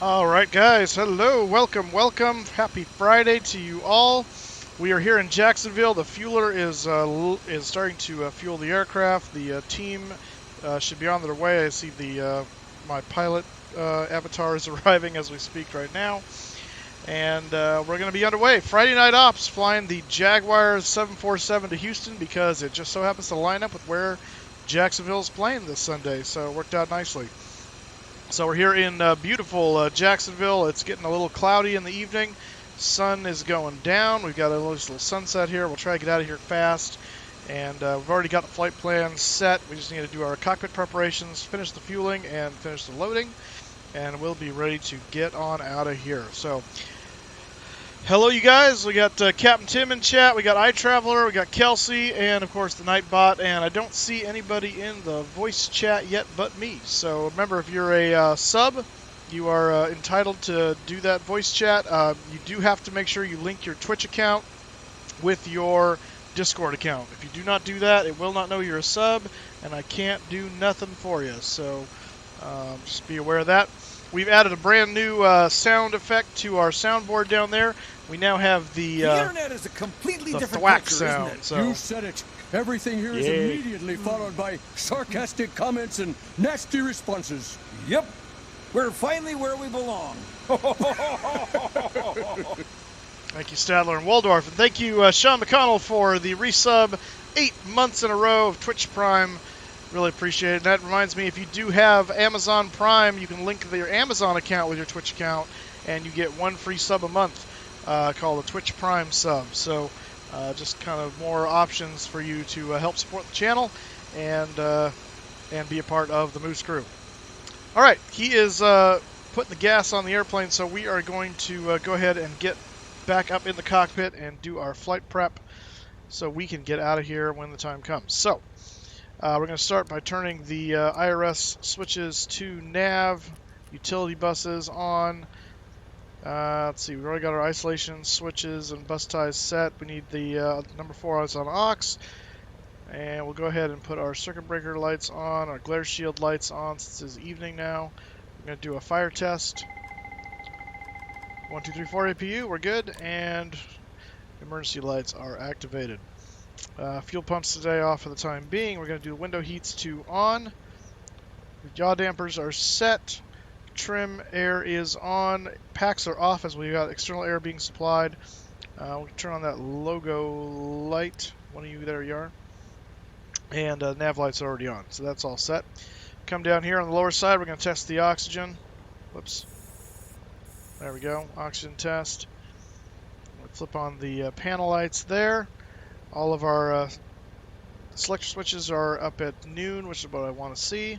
All right, guys. Hello, welcome. Happy Friday to you all. We are here in Jacksonville. The fueler is starting to fuel the aircraft. The team should be on their way. I see the my pilot avatar is arriving as we speak right now, and we're going to be underway. Friday night ops, flying the Jaguars 747 to Houston because it just so happens to line up with where Jacksonville is playing this Sunday. So it worked out nicely. So we're here in beautiful Jacksonville. It's getting a little cloudy in the evening. Sun is going down. We've got a little sunset here. We'll try to get out of here fast. And we've already got the flight plan set. We just need to do our cockpit preparations, finish the fueling, and finish the loading. And we'll be ready to get on out of here. So, hello, you guys. We got Captain Tim in chat. We got iTraveler. We got Kelsey, and of course the Nightbot. And I don't see anybody in the voice chat yet, but me. So remember, if you're a sub, you are entitled to do that voice chat. You do have to make sure you link your Twitch account with your Discord account. If you do not do that, it will not know you're a sub, and I can't do nothing for you. So just be aware of that. We've added a brand new sound effect to our soundboard down there. We now have the internet is a completely different thwack culture, sound. isn't it? So. You said it. Everything here is immediately followed by sarcastic comments and nasty responses. Yep. We're finally where we belong. Thank you, Stadler and Waldorf. And thank you, Sean McConnell, for the resub 8 months in a row of Twitch Prime. Really appreciate it. And that reminds me, if you do have Amazon Prime, you can link your Amazon account with your Twitch account, and you get one free sub a month called a Twitch Prime sub. So just kind of more options for you to help support the channel and be a part of the Moose crew. All right, he is putting the gas on the airplane, so we are going to go ahead and get back up in the cockpit and do our flight prep so we can get out of here when the time comes. So we're going to start by turning the IRS switches to nav, utility buses on. Let's see, we've already got our isolation switches and bus ties set. We need the number 4 lights on aux. And we'll go ahead and put our circuit breaker lights on, our glare shield lights on since it's evening now. We're going to do a fire test. 1, 2, 3, 4 APU, we're good. And emergency lights are activated. Fuel pumps today off for the time being. We're going to do window heats to on. The yaw dampers are set. Trim air is on. Packs are off as we've got external air being supplied. We'll turn on that logo light. One of you, there you are. And nav lights are already on, so that's all set. Come down here on the lower side, we're going to test the oxygen. Whoops. There we go, oxygen test. We'll flip on the panel lights there. All of our selector switches are up at noon, which is what I want to see.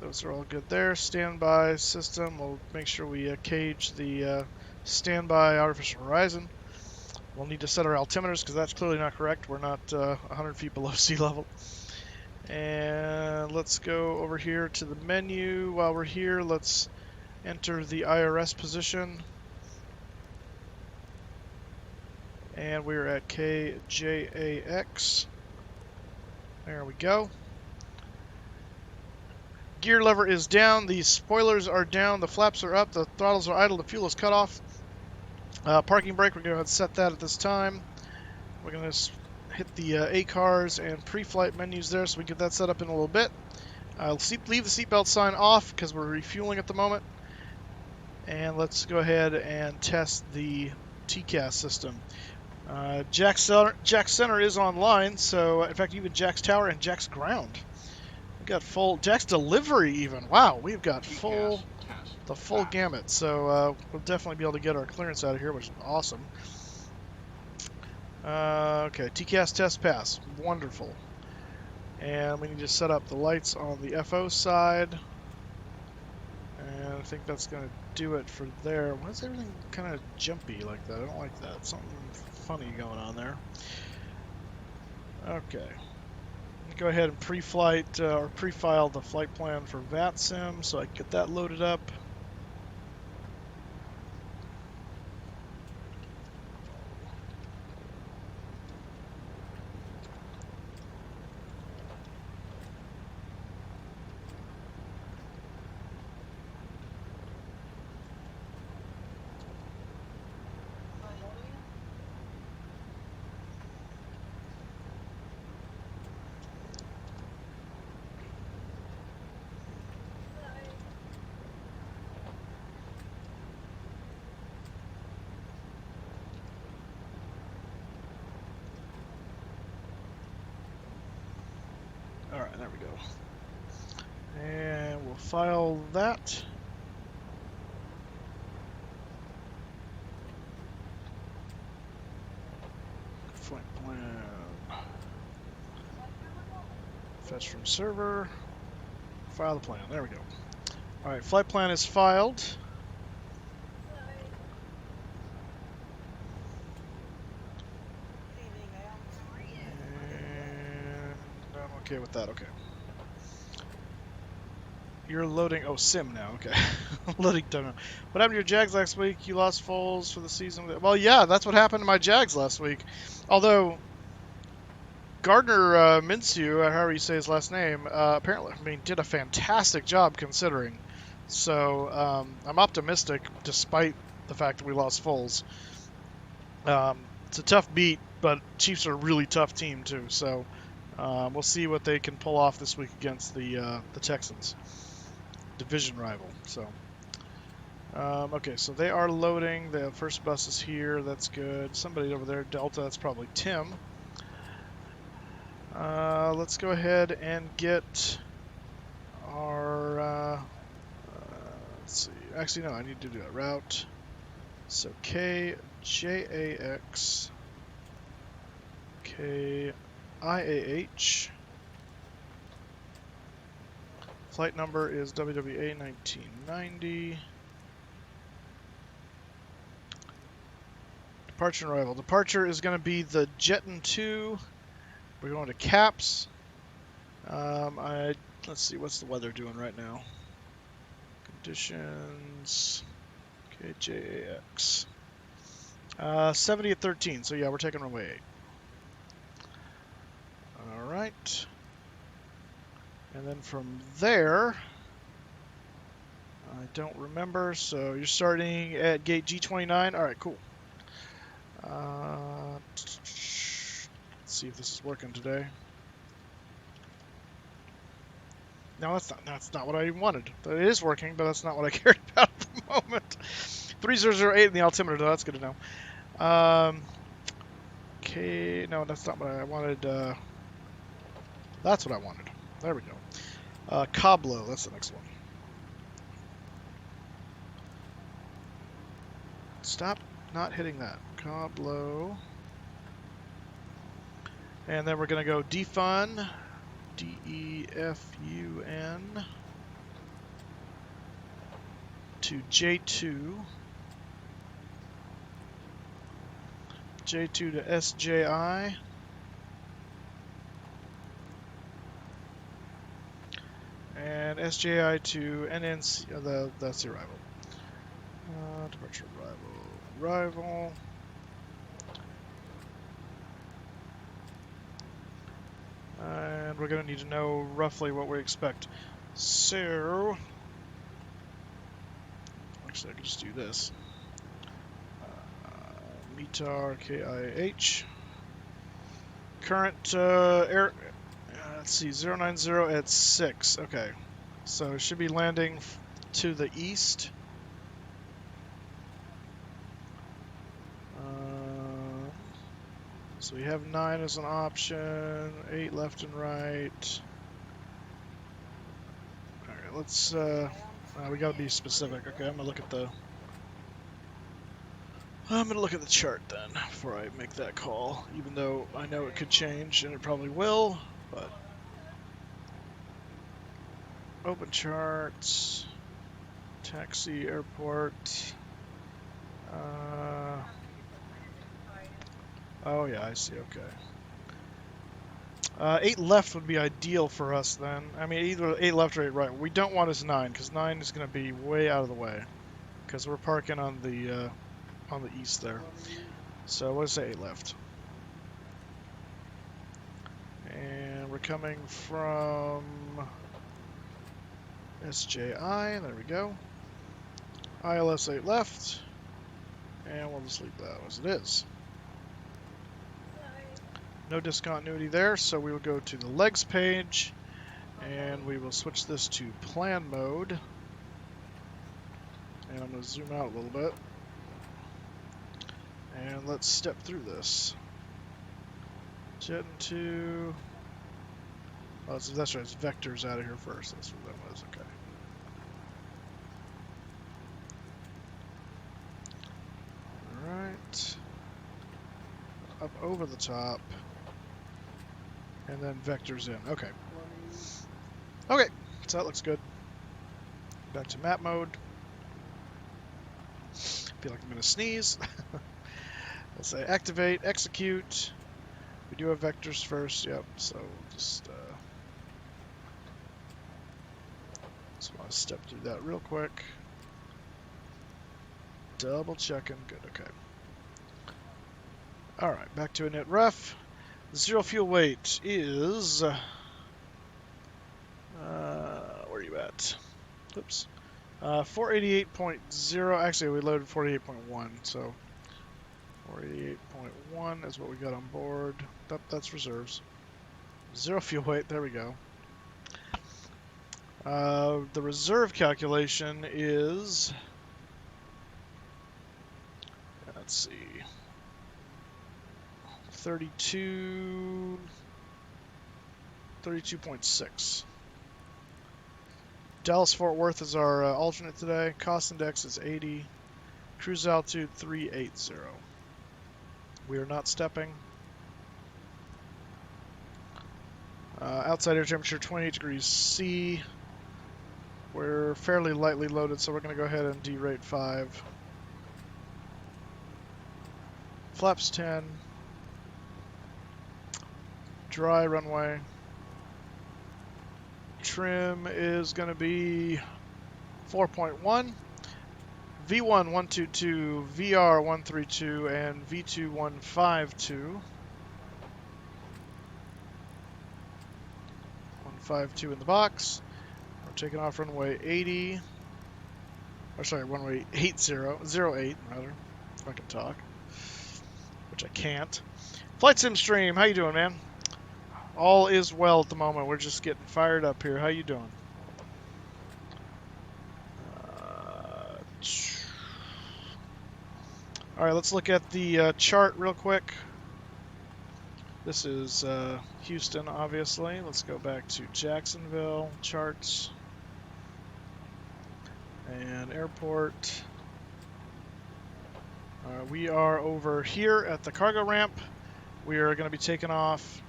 Those are all good there. Standby system, we'll make sure we cage the standby artificial horizon. We'll need to set our altimeters because that's clearly not correct. We're not 100 feet below sea level. And let's go over here to the menu. While we're here, let's enter the IRS position. And we're at KJAX. There we go. Gear lever is down. The spoilers are down. The flaps are up. The throttles are idle. The fuel is cut off. Parking brake, we're going to set that at this time. We're going to hit the ACARS and pre-flight menus there so we get that set up in a little bit. I'll leave the seatbelt sign off because we're refueling at the moment. And let's go ahead and test the TCAS system. Jax Center is online, so in fact even Jax Tower and Jax Ground. We've got full Jax Delivery even. Wow, we've got the full gamut. So we'll definitely be able to get our clearance out of here, which is awesome. Okay, TCAS test pass. Wonderful. And we need to set up the lights on the FO side. And I think that's going to do it for there. Why is everything kind of jumpy like that? I don't like that. Something funny going on there. Okay. Go ahead and pre-flight or pre-file the flight plan for VATSIM so I can get that loaded up. we go. And we'll file that. Flight plan. Fetch from server. File the plan. There we go. Alright, flight plan is filed. And I'm okay with that. Okay. You're loading. Oh, sim now. Okay. Loading done now. What happened to your Jags last week? You lost Foles for the season. Well, yeah, that's what happened to my Jags last week. Although Gardner Minshew, however you say his last name, apparently, I mean, did a fantastic job considering. So I'm optimistic, despite the fact that we lost Foles. It's a tough beat, but Chiefs are a really tough team too. So we'll see what they can pull off this week against the Texans, division rival. So okay, so they are loading. The first bus is here. That's good. Somebody over there, Delta. That's probably Tim. Let's go ahead and get our. Let's see. Actually, no. I need to do a route. So KJAX. KIAH. Flight number is WWA 1990. Departure and arrival. Departure is going to be the Jetton 2. We're going to Caps. Let's see, what's the weather doing right now? Conditions. KJAX. 70 at 13. So yeah, we're taking runway 8. All right. And then from there, I don't remember. So you're starting at gate G29. All right, cool. Let's see if this is working today. No, that's not what I wanted. It is working, but that's not what I cared about at the moment. 3008 in the altimeter, though. That's good to know. Okay, no, that's not what I wanted. That's what I wanted. There we go. Coblo, that's the next one. Stop not hitting that. Coblo. And then we're going to go defun. DEFUN. To J2. J2 to SJI. And SJI to NNC, that's the arrival. Departure arrival. And we're going to need to know roughly what we expect. So, actually I can just do this. METAR KIAH. Current air, let's see, 090 at 6. Okay, so it should be landing to the east. So we have 9 as an option, 8 left and right. All right, let's. We gotta be specific. Okay, I'm gonna look at the. I'm gonna look at the chart then before I make that call. Even though I know it could change and it probably will, but. Open charts. Taxi airport. Oh yeah, I see, okay. 8 left would be ideal for us then. I mean, either 8 left or 8 right. What we don't want is 9, because 9 is going to be way out of the way. Because we're parking on the east there. So let's say 8 left. And we're coming from SJI, there we go. ILS 8 left. And we'll just leave that as it is. No discontinuity there, so we will go to the legs page, and we will switch this to plan mode. And I'm going to zoom out a little bit. And let's step through this. Jet 2, Oh, that's right. It's vectors out of here first. That's what that was. Okay. All right. Up over the top. And then vectors in. Okay. Okay. So that looks good. Back to map mode. Feel like I'm going to sneeze. We'll say activate, execute. We do have vectors first. Yep. So just want to step through that real quick. Double checking. Good. Okay. All right. Back to init ref. The zero fuel weight is. Where are you at? Oops. 488.0. Actually, we loaded 48.1, so 488.1 is what we got on board. That's reserves. Zero fuel weight. There we go. The reserve calculation is. Let's see. 32.6. Dallas-Fort Worth is our alternate today. Cost index is 80. Cruise altitude 380. We are not stepping. Outside air temperature 28 degrees C. We're fairly lightly loaded, so we're going to go ahead and derate 5. Flaps 10. Dry runway. Trim is going to be 4.1. V1 122, VR 132, and V2 152. 152 in the box. We're taking off runway 80. Or sorry, runway 80, 08 rather, if I can talk. Which I can't. Flight Sim Stream, how you doing, man? All is well at the moment. We're just getting fired up here. How you doing? All right, let's look at the chart real quick. This is Houston, obviously. Let's go back to Jacksonville charts and airport. We are over here at the cargo ramp. We are going to be taking off.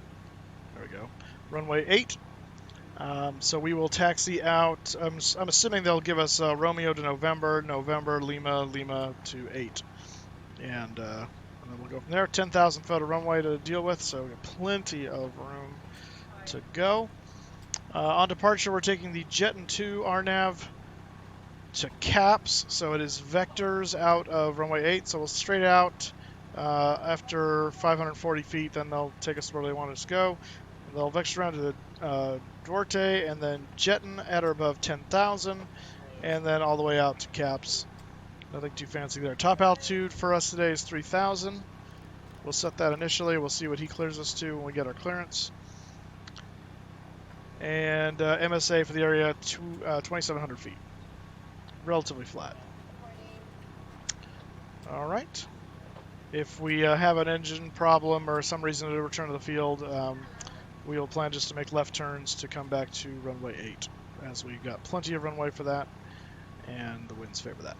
There we go. Runway 8. So we will taxi out. I'm assuming they'll give us Romeo to November, November, Lima, Lima to 8. And then we'll go from there. 10,000 foot of runway to deal with, so we have plenty of room to go. On departure, we're taking the Jetton 2 RNAV to CAPS, so it is vectors out of runway 8, so we'll straight out after 540 feet, then they'll take us where they want us to go. They'll vector around to the Duarte, and then Jetton at or above 10,000, and then all the way out to CAPS. Nothing too fancy there. Top altitude for us today is 3,000. We'll set that initially. We'll see what he clears us to when we get our clearance. And MSA for the area, 2,700 feet. Relatively flat. All right. If we have an engine problem or some reason to return to the field, we will plan just to make left turns to come back to runway 8, as we've got plenty of runway for that, and the winds favor that.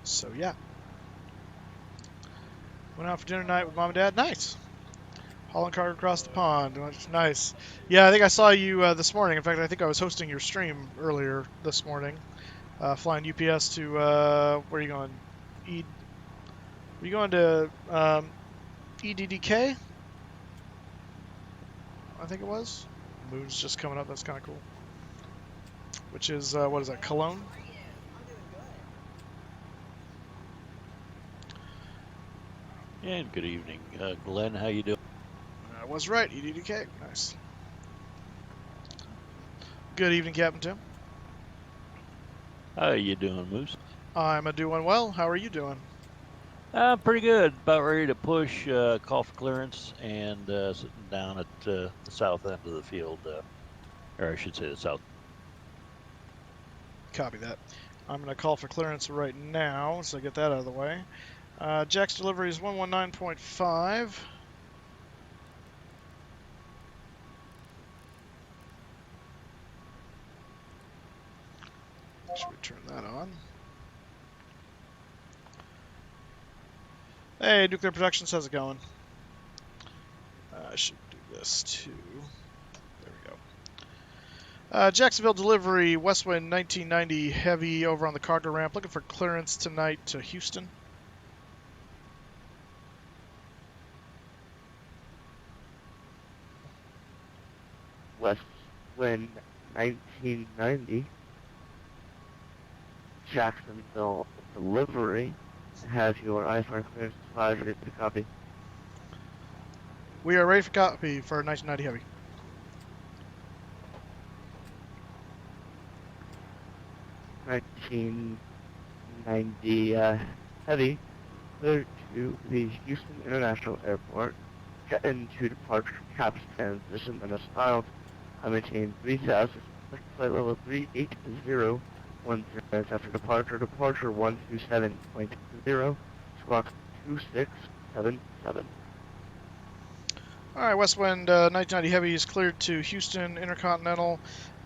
So yeah. Went out for dinner tonight with mom and dad. Nice. Hauling cargo across the pond. Nice. Yeah, I think I saw you this morning. In fact, I think I was hosting your stream earlier this morning. Flying UPS to, where are you going? Are you going to EDDK? I think it was. Moon's just coming up. That's kind of cool. Which is, what is that, Cologne? And good evening, Glenn. How you doing? I was right. EDDK. Nice. Good evening, Captain Tim. How you doing, Moose? I'm doing well. How are you doing? Pretty good. About ready to push call for clearance and sitting down at the south end of the field, or I should say the south. Copy that. I'm going to call for clearance right now, so I get that out of the way. Jax delivery is 119.5. turn that on. Hey, Nuclear Productions, how's it going? I should do this too. There we go. Jacksonville delivery, Westwind 1990 heavy over on the cargo ramp. Looking for clearance tonight to Houston. Westwind 1990 Jacksonville delivery. Has your IFR clearance 5 ready to copy? We are ready for copy for 1990 heavy. Nineteen 90 heavy, clear to the Houston International Airport. Get into departure caps transition and as filed. I maintain 3000, flight level 380, 10 minutes after departure, departure 127.0, squawk 2677. Alright, Westwind 1990 heavy is cleared to Houston Intercontinental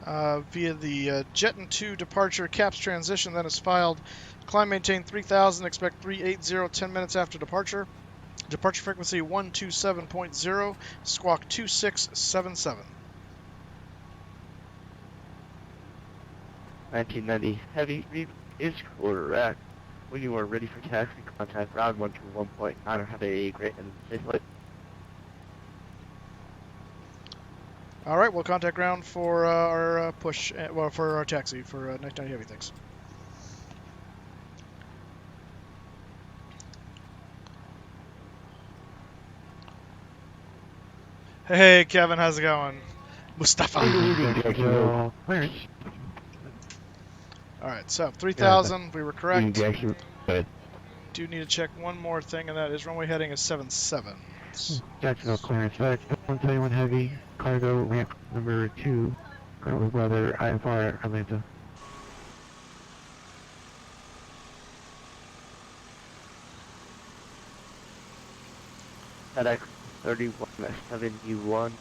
via the Jetton 2 departure caps transition, then is filed. Climb maintain 3000, expect 380, 10 minutes after departure. Departure frequency 127.0, squawk 2677. 1990 heavy read is correct. When you are ready for taxi, contact ground 121.9 or have a great and safe flight. Alright, we'll contact ground for our push, well, for our taxi for 1990 heavy, thanks. Hey, Kevin, how's it going? Moosestaffa. Alright, so 3000, we were correct. Do need to check one more thing, and that is runway heading is 77. Jacksonville clearance, FedEx 121 heavy, cargo ramp number 2, currently weather IFR Atlanta. FedEx 3171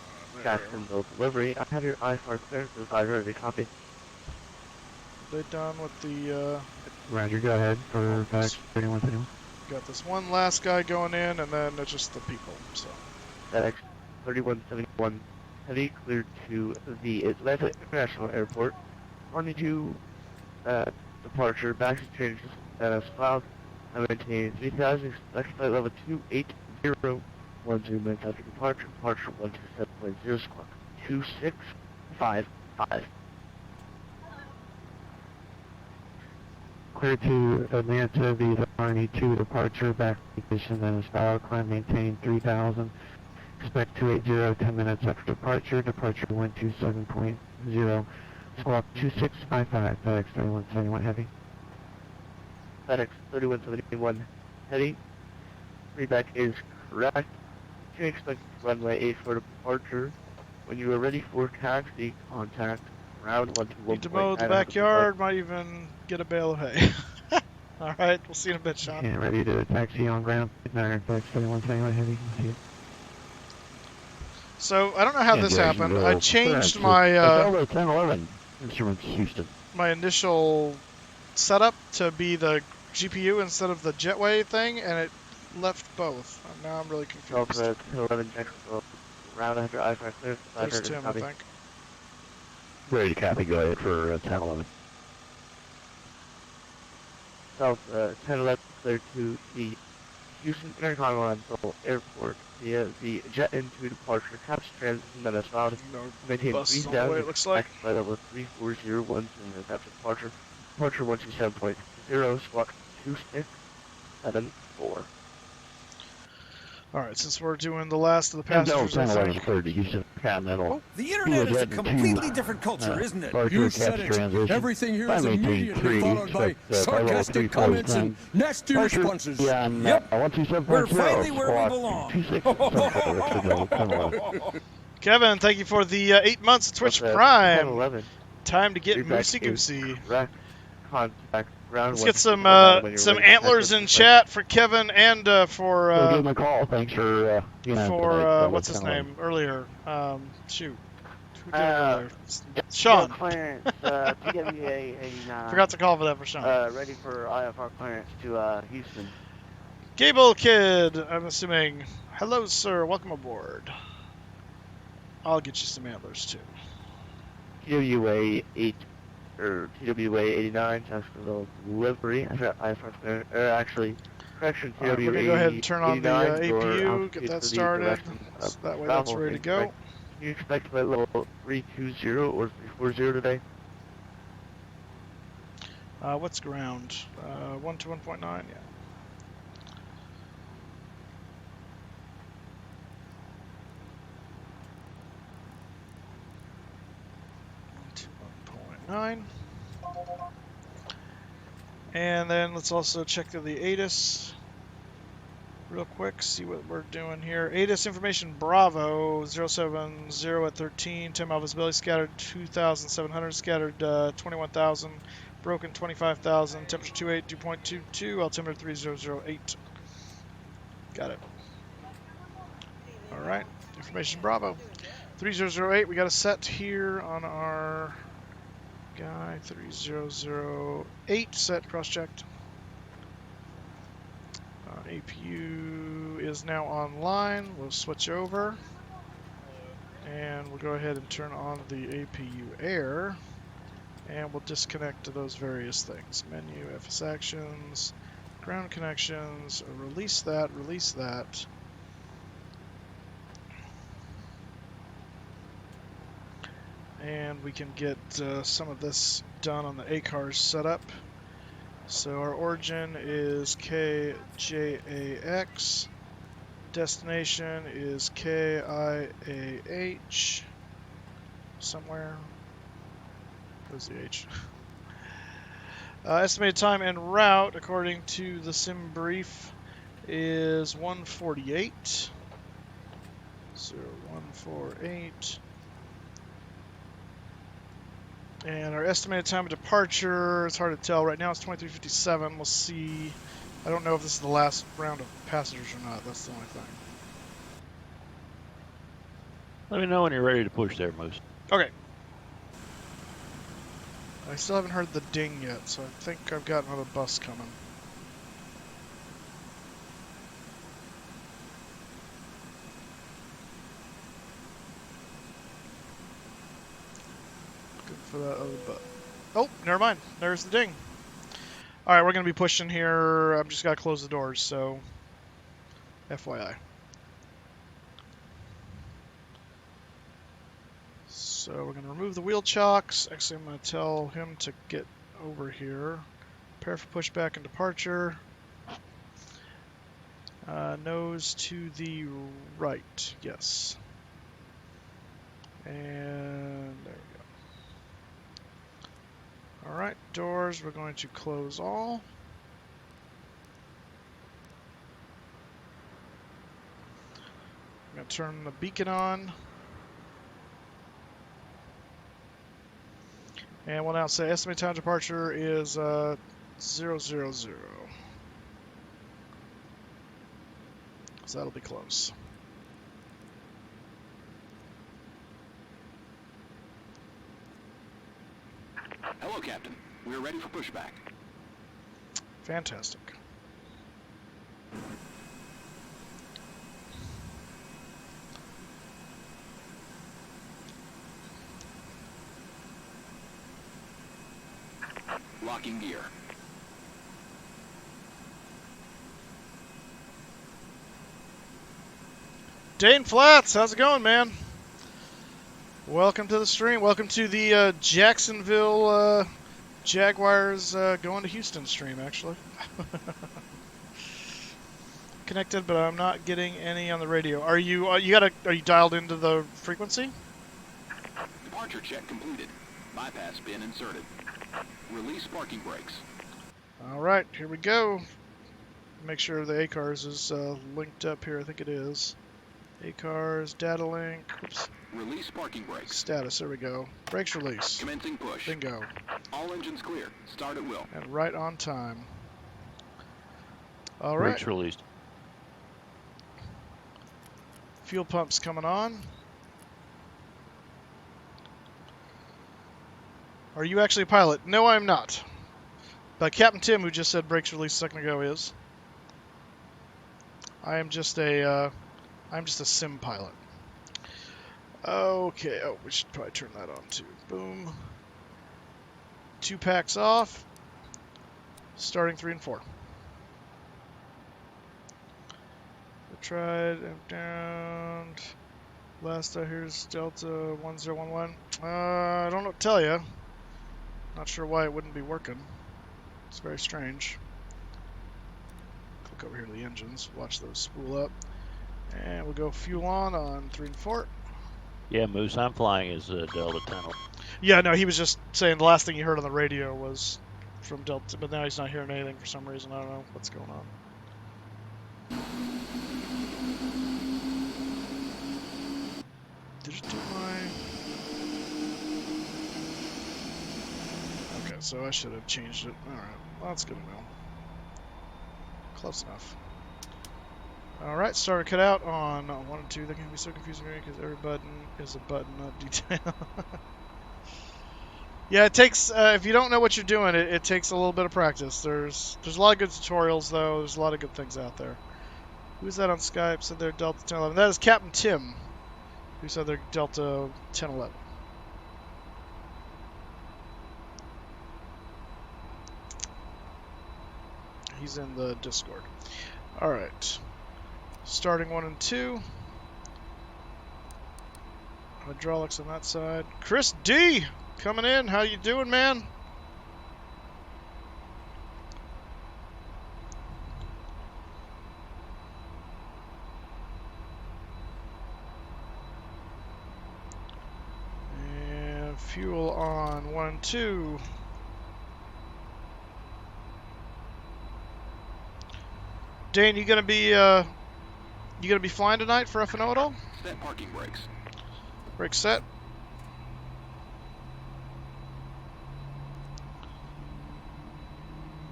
Jacksonville delivery. I have your IFR clearance with 5 ready to copy. They done with the, Roger, go ahead for FedEx 3171. got this one last guy going in, and then it's just the people, so. FedEx 3171 heavy cleared to the Atlanta International Airport. 22 departure, back to change as filed. I maintain 3000, expect flight level 280, 12 minutes after departure, departure 127.0, squawk 2655. Clear to Atlanta via the RNE2 departure, back to position, then is filed, climb maintain 3000. Expect 280, 10 minutes after departure, departure 127.0, squawk 2655, FedEx 3171 heavy. FedEx 3171 heavy, readback is correct. You can expect runway 8 for departure. When you are ready for taxi, contact ground 121.9. Need to mow the backyard, might even get a bale of hay. Alright, we'll see you in a bit, Sean. And ready to taxi on ground, FedEx 3171 heavy, see it. So, I don't know how this happened. I changed my, 1011, instruments Houston. my initial setup to be the GPU instead of the jetway thing, and it left both. Now I'm really confused. Delta 11 Jacksonville, round after IFR clearance, 5 There's ready to Tim, I copy. think. Ready to copy, go ahead for 1011. South 1011 cleared to the Houston Intercontinental Airport via the jet into departure caps transition that is filed. No Maintain bus on the way, 3000, it looks like. flight level 3401 minutes after departure. Departure 127.0, squawk 2674. Alright, since we're doing the last of the passengers, I think. cleared to Houston Continental. The internet is a completely different culture, isn't it? You said it. Everything here is immediately followed by sarcastic comments and nasty responses. Yeah, Yep. 127.0. We're finally where we belong. 2674. Kevin, thank you for the 8 months of Twitch Delta Prime. 1011, Time to get readback moosey goosey. is correct. Contact ground Let's get some 121.9 when you're some ready to antlers taxi. in chat for Kevin and for Give him a call. Thanks for, what's his name earlier? Shoot, Who did it earlier? No Sean. clearance, TWA 89. Forgot to call for that for Sean. Ready for IFR clearance to Houston. Gable Kid, I'm assuming. Hello, sir. Welcome aboard. I'll get you some antlers too. TWA 89, Jacksonville delivery. I forgot IFR clearance. Actually, correction, TWA We're gonna go ahead and turn on the 89, APU, get that started. So that way that's ready to go. Can you expect flight level 320 or 340 today? What's ground? 1 to 1.9, yeah. 1 and then let's also check the ATIS real quick, see what we're doing here. ATIS information Bravo 070 at 13, 10 mile visibility, scattered 2,700, scattered 21,000, broken 25,000, temperature 28, dew point 22, altimeter 3008. Got it. Alright, information Bravo 3008, we got a set here on our guy 3008, set cross-checked. APU is now online. We'll switch over and we'll go ahead and turn on the APU air and we'll disconnect those various things. Menu, FS actions, ground connections, release that, release that. And we can get some of this done on the ACARS setup. So our origin is KJAX. Destination is KIAH. Somewhere. Where's the H? Estimated time en route, according to the sim brief, is 1:48. 0148. And our estimated time of departure, it's hard to tell. Right now it's 23:57. We'll see. I don't know if this is the last round of passengers or not. That's the only thing. Let me know when you're ready to push there, Moose. Okay. I still haven't heard the ding yet, so I think I've got another bus coming. For that other butt. Oh, never mind. There's the ding. Alright, we're going to be pushing here. I've just got to close the doors, so FYI. So we're going to remove the wheel chocks. Actually, I'm going to tell him to get over here. Prepare for pushback and departure. Nose to the right. Yes. And there we go. Alright, doors, we're going to close all. I'm going to turn the beacon on. And we'll now say estimated time departure is 000. So that'll be close. Hello, Captain. We're ready for pushback. Fantastic. Locking gear. Dane Flats, how's it going, man? Welcome to the stream. Welcome to the Jacksonville Jaguars going to Houston stream, actually. Connected, but I'm not getting any on the radio. Are you are you dialed into the frequency? Departure check completed. Bypass pin inserted. Release parking brakes. All right, here we go. Make sure the ACARS is linked up here. I think it is. ACARS, data link. Oops. Release parking brakes. Status, there we go. Brakes release. Commencing push. Bingo. All engines clear. Start at will. And right on time. All right. Brakes released. Fuel pump's coming on. Are you actually a pilot? No, I'm not. But Captain Tim, who just said brakes released a second ago, is. I'm just a sim pilot. Okay, oh, we should probably turn that on too. Boom. 2 packs off. Starting 3 and 4. I tried, I'm down. Last I heard is Delta 1011. I don't know what to tell you. Not sure why it wouldn't be working. It's very strange. Click over here to the engines, watch those spool up. And we'll go fuel on 3 and 4. Yeah, Moose, I'm flying as Delta 10. Yeah, no, he was just saying the last thing he heard on the radio was from Delta, but now he's not hearing anything for some reason. I don't know what's going on. Did it do my... Okay, so I should have changed it. Alright, well, that's good to know. Close enough. Alright, starter cut out on 1 and 2. That can be so confusing to me because every button is a button, not detail. Yeah, it takes, if you don't know what you're doing, it takes a little bit of practice. There's a lot of good tutorials, though. There's a lot of good things out there. Who's that on Skype? Said they're Delta 1011. That is Captain Tim, who said they're Delta 1011. He's in the Discord. Alright. Starting 1 and 2. Hydraulics on that side. Chris D! Coming in. How you doing, man? And fuel on 1 and 2. Dane, you gonna be flying tonight for FNO at all? Set parking brakes. Brake set.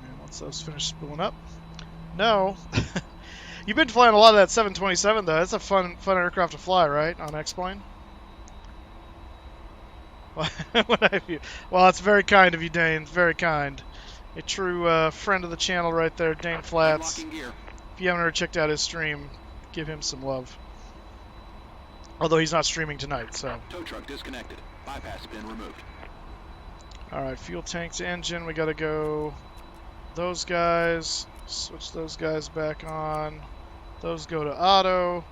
And once those finish spooling up. No. You've been flying a lot of that 727 though. That's a fun aircraft to fly, right? On X-Plane? Well, it's very kind of you, Dane. Very kind. A true friend of the channel right there, Dane Flats. If you haven't ever checked out his stream, give him some love. Although he's not streaming tonight, so. Tow truck disconnected. Bypass pin removed. Alright, fuel tank to engine. We gotta go those guys. Switch those guys back on. Those go to auto.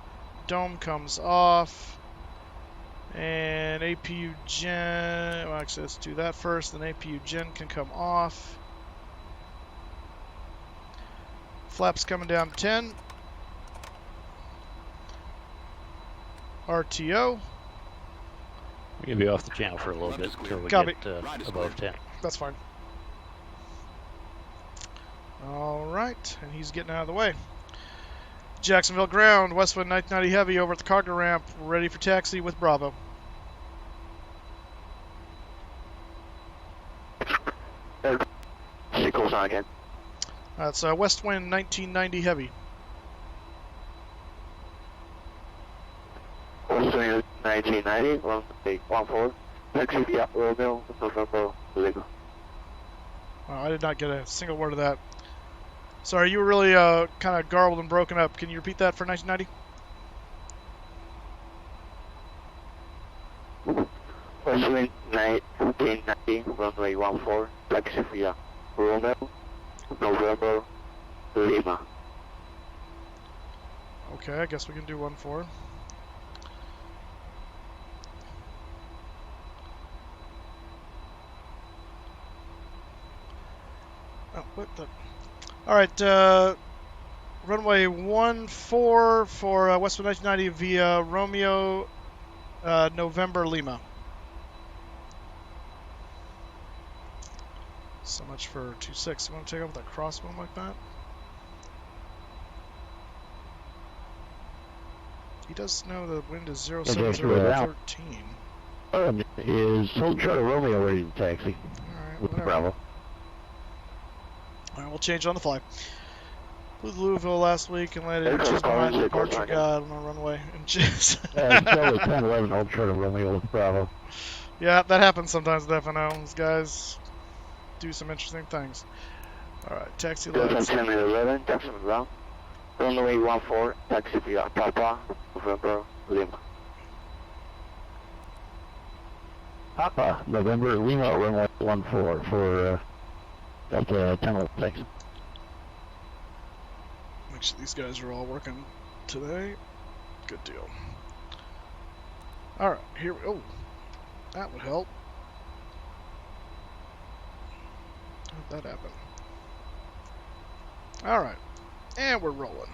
Dome comes off. And APU gen. Well, actually, let's do that first. Then APU gen can come off. Flaps coming down 10. RTO. We're going to be off the channel for a little bit until we Copy. get above 10. That's fine. Alright, and he's getting out of the way. Jacksonville ground, Westwood 990 Heavy over at the cargo ramp, ready for taxi with Bravo. Signals on again. That's Westwind 1990 Heavy. Westwind 1990, 1814. Taxi via Romeo, November, Lima. I did not get a single word of that. Sorry, you were really kind of garbled and broken up. Can you repeat that for 1990? Westwind 1990, runway 14, taxi via Romeo, November, Lima. Okay, I guess we can do 1-4. Oh, what the? Alright, runway 14 for Westwood 1990 via Romeo, November, Lima. So much for 26. You want to take off with that crosswind like that? He does know the wind is 07013. Is Hold Charter Romeo ready to taxi? Alright, With whatever. Bravo. Alright, we'll change on the fly. Flew to Louisville last week and landed just behind the departure guide on the runway. And just It's always 1011 Hold Charter Romeo with Bravo. Yeah, that happens sometimes with FNO. These guys do some interesting things. Alright, taxi lights. 11, Jacksonville. Runway 14, taxi via Papa, November, Lima. Papa, November, Lima, runway 14 for Delta 10-6. Make sure these guys are all working today. Good deal. Alright, here we go. That would help. How'd that happen? Alright, and we're rolling.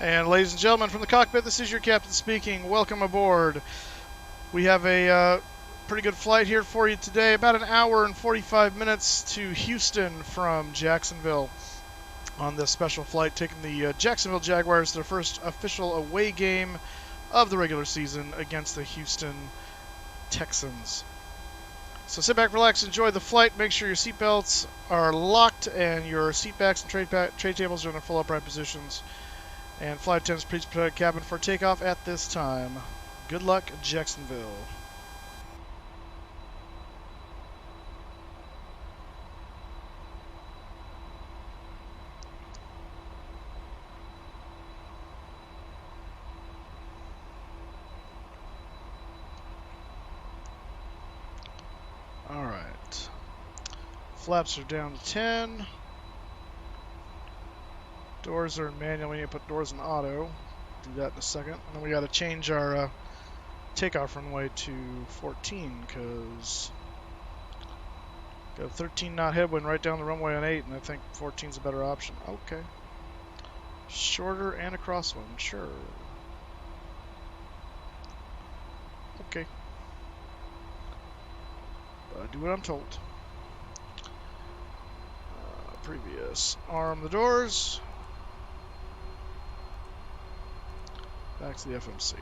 And ladies and gentlemen, from the cockpit, this is your captain speaking. Welcome aboard. We have a pretty good flight here for you today. About an hour and 45 minutes to Houston from Jacksonville on this special flight, taking the Jacksonville Jaguars to their first official away game of the regular season against the Houston Texans. So sit back, relax, enjoy the flight. Make sure your seatbelts are locked and your seat backs and tray tables are in their full upright positions. And flight attendants, please prepare the cabin for takeoff at this time. Good luck, Jacksonville. All right. Flaps are down to 10. Doors are in manual. We need to put doors in auto. Do that in a second. And then we got to change our takeoff runway to 14 because got a 13 knot headwind right down the runway on 8, and I think 14 is a better option. Okay. Shorter and a crosswind, sure. Okay. But I do what I'm told. Previous. Arm the doors. Back to the FMC.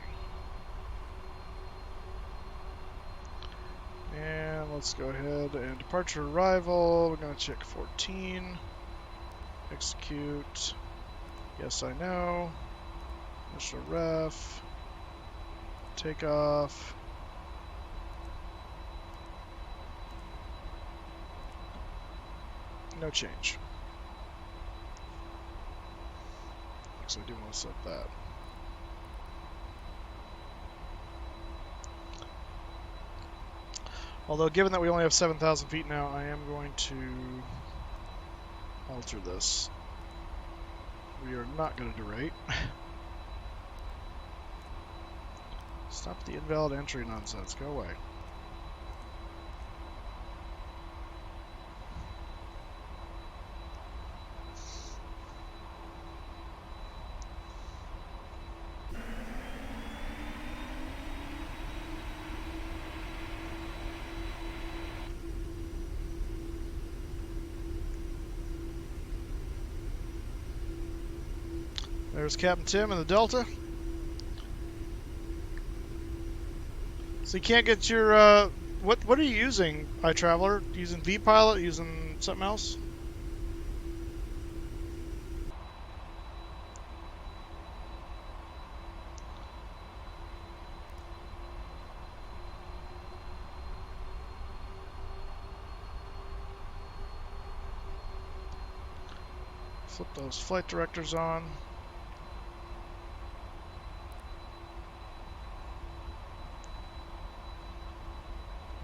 And let's go ahead and departure arrival. We're going to check 14. Execute. Yes, I know. Initial ref. Takeoff. No change. Actually, I do want to set that. Although, given that we only have 7,000 feet now, I am going to alter this. We are not going to derate. Stop the invalid entry nonsense. Go away. There's Captain Tim in the Delta. So you can't get your, what are you using, iTraveler? Using vPilot? Using something else? Flip those flight directors on.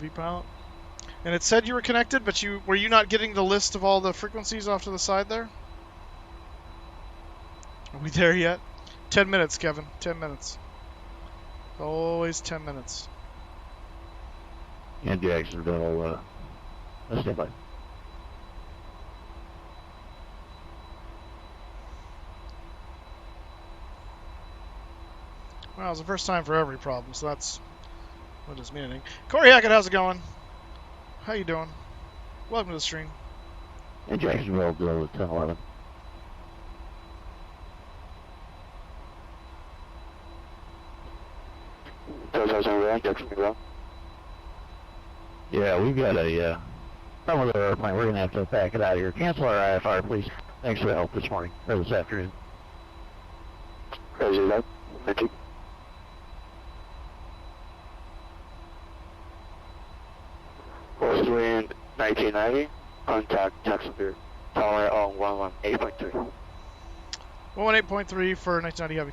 vPilot. And it said you were connected, but were you not getting the list of all the frequencies off to the side there? Are we there yet? 10 minutes, Kevin. 10 minutes. Always 10 minutes. And Jacksonville, stand by. Well, it's the first time for every problem, so that's what it's meaning. Corey Hackett, how's it going? How you doing? Welcome to the stream. And Jacksonville, 10-11. Jacksonville. Yeah, we've got a problem with our airplane. We're going to have to back it out of here. Cancel our IFR, please. Thanks for the help this morning, or this afternoon. Crazy luck. Thank you. Force wind 1990, contact Jacksonville. Tower on 118.3. 118.3 for 1990 Heavy.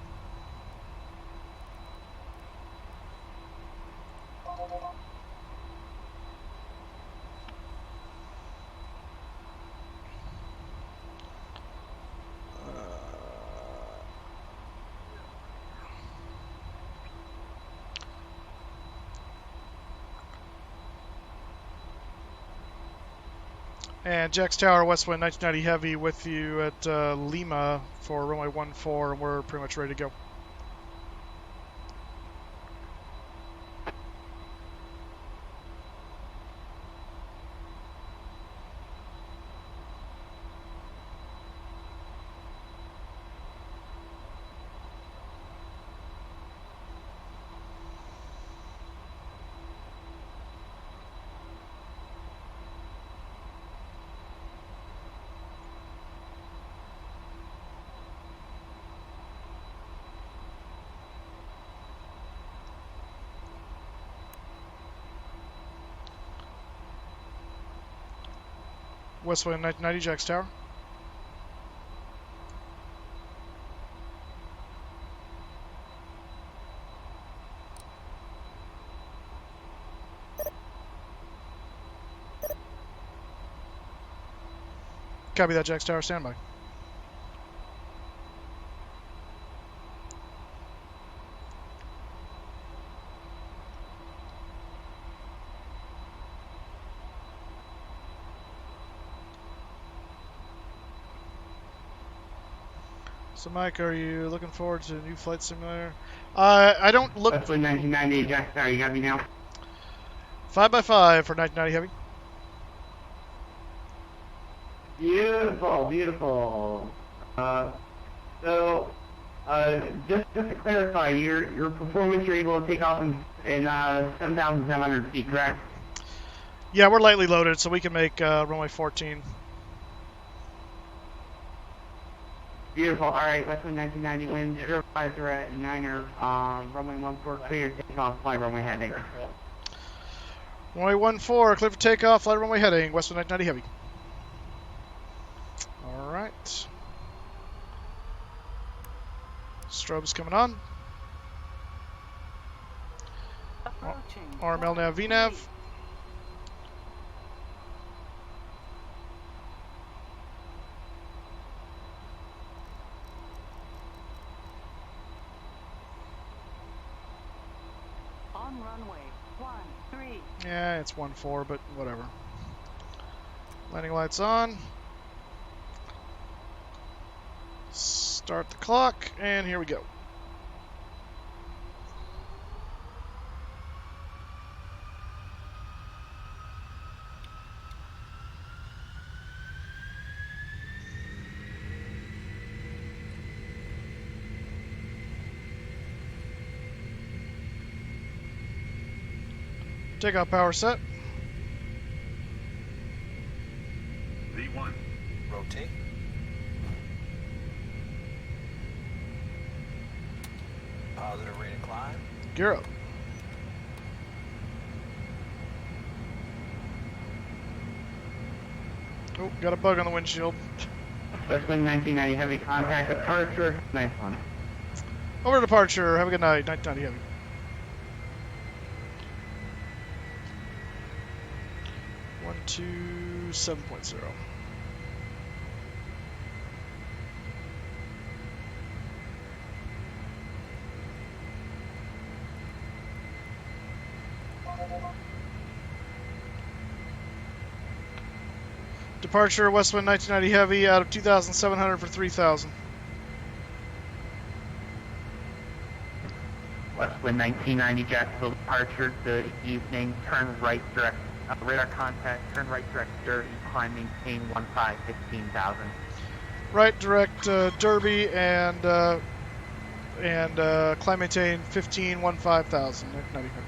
And Jax Tower, West Wind 1990 Heavy with you at Lima for runway 14, and we're pretty much ready to go. West Wind 1990 Jax Tower. Copy that, Jax Tower, standby. So, Mike, are you looking forward to a new flight simulator? I don't look. Westwood 1990, Jack, sorry, you got me now? 5x5 for 1990 Heavy. Beautiful, beautiful. Just to clarify, your performance, you're able to take off in 7,700 feet, correct? Yeah, we're lightly loaded, so we can make runway 14. Beautiful. All right, Westwood 1990, wind 05 at 9er, runway 14, clear, take off, fly runway heading. Runway 14, clear for takeoff, flight runway heading, Westwood 1990 Heavy. All right. Strobe's coming on. RML nav, VNav. On runway 13. Yeah, it's 14, but whatever. Landing lights on. Start the clock, and here we go. Takeoff power set. V1. Rotate. Positive rate of climb. Gear up. Oh, got a bug on the windshield. Westwood 1990, heavy contact departure. Nice one. Over to departure. Have a good night. 1990 Heavy. One, 2, 7.0. Departure Westwind 1990 Heavy out of 2,700 for 3,000. Westwood 1990, Jacksonville departure. Good evening. Turn right direct. Radar contact. Turn right direct. Derby. Climb maintain 15,000. Right direct Derby and and climb maintain 15,15,000. 95.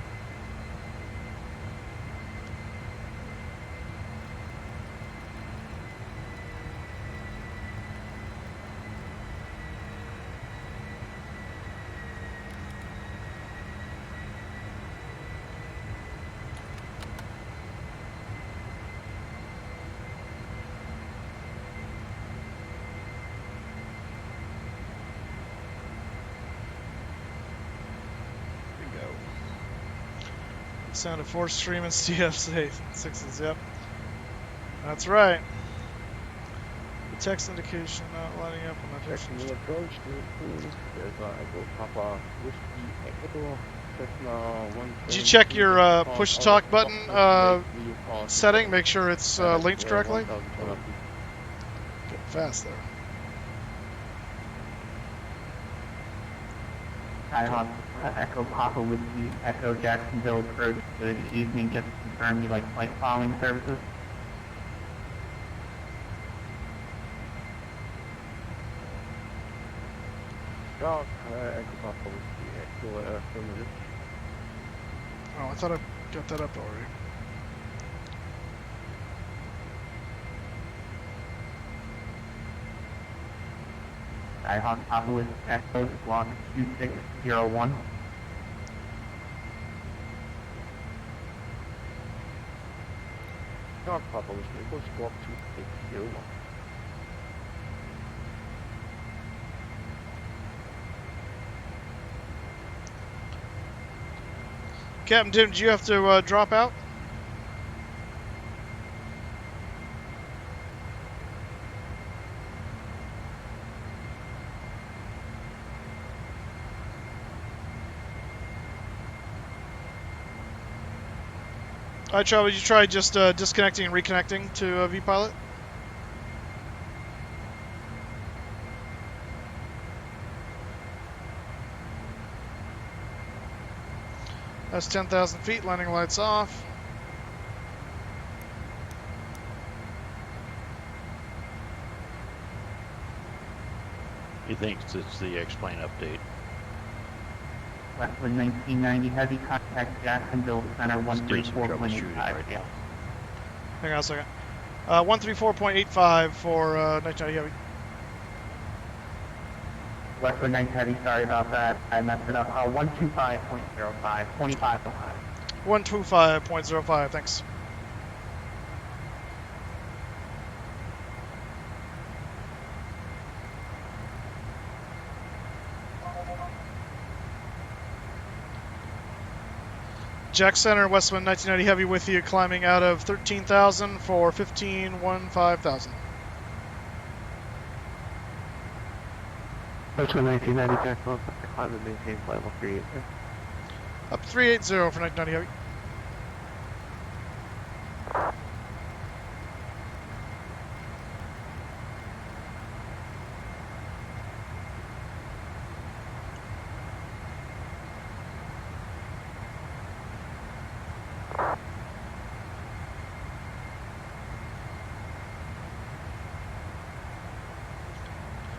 Sound of 4 stream and CF sixes, yep. That's right. The text indication not lining up on my picture. Did you check your push talk button setting? Make sure it's linked correctly? Getting fast there. KIAH, Echo Papa Whiskey, Echo Jacksonville approach. Good evening, just to confirm you like flight following services. Echo Papa Whiskey, Echo affirmative. Oh, I thought I got that up already. KIAH Papa Whiskey, Echo Squawk 2601. Echo Papa Whiskey, Echo Squawk 2601. Captain Tim, did you have to drop out? All right, Charlie, would you try just disconnecting and reconnecting to vPilot? That's 10,000 feet, landing lights off. He thinks it's the X-Plane update. Westwood 1990 Heavy, contact Jacksonville Center Let's do some 134.85. right now. Hang on a second. 134.85 for 1990 Heavy. Westwood 9 Heavy, sorry about that. I messed it up. 125.05, 25.05. 125.05, thanks. Jack Center, Westwind 1990 Heavy with you, climbing out of 13,000 for 15,15,000. Westwind 1990 Jacksonville, climb and maintain flight level 380. Up 380 for 1990 Heavy.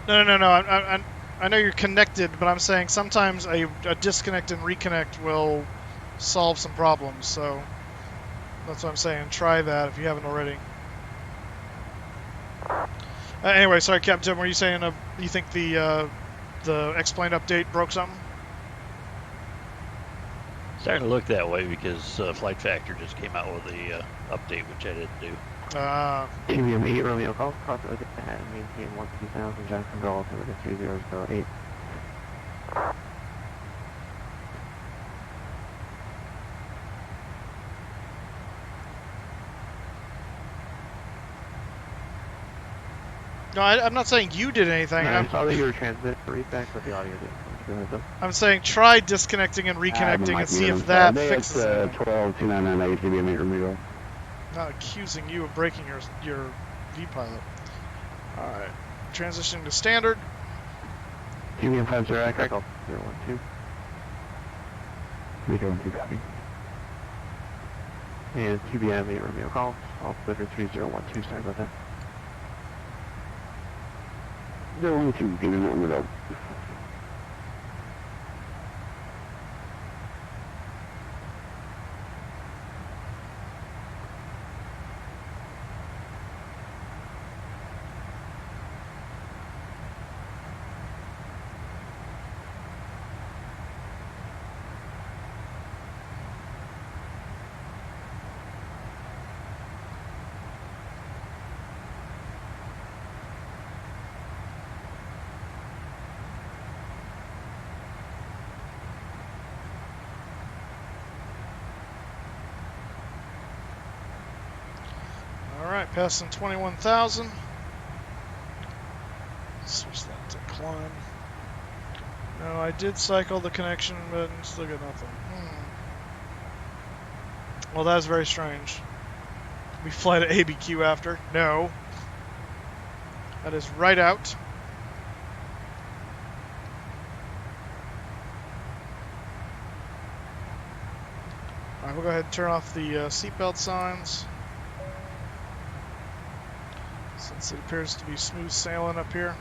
No. I know you're connected, but I'm saying sometimes a disconnect and reconnect will solve some problems. So that's what I'm saying. Try that if you haven't already. Anyway, sorry, Captain Tim. Were you saying you think the X-Plane update broke something? Starting to look that way because Flight Factor just came out with the update, which I didn't do. TVM 8 Romeo Golf, cross over the hat and maintain 12000 Jacksonville, altimeter 3008. No, I'm not saying you did anything. No, I saw that you were transmitting readback, but the audio didn't come through. I'm saying try disconnecting and reconnecting and see if that fixes it. 12-299 TVM 8 Romeo. Not accusing you of breaking your vPilot. Alright. Transitioning to standard. TVM 50 Echo, Golf 012. 312 copy. And TVM 8 Romeo Golf, altimeter 3012, sorry about that. 012, give me one without. Alright, passing 21,000. Switch that to climb. No, I did cycle the connection, but still got nothing. Well, that was very strange. We fly to ABQ after? No. That is right out. Alright, we'll go ahead and turn off the seatbelt signs. Since it appears to be smooth sailing up here.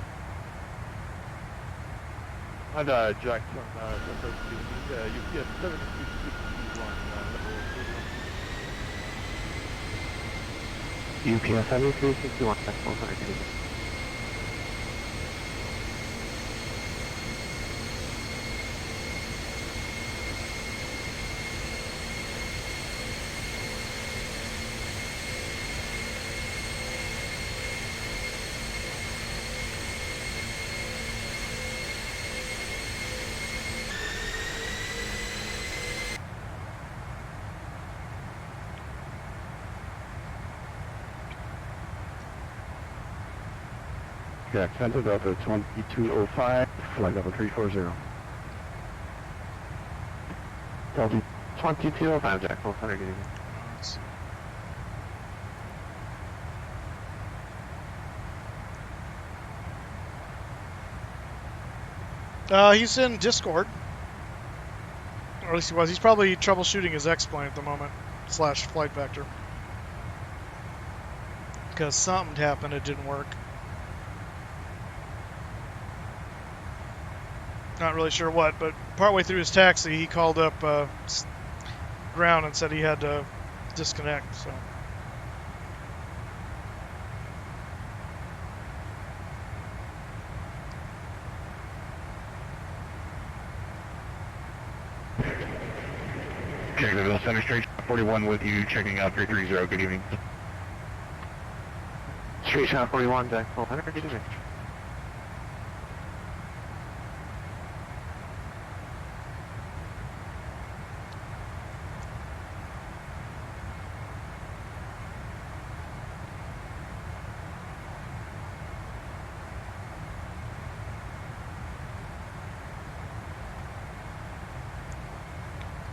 And Jack from you get 761 UPS 7361, that's 100 feet. Jack, Center Delta 2205, flight level 340. Delta 2205, Jack 100 feet. He's in Discord. Or at least he was. He's probably troubleshooting his X-plane at the moment. / flight vector. Because something happened, it didn't work. Not really sure what, but partway through his taxi, he called up ground and said he had to disconnect, so. Jacksonville Center Straight 41 with you, checking out 330, good evening. Straight shot 41, Jack 100, good evening.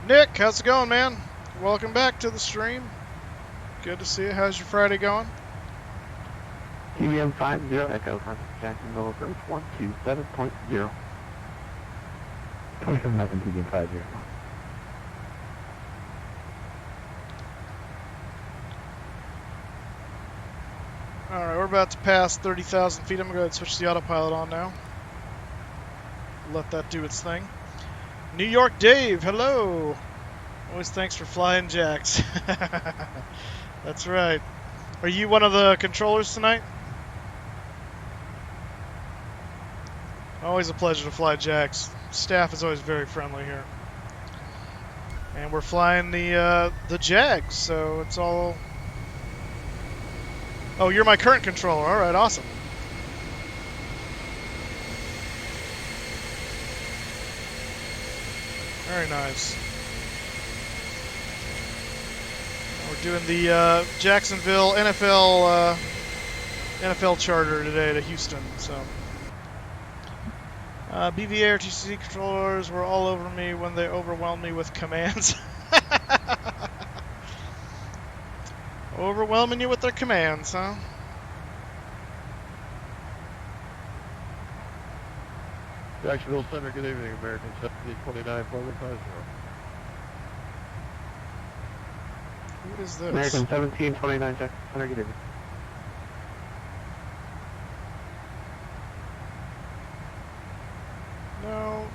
Nick, how's it going, man? Welcome back to the stream. Good to see you. How's your Friday going? TBM 50 Echo, contact Jacksonville approach 127.0. 2711 TBM 50. Alright, we're about to pass 30,000 feet. I'm going to go ahead and switch the autopilot on now. Let that do its thing. New York Dave, hello! Always thanks for flying Jags. That's right. Are you one of the controllers tonight? Always a pleasure to fly Jags. Staff is always very friendly here. And we're flying the Jags, so it's all... Oh, you're my current controller. Alright, awesome. Very nice. We're doing the Jacksonville NFL charter today to Houston. So BVA or TCC controllers were all over me when they overwhelmed me with commands. Overwhelming you with their commands, huh? Jacksonville Center, good evening, American 1729, forward 50. What is this? American 1729, Jack 100, good evening. No.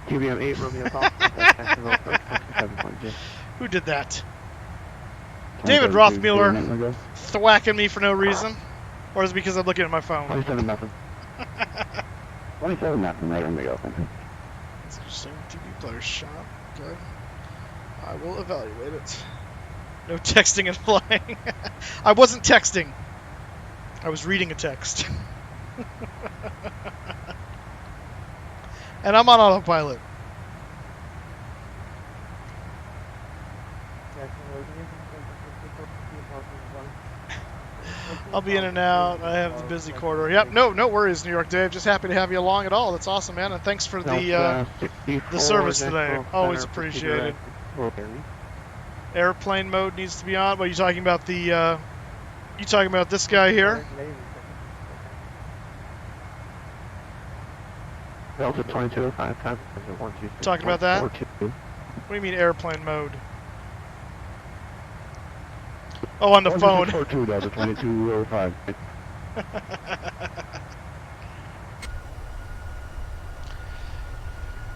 TBM 8, Romeo Golf, contact Jacksonville approach 27.0. Who did that? David Rothmuller thwacking me for no reason? Or is it because I'm looking at my phone? 27 nothing. 27 nothing, right on the go. That's interesting. TV player shot. Good. I will evaluate it. No texting and flying. I wasn't texting. I was reading a text. And I'm on autopilot. I'll be in and out. I have the busy corridor. Yep, no worries, New York Dave. Just happy to have you along at all. That's awesome, man. And thanks for the service today. Always appreciated. Airplane mode needs to be on. What are you talking about? The you talking about this guy here? Delta 2205, time is 126. Talking about that? 42. What do you mean airplane mode? Oh, on the phone. 42, Delta 2205.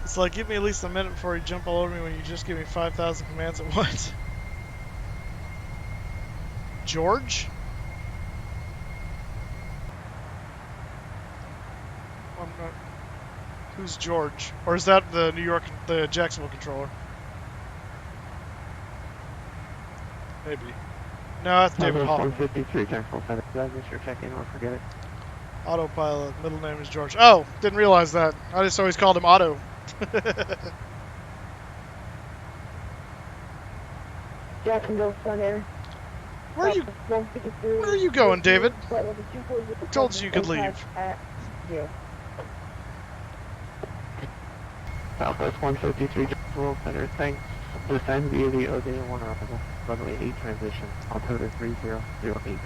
It's like, give me at least a minute before you jump all over me when you just give me 5,000 commands at once. George? Who's George? Or is that the the Jacksonville controller? Maybe. No, that's David Hall. 153, Jacksonville Center. Did I miss your check-in or forget it? Autopilot, middle name is George. Oh, didn't realize that. I just always called him Otto. Jacksonville Center. Where are you going, David? I told you could leave. Southwest 153, Jacksonville Center. Thanks. This time via the O'Day 1 arrival. Runway 8 transition. Altimeter 3008.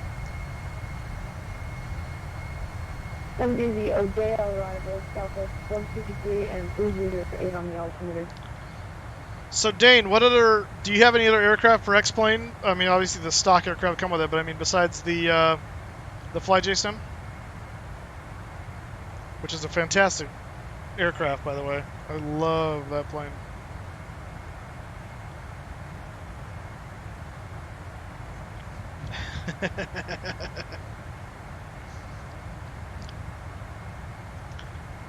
Some busy O'Day arrival, Southwest 153 and 308 on the altimeter. So Dane, what other do you have any other aircraft for X-plane? I mean, obviously the stock aircraft come with it, but I mean besides the FlyJSim, which is a fantastic aircraft, by the way. I love that plane.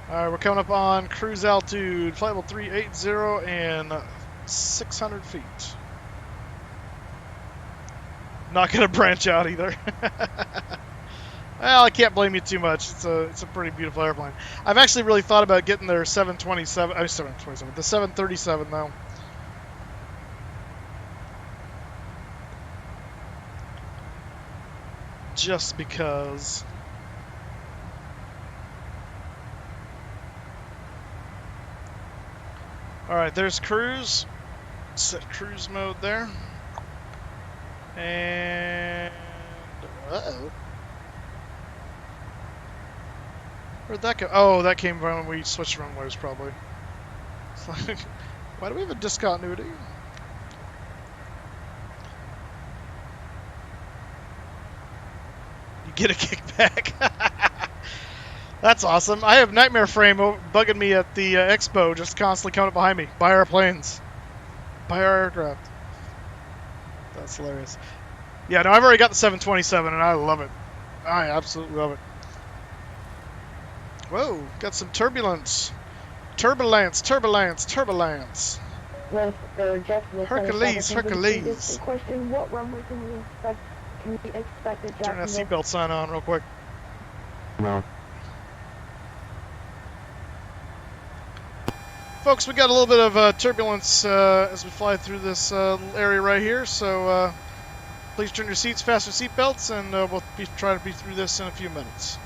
Alright, we're coming up on cruise altitude, flight level 380 and 600 feet. Not going to branch out either. Well, I can't blame you too much. It's a pretty beautiful airplane. I've actually really thought about getting their 727, the 737 though. Just because. Alright, there's cruise. Set cruise mode there. And uh-oh. Where'd that go? Oh, that came from when we switched runways, probably. It's like, why do we have a discontinuity? You get a kickback. That's awesome. I have Nightmare Frame bugging me at the expo, just constantly coming up behind me. Buy our planes. Buy our aircraft. That's hilarious. Yeah, no, I've already got the 727, and I love it. I absolutely love it. Whoa, got some turbulence. Turbulence. Hercules, Hercules. Question, what runway can we expect at Jacksonville? Turn that seatbelt sign on real quick. No. Folks, we got a little bit of turbulence as we fly through this area right here, so please turn your seats, fasten your seatbelts, and we'll try to be through this in a few minutes.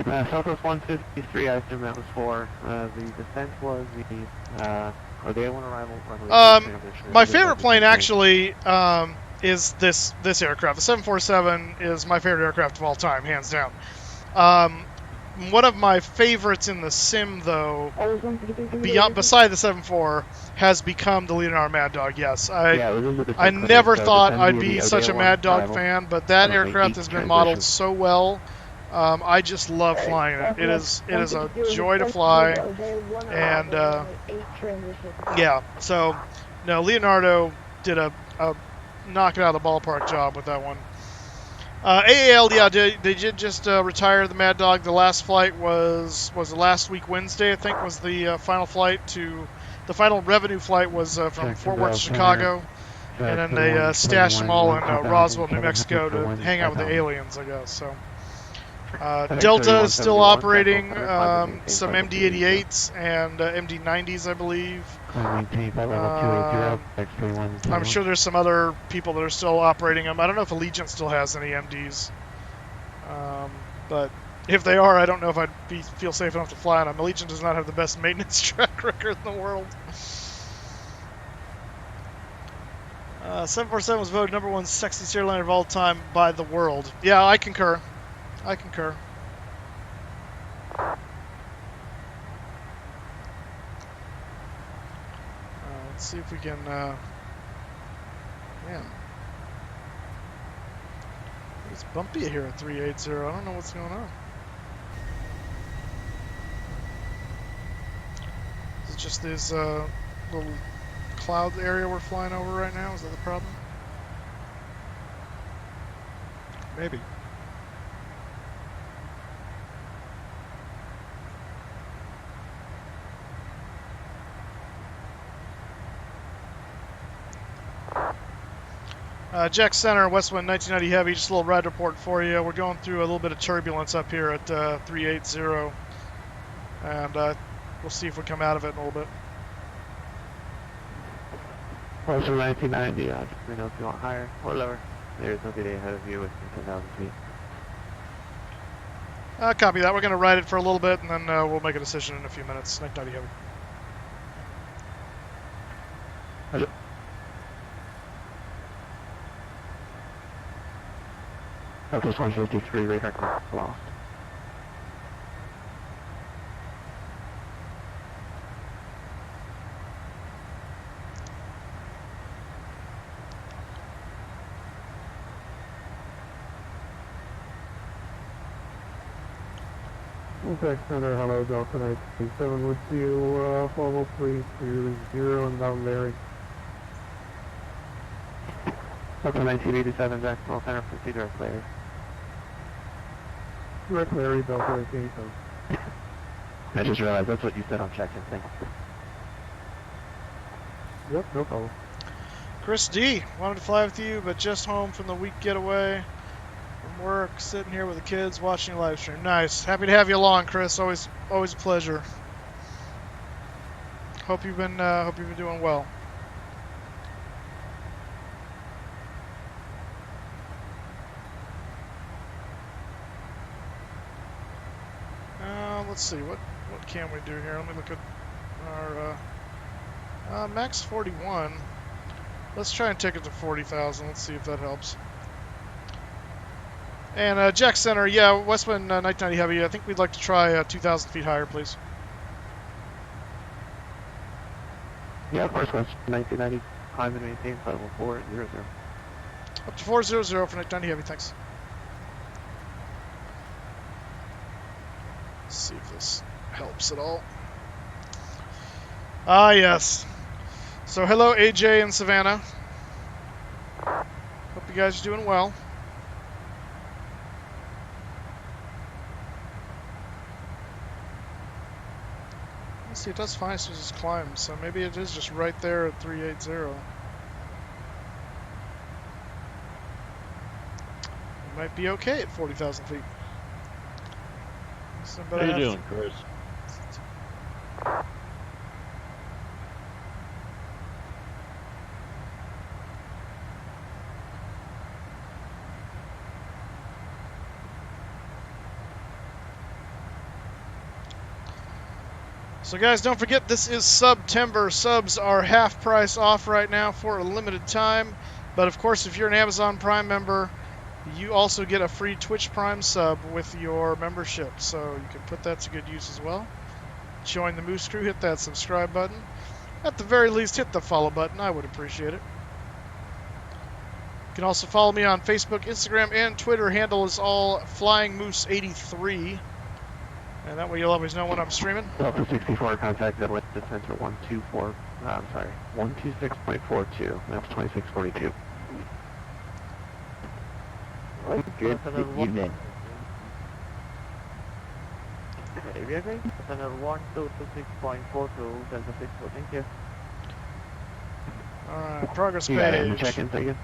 Southwest 153, I assume that was for. The descent was the O'Day 1 arrival. My favorite plane actually is this aircraft. The 747 is my favorite aircraft of all time, hands down. One of my favorites in the sim, though, beside the 74, has become the Leonardo Mad Dog. Yes, I never thought I'd be such a Mad Dog fan, but that aircraft has been modeled so well. I just love flying it. It is a joy to fly, and yeah. So, no, Leonardo did a knock it out of the ballpark job with that one. AAL, yeah, they did just retire the Mad Dog. The last flight was last week Wednesday, I think, was the final flight to. The final revenue flight was from Fort Worth to Chicago, and then they stashed them all in Roswell, New Mexico to hang out with the aliens, I guess. So. Delta is still 3171, operating Jacksonville, climb and maintain some 50280. MD-88s and MD-90s, I believe. Climb maintain flight level 280, X31. I'm sure there's some other people that are still operating them. I don't know if Allegiant still has any MDs. But if they are, I don't know if I'd feel safe enough to fly on them. Allegiant does not have the best maintenance track record in the world. 747 was voted #1 sexiest airliner of all time by the world. Yeah, I concur. I concur. Let's see if we can, man. It's bumpy here at 380. I don't know what's going on. Is it just this little cloud area we're flying over right now? Is that the problem? Maybe. Jack Center, Westwind 1990 Heavy, just a little ride report for you. We're going through a little bit of turbulence up here at 380, and we'll see if we come out of it in a little bit. Westwind 1990, let me know if you want higher or lower. There's no delay ahead of you with 10,000 feet. Copy that. We're going to ride it for a little bit, and then we'll make a decision in a few minutes. 1990 Heavy. Hello. Southwest 153, radar lost. Contact Center, hello, Delta 937 with you, 40320 inbound Larry. Delta 1987, Jacksonville Center, proceed direct Larry. Direct Larry, Delta 987. I just realized that's what you said on check-in, thanks. Yep, no problem. Chris D. Wanted to fly with you, but just home from the week getaway from work, sitting here with the kids, watching your live stream. Nice. Happy to have you along, Chris. Always a pleasure. Hope you've been doing well. Let's see, what can we do here? Let me look at our max 41. Let's try and take it to 40,000. Let's see if that helps. And Jack Center, yeah, Westwind 1990 Heavy. I think we'd like to try 2,000 feet higher, please. Yeah, of course, West 1990, climb and maintain flight level 400. Up to 400 for 1990 Heavy, thanks. Let's see if this helps at all. Ah, yes. So, hello, AJ and Savannah. Hope you guys are doing well. Let's see, it does fine as soon as it's climbed, so maybe it is just right there at 380. It might be okay at 40,000 feet. How you doing, Chris? So guys, don't forget this is September. Subs are half price off right now for a limited time. But of course, if you're an Amazon Prime member, you also get a free Twitch Prime sub with your membership. So you can put that to good use as well. Join the Moose Crew, hit that subscribe button. At the very least, hit the follow button. I would appreciate it. You can also follow me on Facebook, Instagram, and Twitter. Handle is all Flying Moose 83. And that way you'll always know when I'm streaming. Delta 64, contact Midland Descent at 126.42. Maps 2642. Good evening. Aviation, Channel 1226.42, Delta 64, thank you. Alright, progress You got it in the page. check-in, thank you.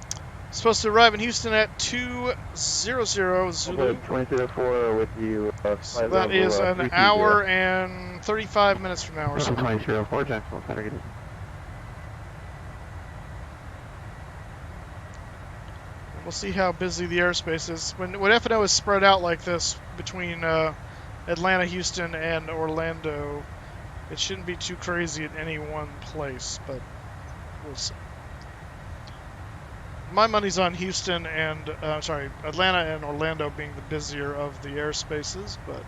Supposed to arrive in Houston at 2:00 Zulu. 2004 with you. So that is an hour and 35 minutes from now or so. 2004, Jacksonville Center. Good evening. We'll see how busy the airspace is. When FNO is spread out like this between Atlanta, Houston, and Orlando, it shouldn't be too crazy at any one place, but we'll see. My money's on Houston and, Atlanta and Orlando being the busier of the airspaces, but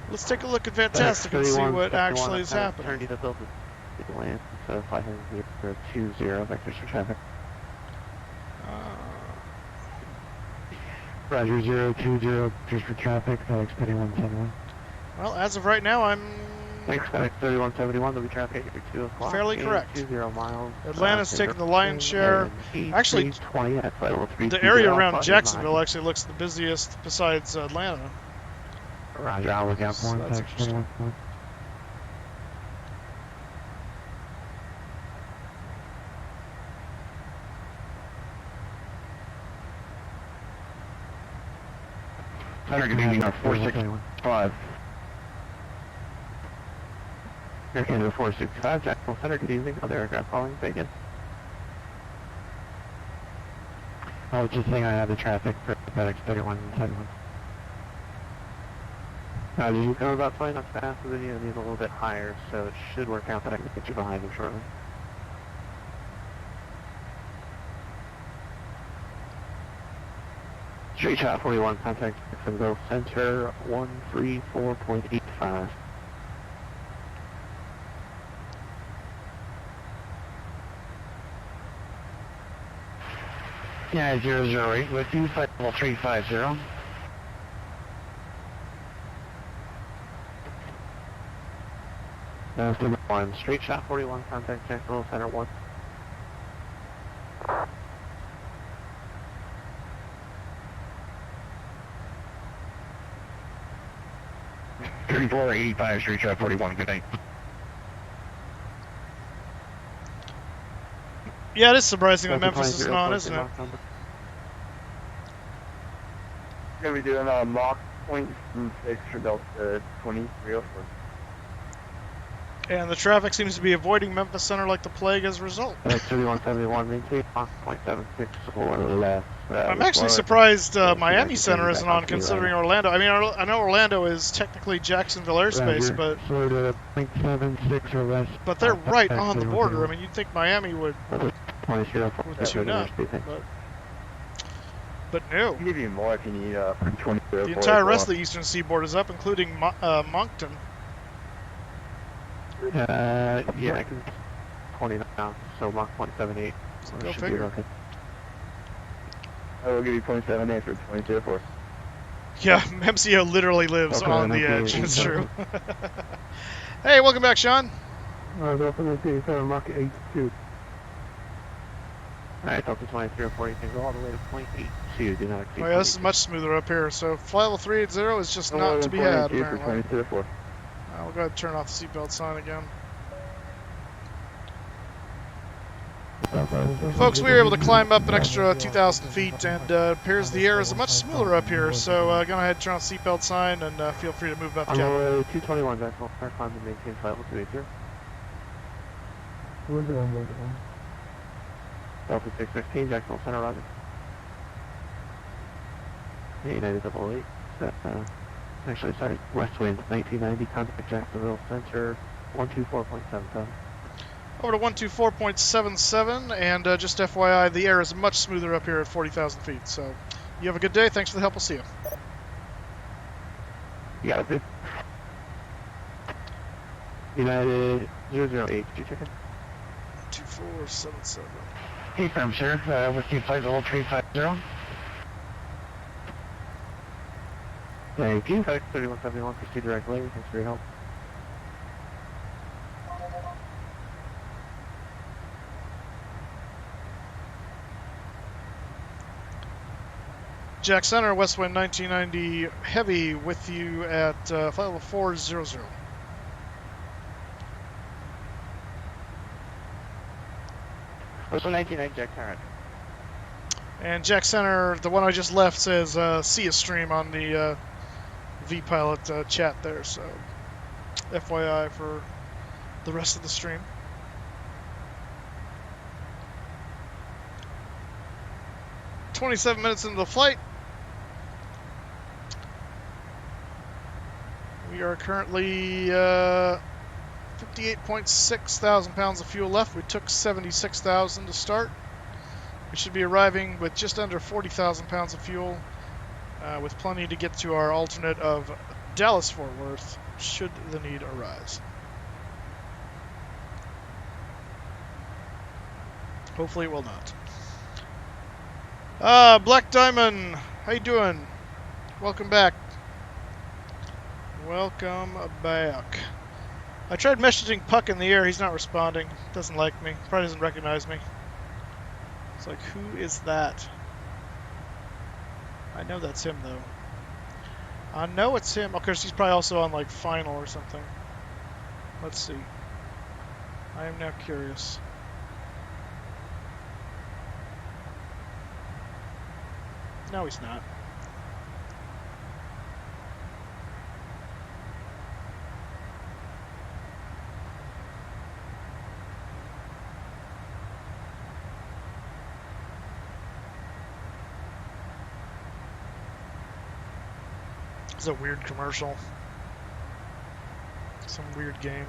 let's take a look at Fantastic and see what actually is happening. So 520 vectors for traffic. Roger, 020, just for traffic, FedEx 3171. Well, as of right now, I'm Thanks, FedEx 3171, there'll be traffic at 2 o'clock. fairly correct. 20 miles. Atlanta's taking the lion's share. Actually, the area around Jacksonville actually looks the busiest besides Atlanta. Roger, I'll look out for him, that's FedEx 3171. Center, good evening, 465. Air Canada 465, Jacksonville Center, good evening. Other aircraft calling, Bacon. I was just saying I have the traffic for FedEx 3171. Did you come about 20 knots faster than you? It needs a little bit higher, so it should work out that I can get you behind him shortly. Straight shot 41, contact Jacksonville Center 134.85. Yeah, 008 with you, flight level 350. That's number 1. Straight shot 41, contact Jacksonville Center 1. 3485, straight shot 41, good night. Yeah, it is surprising that Memphis isn't on, isn't it? Going to be doing a Mach 0.6 for Delta 2304. And the traffic seems to be avoiding Memphis Center like the plague as a result. FedEx 3171, maintain Mach 0.76 or less. I'm actually surprised Miami Center isn't on, considering Orlando. I mean, I know Orlando is technically Jacksonville airspace, but Florida 0.76 or less. but they're right on the border. I mean, you'd think Miami would tune up, but no. I'll give you more if you need for 20. The entire rest of the eastern seaboard is up, including Moncton. Yeah, I can 20 now, so Mach 0.78. Go figure. Okay. I will give you 0.78 for 2004. Yeah, MCO literally lives on the edge. It's true. Hey, welcome back, Sean. Mach 82. Alright, Delta 2304, you can go all the way to 0.82. Do not exceed. Oh yeah, this is much smoother up here. So flight level 380 is just not to be had, apparently. We'll go ahead and turn off the seatbelt sign again. Folks, we were able to climb up an extra 2,000 feet, and it appears the air is much smoother up here. So go ahead and turn off the seatbelt sign, and feel free to move up. On the way 221, Jacksonville, climb and maintain flight level 280. Delta 615, Jacksonville Center, roger. United 88. Actually, sorry, west wind 1990, contact Jacksonville Center 124.77. Over to 124.77, and just FYI, the air is much smoother up here at 40,000 feet. So you have a good day. Thanks for the help. We'll see you. You got it. United 008, did you check in? 2477. Hey, firm, sir. With you, flight level 350. Thank you. FedEx 3171, proceed directly. Thanks for your help. Jack Center, west wind 1990 heavy with you at flight level 400. What's the 1990 Jack Center? And Jack Center, the one I just left, says see a stream on the vPilot chat there, so FYI for the rest of the stream. "27 minutes into the flight. We are currently 58.6 thousand pounds of fuel left. We took 76,000 to start. We should be arriving with just under 40,000 pounds of fuel, with plenty to get to our alternate of Dallas-Fort Worth, should the need arise. Hopefully it will not. Black Diamond, how you doing? Welcome back. Welcome back. I tried messaging Puck in the air. He's not responding. Doesn't like me. Probably doesn't recognize me. It's like, who is that? I know that's him, though. I know it's him. Of course, he's probably also on, like, Final or something. Let's see. I am now curious. No, he's not. It's a weird commercial. Some weird game.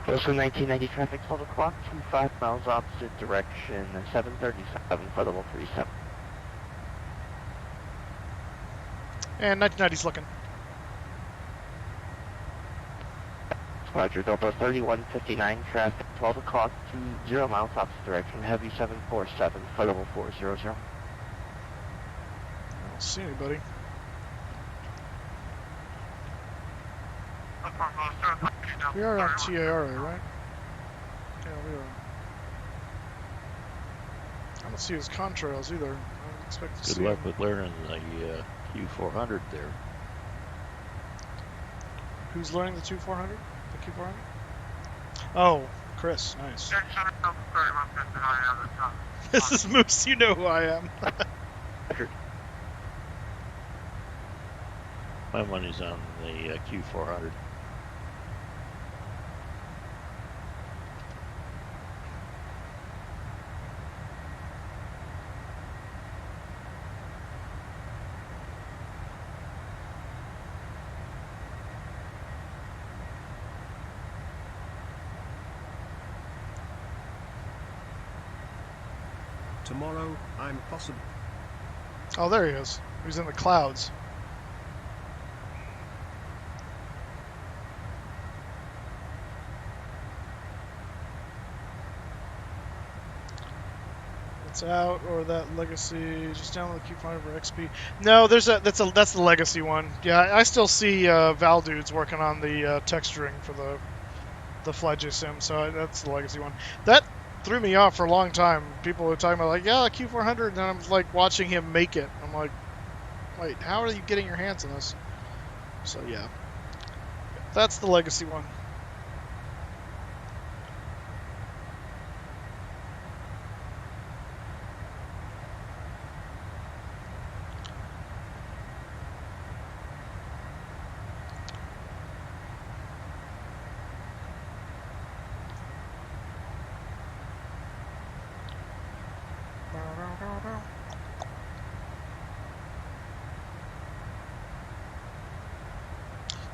Also 1990 traffic, 12 o'clock, 25 miles opposite direction, 737 for level 37. And 1990's looking. Roger, Delta 3159 traffic, 12 o'clock, 20 miles opposite direction, heavy 747 for level 400. I don't see anybody. We are on TARA, right? Yeah, we are. I don't see his contrails either. I don't expect to see Good luck him. with learning the Q400 there. Who's learning the 2400? The Q400? Oh, Chris. Nice. This is Moose. You know who I am. My money's on the Q400. Tomorrow, I'm possible. Oh, there he is. He's in the clouds. It's out, or that legacy. Just download the Q5 or XP. No, that's the legacy one. Yeah, I still see Val dudes working on the texturing for the FlyJ sim, so that's the legacy one. That threw me off for a long time. People were talking about, like, yeah, Q400, and I'm like watching him make it. I'm like, wait, how are you getting your hands on this? So yeah, that's the legacy one.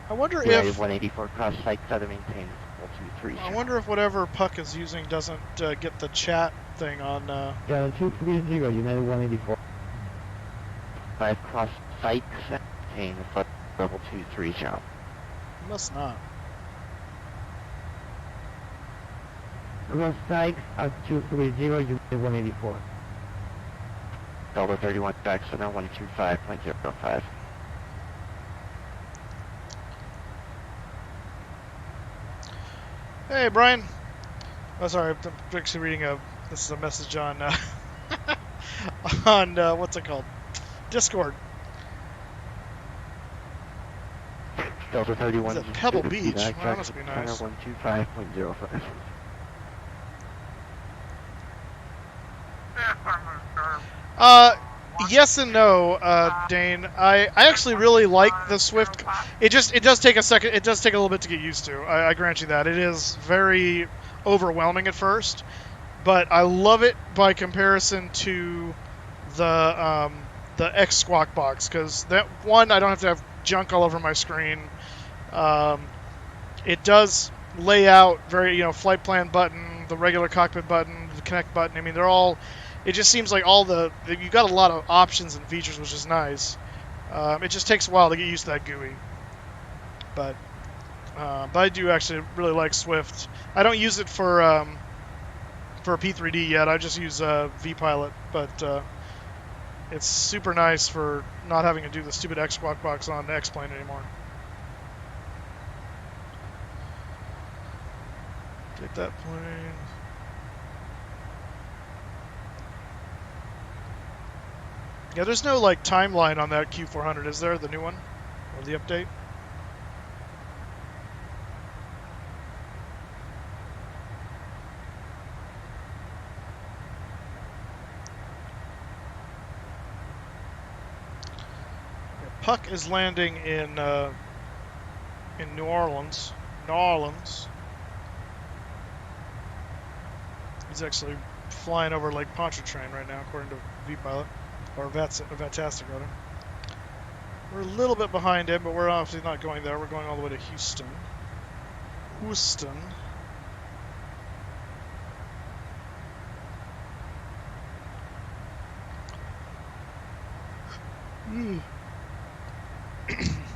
I wonder if 184 cross site to maintain 123. I wonder if whatever Puck is using doesn't get the chat thing on. Yeah, 230, United 184. 5 cross site maintain level 23 jump. Must not. Cross site at 230, United 184. Delta 31 Jackson 125.05. Hey, Brian. Oh, sorry, I'm actually reading this is a message on, on, what's it called? Discord. Delta 31. Is it Pebble Beach? Well, that must be nice. 125.05. Yes and no, Dane. I actually really like the Swift. It does take a second. It does take a little bit to get used to. I grant you that. It is very overwhelming at first, but I love it by comparison to the X Squawk Box, because that one I don't have to have junk all over my screen. It does lay out very, flight plan button, the regular cockpit button, the connect button. I mean, they're all. It just seems like you got a lot of options and features, which is nice. It just takes a while to get used to that GUI. But I do actually really like Swift. I don't use it for P3D yet. I just use vPilot, but it's super nice for not having to do the stupid X Squawk Box on the X-Plane anymore. Get that plane. Yeah, there's no like timeline on that Q400, is there? The new one or the update? Yeah, Puck is landing in New Orleans. New Orleans. He's actually flying over Lake Pontchartrain right now, according to vPilot. Or Vatastic, rather. We're a little bit behind him, but we're obviously not going there. We're going all the way to Houston. Houston.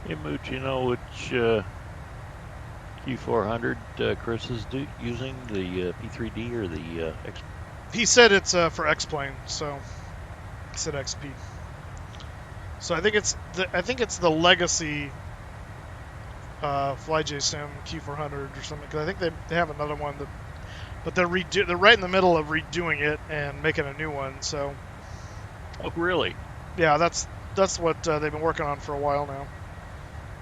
Hey, Mooch, you know which Q400 Chris is using, the P3D or the X? He said it's for X-Plane, so he said XP. So I think it's the legacy FlyJSim Q400 or something. Because I think they have another one but they're right in the middle of redoing it and making a new one. So. Oh, really? Yeah, that's what they've been working on for a while now.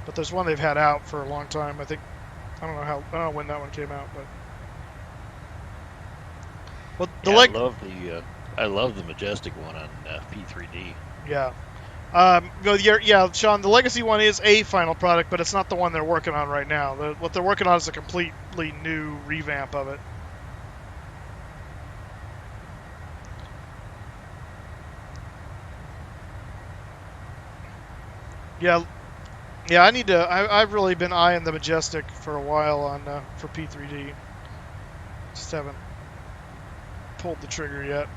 But there's one they've had out for a long time. I don't know when that one came out, but. Well, I love the Majestic one on P3D. Yeah. Sean, the Legacy one is a final product, but it's not the one they're working on right now. What they're working on is a completely new revamp of it. Yeah, I've really been eyeing the Majestic for a while on for P3D. Just haven't pulled the trigger yet.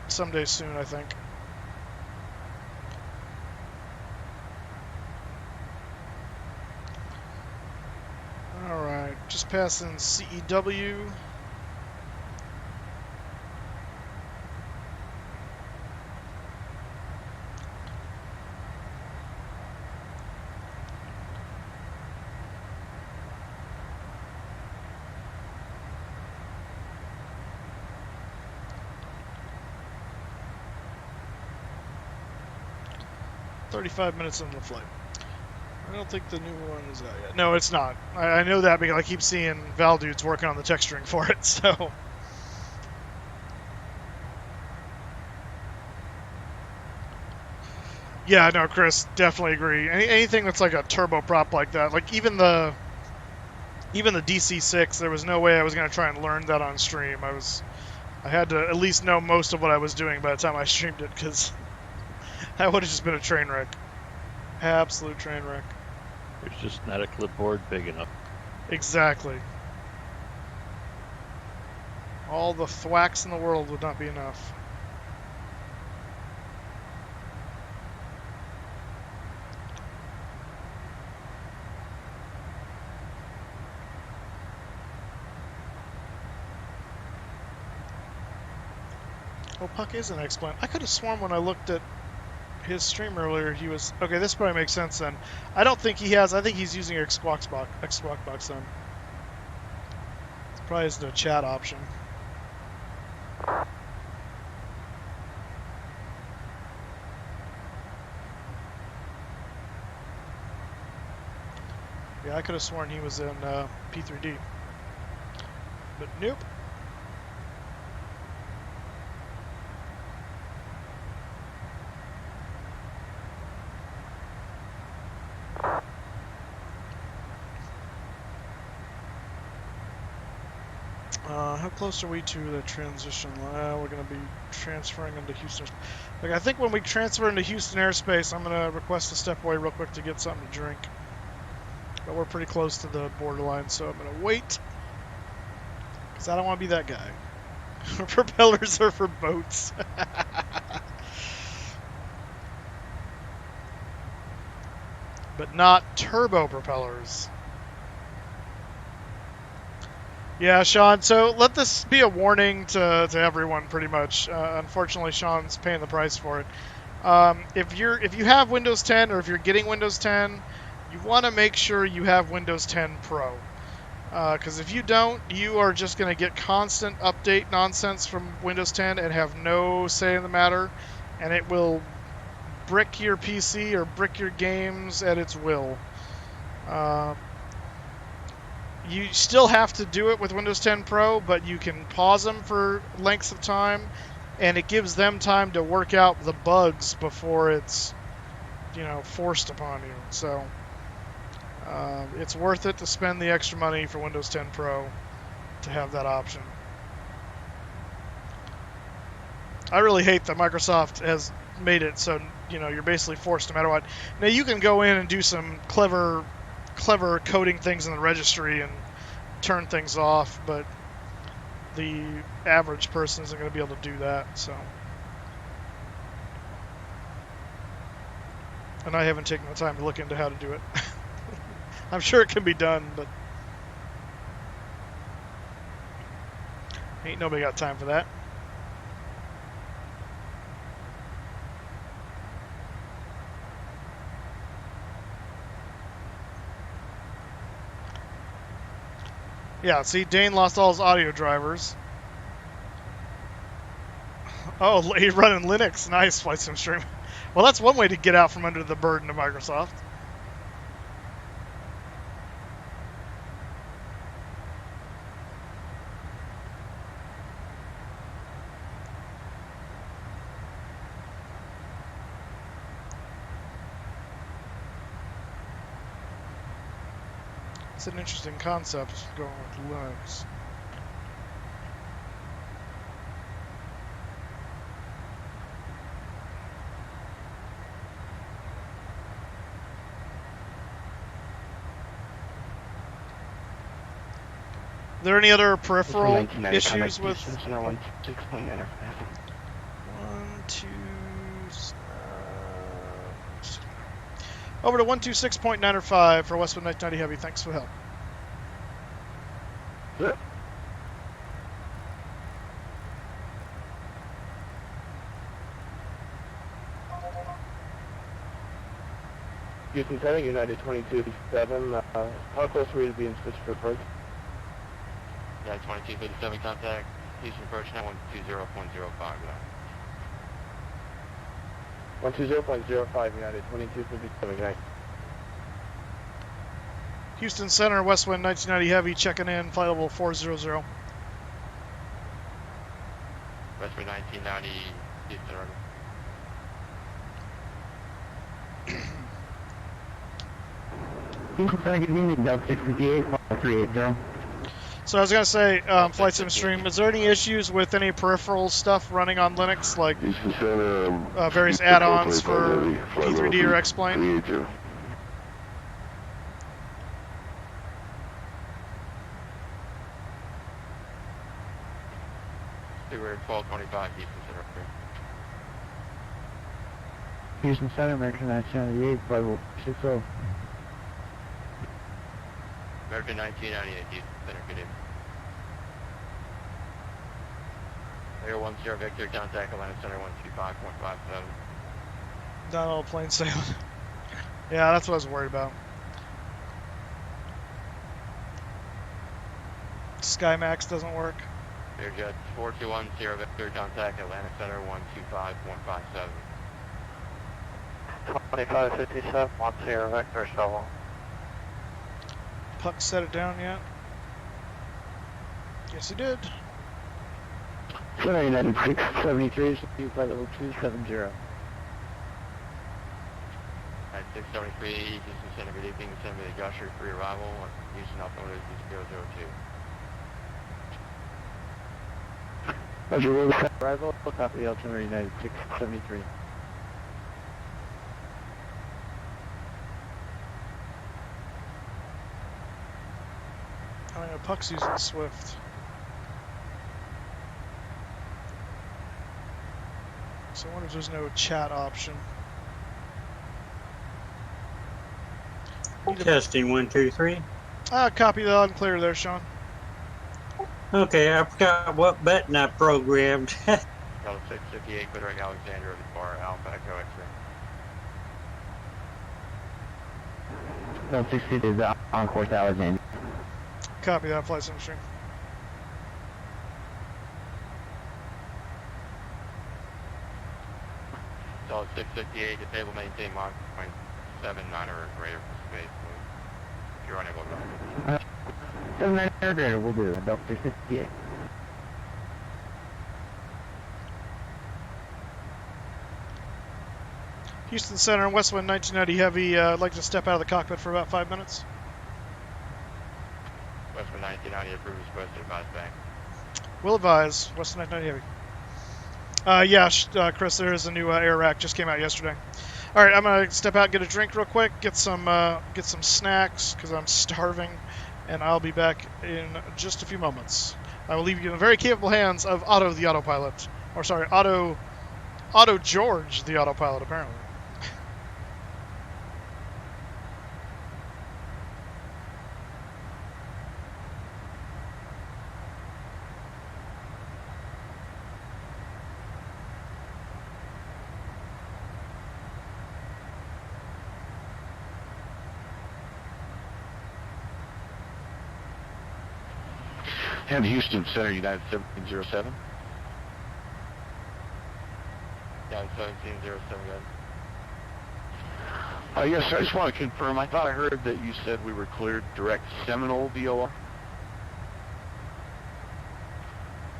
Someday soon, I think. Alright, just passing CEW. $35 minutes into the flight. I don't think the new one is out yet. No, it's not. I know that because I keep seeing Val dudes working on the text string for it, so. Yeah, no, Chris, definitely agree. Anything that's like a turboprop like that, like even the DC-6, there was no way I was going to try and learn that on stream. I had to at least know most of what I was doing by the time I streamed it, because that would have just been a train wreck. Absolute train wreck. There's just not a clipboard big enough. Exactly. All the thwacks in the world would not be enough. Oh, Puck is an X-Plane. I could have sworn when I looked at his stream earlier, he was... Okay, this probably makes sense then. I don't think he has... I think he's using X Squawk Box then. It probably isn't a chat option. Yeah, I could have sworn he was in P3D. But nope. How close are we to the transition? We're going to be transferring into Houston. Like, I think when we transfer into Houston airspace, I'm going to request to step away real quick to get something to drink. But we're pretty close to the borderline, so I'm going to wait. Because I don't want to be that guy. Propellers are for boats. But not turbo propellers. Yeah, Sean, so let this be a warning to everyone, pretty much. Unfortunately, Sean's paying the price for it. If you have Windows 10 or if you're getting Windows 10, you want to make sure you have Windows 10 Pro. Because if you don't, you are just going to get constant update nonsense from Windows 10 and have no say in the matter, and it will brick your PC or brick your games at its will. You still have to do it with Windows 10 Pro, but you can pause them for lengths of time, and it gives them time to work out the bugs before it's, forced upon you. So it's worth it to spend the extra money for Windows 10 Pro to have that option. I really hate that Microsoft has made it so you're basically forced no matter what. Now you can go in and do some clever coding things in the registry and turn things off, but the average person isn't going to be able to do that. So, and I haven't taken the time to look into how to do it. I'm sure it can be done, but ain't nobody got time for that. Yeah, see, Dane lost all his audio drivers. Oh, he's running Linux. Nice, Flight Sim Stream. Well, that's one way to get out from under the burden of Microsoft. It's an interesting concept going with Linux. Are there any other peripheral issues with... 1, 2... Over to 126.905 for Westwood 1990 Heavy. Thanks for the help. Yep. Houston Center, United 2257. How close were you to being switched for approach? United 2257 contact. Houston approach now 120.05 now. 120.05 United 2257. Good night. Houston Center, Westwind 1990 Heavy, checking in, flight level 400. Westwind 1990, Houston running. Houston Center, good evening, Delta 658, 380. So I was going to say, Flight Sim Stream, is there any issues with any peripheral stuff running on Linux, like various add-ons for P3D or X-Plane? We're at 1225 Houston Center. Houston Center, American 1998, flight level 60. American 1998 Houston Center, good evening. Air 10 Victor, contact Atlanta Center 125.57. Not all planes sailing. Yeah, that's what I was worried about. SkyMax doesn't work. Airjet 4210 Victor, contact Atlanta Center 125.57. 2557, 10 Victor, shovel. Puck set it down yet? Yes, he did. Center United 673, flight level 270. At 673, Houston Center, good evening. Send me the Gusher, free arrival. Houston Alpha 002. Roger, will arrival, copy Altimeter United 673. I know Puck's using Swift. So I wonder if there's no chat option. Testing 1, 2, 3. Copy that and clear there, Sean. Okay, I forgot what button I programmed. Delta 658, Goodrich Alexander bar Alpha Echo X-ray. Delta 60 is on course Alexander. Copy that, flight sim stream. Delta 658, disable maintain Mach 0.79 or greater for space. If you're unable to. 79 or greater will do. Delta 658. Houston Center and Westwind 1990 Heavy. I'd like to step out of the cockpit for about 5 minutes. Westwind 1990 approved is posted advise bank. Will advise. Westwind 1990 Heavy. Yeah, Chris, there is a new air rack. Just came out yesterday. All right, I'm gonna step out, get a drink real quick, get some snacks because I'm starving, and I'll be back in just a few moments. I will leave you in the very capable hands of Otto the autopilot, or sorry, Otto George the autopilot, apparently. And Houston Center, United 1707. Yeah, 1707, Yes, I just want to confirm. I thought I heard that you said we were cleared direct Seminole VOR.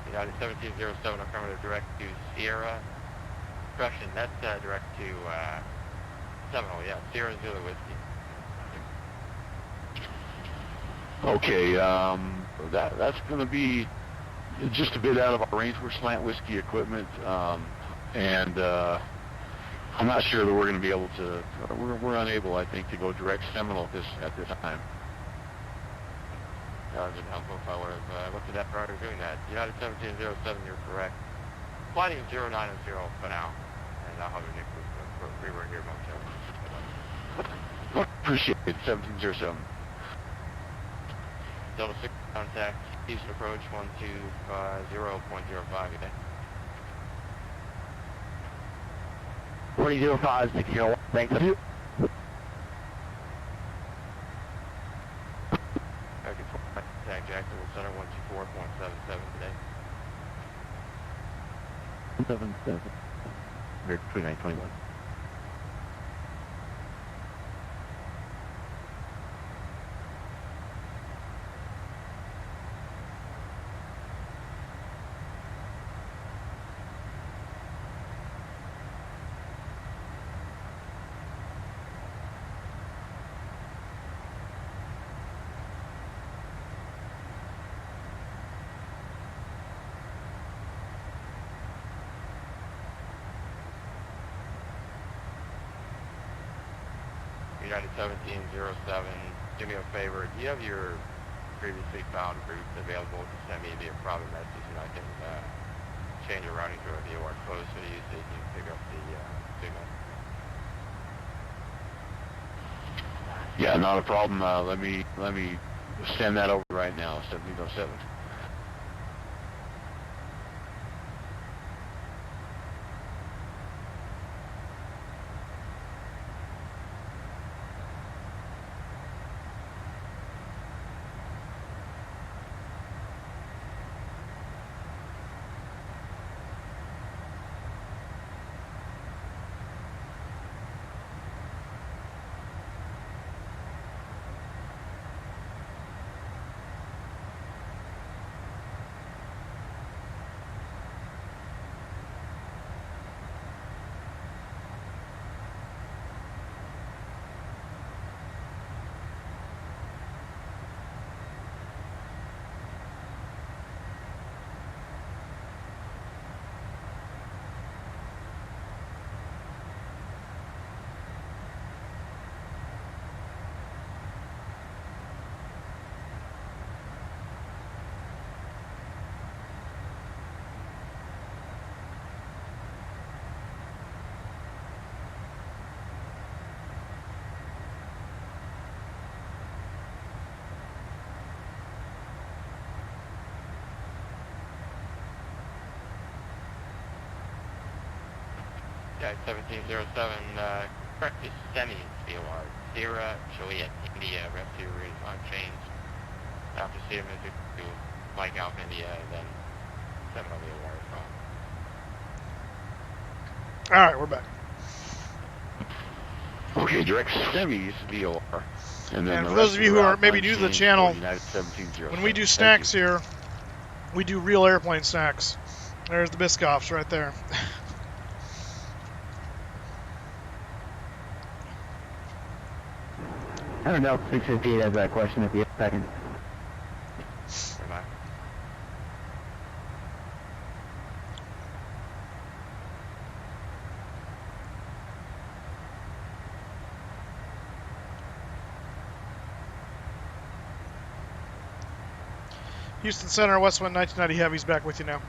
United 1707, affirmative, direct to Sierra. Correction, that's direct to Seminole, yeah, Sierra Zulu Whiskey. Okay, that's going to be just a bit out of our range. We're slant whiskey equipment, and I'm not sure that we're going to be able to. We're unable, I think, to go direct Seminole at this time. That would have been helpful if I would have looked at that prior to doing that. United 1707, you're correct. Flighting 090 for now, and I'll have a reword here momentarily. Appreciate it, 1707. Delta 6 contact, Houston approach 120.05 today. 4005, 601, thanks. American contact, Jacksonville Center 124.77 today. 77. Here, 2921. United 1707, do me a favor, do you have your previously found routes available to send me via private message, and I can change your routing to a VOR close to you so you can pick up the signal? Yeah, not a problem. Let me send that over right now. 1707. Yeah, 1707, correct is semis VOR. Sierra, Juliet, India, Rescue is unchanged. After Sierra Music to Mike Alpha India, then 7 on VOR as well. All right, we're back. Okay, direct semis VOR. And then And the for rest those of you who are maybe new to the unchanged channel, for United 1707. when we do Thank snacks you. here, we do real airplane snacks. There's the Biscoffs right there. I don't know if 658 has that question if you have a second. Bye. Houston Center, Westwind 1990 Heavy's back with you now.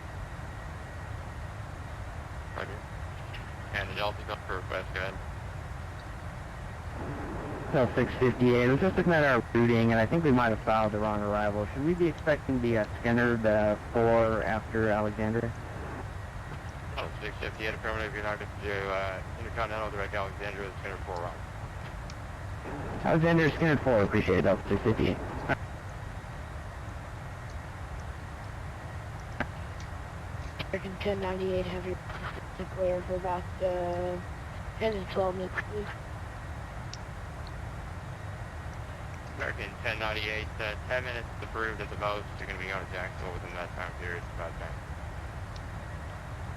Roger. And the Delta's up for request, go ahead. So 658, I was just looking at our routing, and I think we might have filed the wrong arrival. Should we be expecting the Skinner, the 4 after Alexander? Oh, 658, affirmative, you're not going to do Intercontinental Direct Alexandria, it's Skinner 4 round. Alexander, Skinner 4, appreciate it, Delta 658. American 1098 Heavy clear for about 10 to 12 minutes, please. American 1098, 10 minutes approved at the most. You're going to be going to Jacksonville within that time period. It's about 10.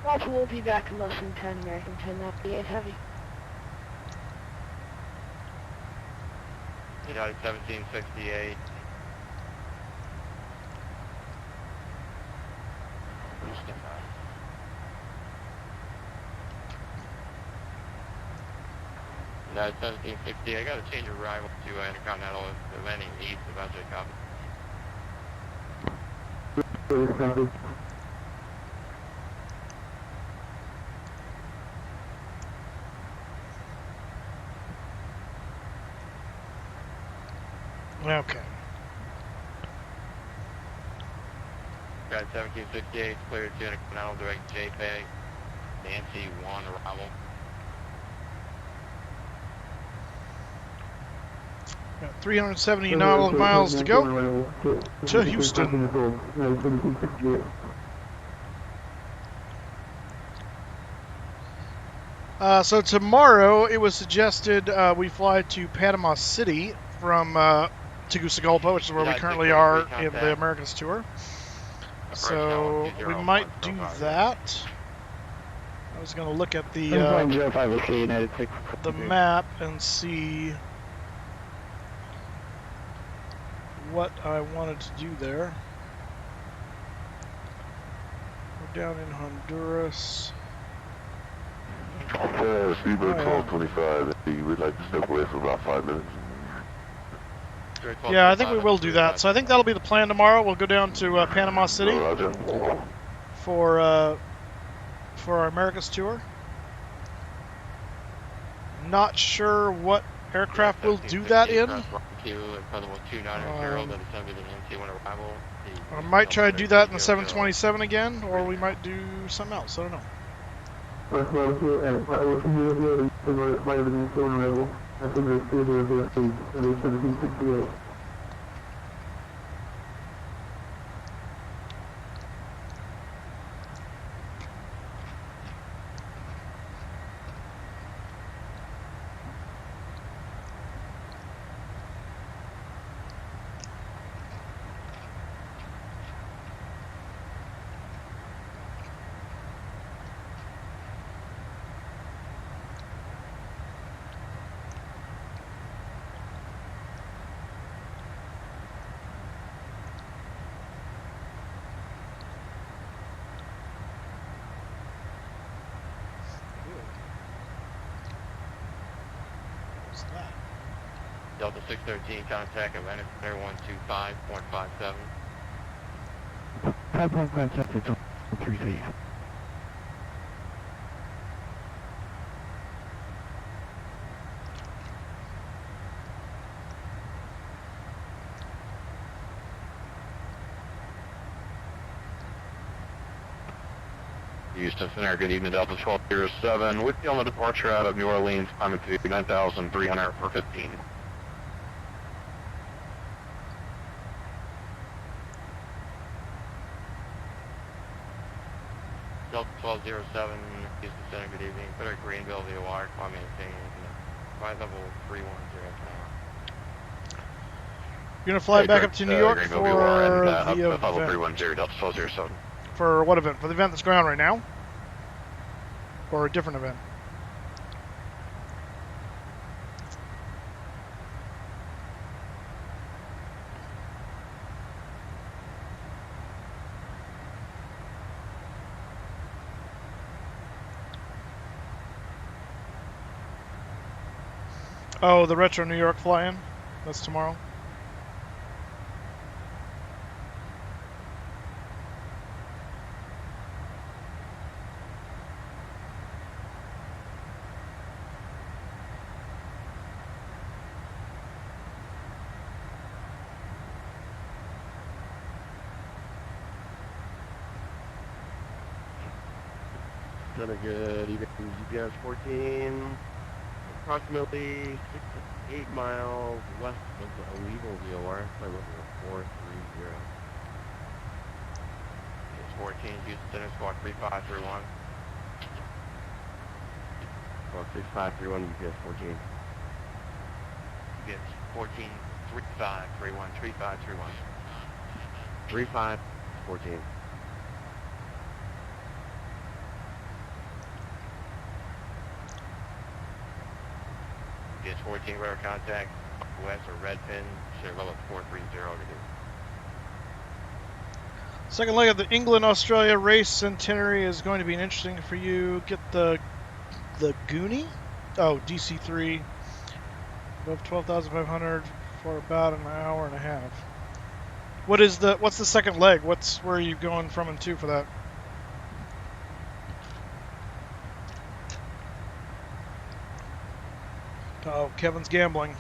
Roger, we'll be back in less than 10, American 1098 Heavy. United 1768. Moosestaffa. United 1768. I got to change your arrival to Intercontinental. The landing east of Ajay Copy. Okay. United 1768 cleared to Intercontinental direct JPEG. Nancy 1 arrival. Got 370 nautical miles to go to Houston. So tomorrow it was suggested we fly to Panama City from Tegucigalpa, which is where we currently are in the Americas tour. So we might do that. I was going to look at the map and see what I wanted to do there. We're down in Honduras. Speedbird 1225, we'd like to step away for about 5 minutes. Yeah, I think we will do that. So I think that'll be the plan tomorrow. We'll go down to Panama City for our Americas tour. Not sure what aircraft we'll do that in. I might try to do that in the 727 again, or we might do something else. I don't know. Delta 613, contact Atlantic Air 125.57. 5.57, 3 Houston Center, good evening, Delta 1207. With you on the departure out of New Orleans, climbing to 9,300 for 15. Delta 1207, Houston Center, good evening. Better Greenville via wire, climb maintain. Flight level 310 now. You're gonna fly back up to New York Greenville for VOR, the and, event. level 310, Delta 1207. For what event? For the event that's going on right now? Or a different event? Oh, the Retro New York fly-in? That's tomorrow. Good evening, GPS 14. Approximately 6 to 8 miles west of the illegal VOR, flight level 430. It's 14, Houston Center, squawk 3531. Squawk 3531, GPS 14. GPS 14, 3531, 3531. 3514. It's 14 radar contact, west or red pin, share level 430 to do. Second leg of the England-Australia race centenary is going to be interesting for you. Get the Goonie? Oh, DC3 above 12,500 for about an hour and a half. What's the second leg? Where are you going from and to for that? Oh, Kevin's gambling.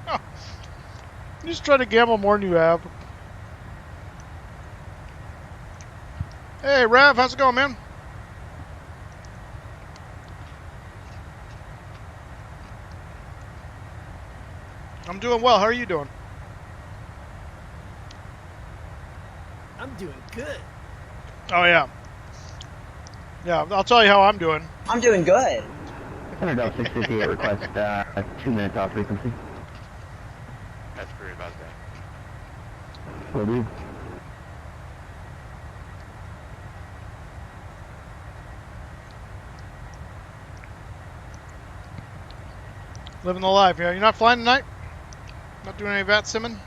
Oh. You just try to gamble more than you have. Hey, Rav, how's it going, man? I'm doing well. How are you doing? I'm doing good. Oh, yeah. Yeah, I'll tell you how I'm doing. I'm doing good. Center Delta 658 request 2 minutes off frequency. That's great about that. Will do. Living the life, yeah. You're not flying tonight? Not doing any VAT simming?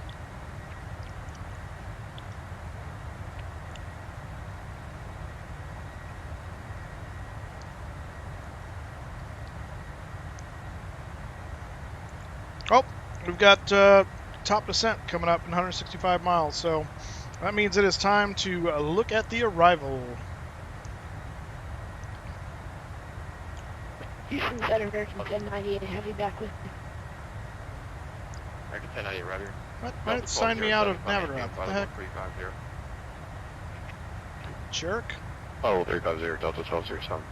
Oh, we've got top descent coming up in 165 miles, so that means it is time to look at the arrival. Houston Center, American 1098, heavy back with me. American 1098, right here. What? Why did it sign me out of Navigator? What the heck? 350. Jerk. Oh, 350, Delta 1207.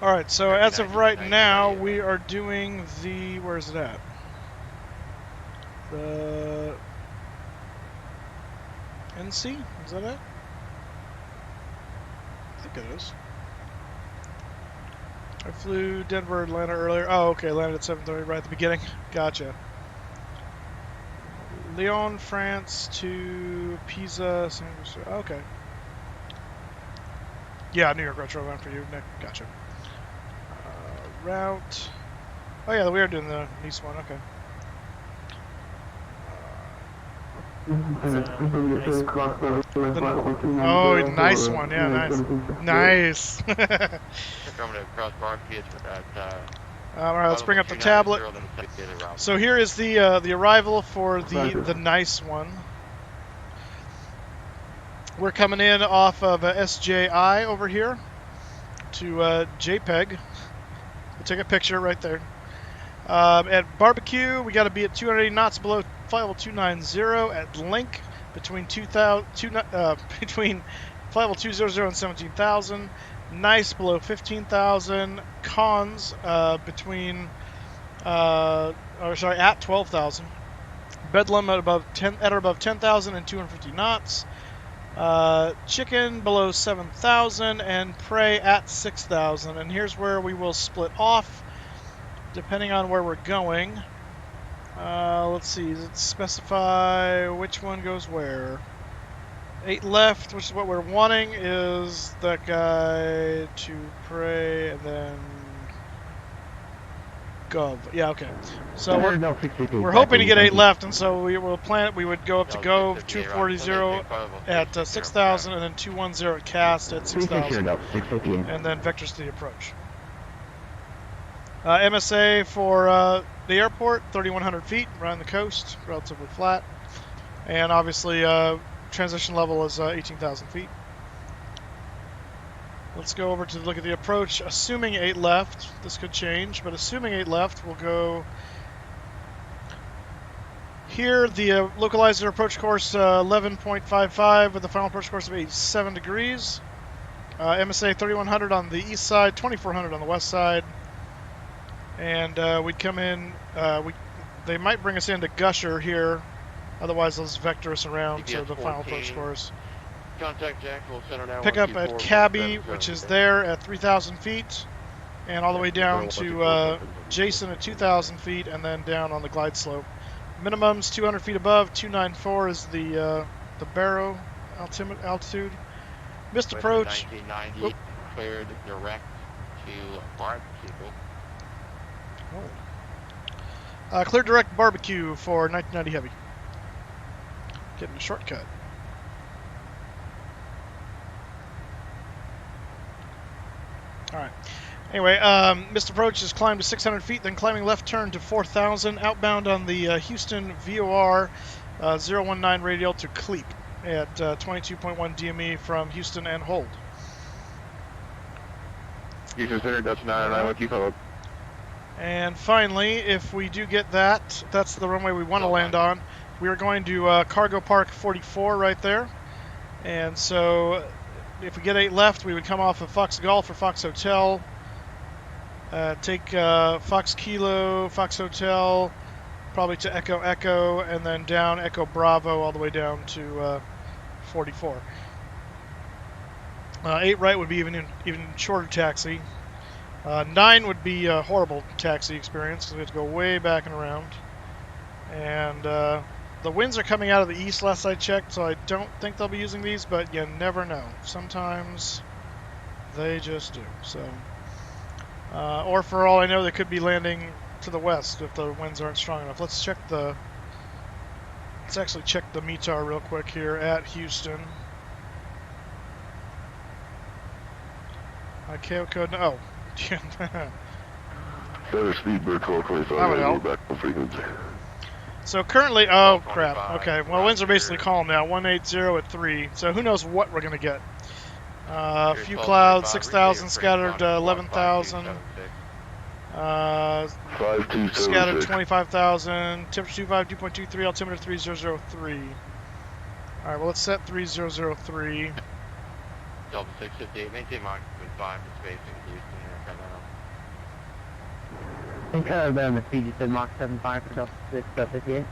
Alright, so as of right now, we are doing the... Where's it at? The... NC? Is that it? I think it is. I flew Denver, Atlanta earlier. Oh, okay, landed at 7:30 right at the beginning. Gotcha. Lyon, France to Pisa, San Francisco. Okay. Yeah, New York Retro event for you, Nick. Gotcha. Route. Oh yeah, we are doing the Nice one. Okay. Oh, nice one. Yeah, nice. Nice. All right, let's bring up the tablet. So here is the arrival for the nice one. We're coming in off of SJI over here to JPEG. We'll take a picture right there. At Barbecue, we got to be at 280 knots below flight level 290. At Link, between between flight level 200 and 17,000. Nice below 15,000. Cons between at 12,000. Bedlam at above 10,000 and 250 knots. Chicken below 7,000 and Prey at 6,000. And here's where we will split off, depending on where we're going. Let's see, does it specify which one goes where? 8 left, which is what we're wanting, is that guy to Prey and then Gov. Yeah, okay. So we're hoping to get 8 left, and so we will plan it. We would go up to Gov 240 at 6,000, and then 210 at Cast at 6,000, and then vectors to the approach. MSA for the airport, 3,100 feet, around the coast, relatively flat, and obviously transition level is 18,000 feet. Let's go over to look at the approach. Assuming 8 left, this could change, but assuming 8 left, we'll go here. The localizer approach course 11.55 with the final approach course of 87 degrees. MSA 3,100 on the east side, 2,400 on the west side, and we'd come in. They might bring us into Gusher here, otherwise they'll just vector us around to the final approach course. Contact Jacksonville Center now. Pick up at Cabby, which is there at 3,000 feet, and all the way down to Jason at 2,000 feet, and then down on the glide slope. Minimum's 200 feet above. 294 is the Barrow altitude. Missed approach. 1990 cleared direct to Barbecue. Clear direct Barbecue for 1990 Heavy. Getting a shortcut. Alright. Anyway, missed approach is climbed to 600 feet, then climbing left turn to 4,000. Outbound on the Houston VOR 019 radial to Cleep at 22.1 DME from Houston and hold. Houston Center, Dutch 909, what you call it? And finally, if we do get that, that's the runway we want to land on. We are going to Cargo Park 44 right there. And so if we get 8 left, we would come off of Fox Golf or Fox Hotel, take Fox Kilo, Fox Hotel, probably to Echo Echo, and then down Echo Bravo all the way down to 44. 8 right would be even shorter taxi. 9 would be a horrible taxi experience because we have to go way back and around. And the winds are coming out of the east last I checked, so I don't think they'll be using these, but you never know. Sometimes they just do. So, or for all I know, they could be landing to the west if the winds aren't strong enough. Let's actually check the METAR real quick here at Houston. ICAO code, oh. Better speed bird 1225. That would help. Back on frequency. So currently, oh crap. Okay, well winds are basically calm now. 180 at 3. So who knows what we're gonna get? A few clouds, 6,000 scattered, 11,000. Scattered 25,000. Temperature 25, 2.23. Altimeter 3003. All right, well let's set 3003. Delta 658, maintain Mach 5 for space in Houston right now. I think the speed you said Mach 75 for Delta 658.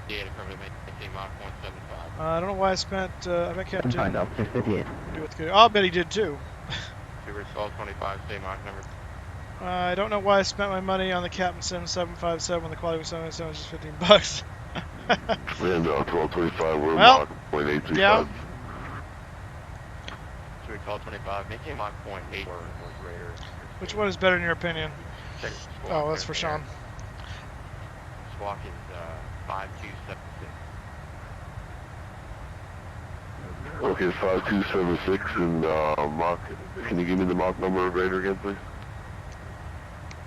Yeah, affirmative, maintain Mach 175. I don't know why I spent, I bet Captain didn't Delta 658. do it good. I'll bet he did too. Super 1225, same Mach number. I don't know why I spent my money on the Captain 7757 when the quality was 77, just $15. Land 1225, we're Well, Mach 0.835. yeah. Super 1225, maintain Mach 0.8 or greater. Which one is better in your opinion? Check Oh, that's for Sean. Squawk is 5276. Okay, 5276 and Mach. Can you give me the Mach number or greater again, please?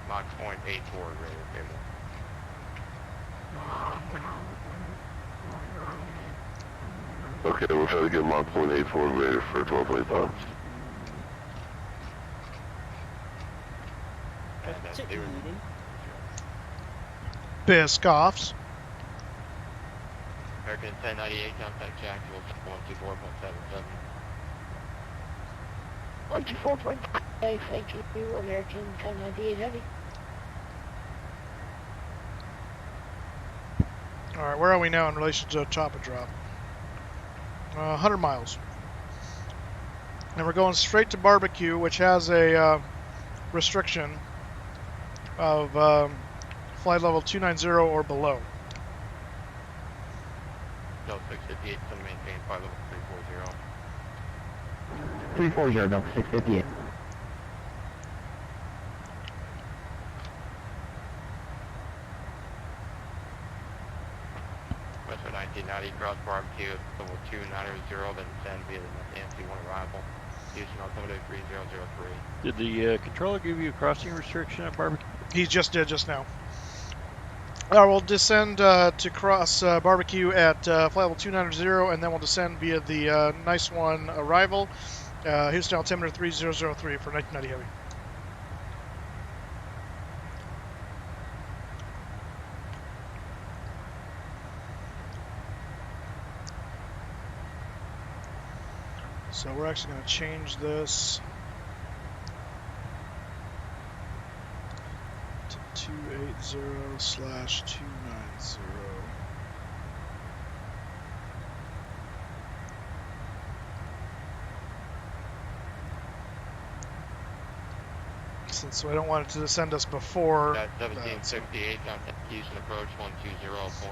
Mach 0.84 or greater, table. Okay, we'll try to get Mach 0.84 ready for 12:25. Chicken eating. Biscoffs. American 1098, contact Jacksonville 124.77. 124.5, thank you, American 1098 Heavy. Alright, where are we now in relation to chopper drop? 100 miles. And we're going straight to barbecue, which has a restriction of flight level 290 or below. Delta 658, to maintain flight level 340. 340, Delta 658. Western 1990, cross barbecue, level 290, then send via the MC1 arrival. Houston, altimeter 3003. Did the controller give you a crossing restriction at barbecue? He just did just now. We'll descend to cross barbecue at flight level 290, and then we'll descend via the nice one arrival. Houston altimeter 3003 for 1990 Heavy. So we're actually going to change this to 280/290. Since I don't want it to send us before. 1768, contact Houston approach 120.05.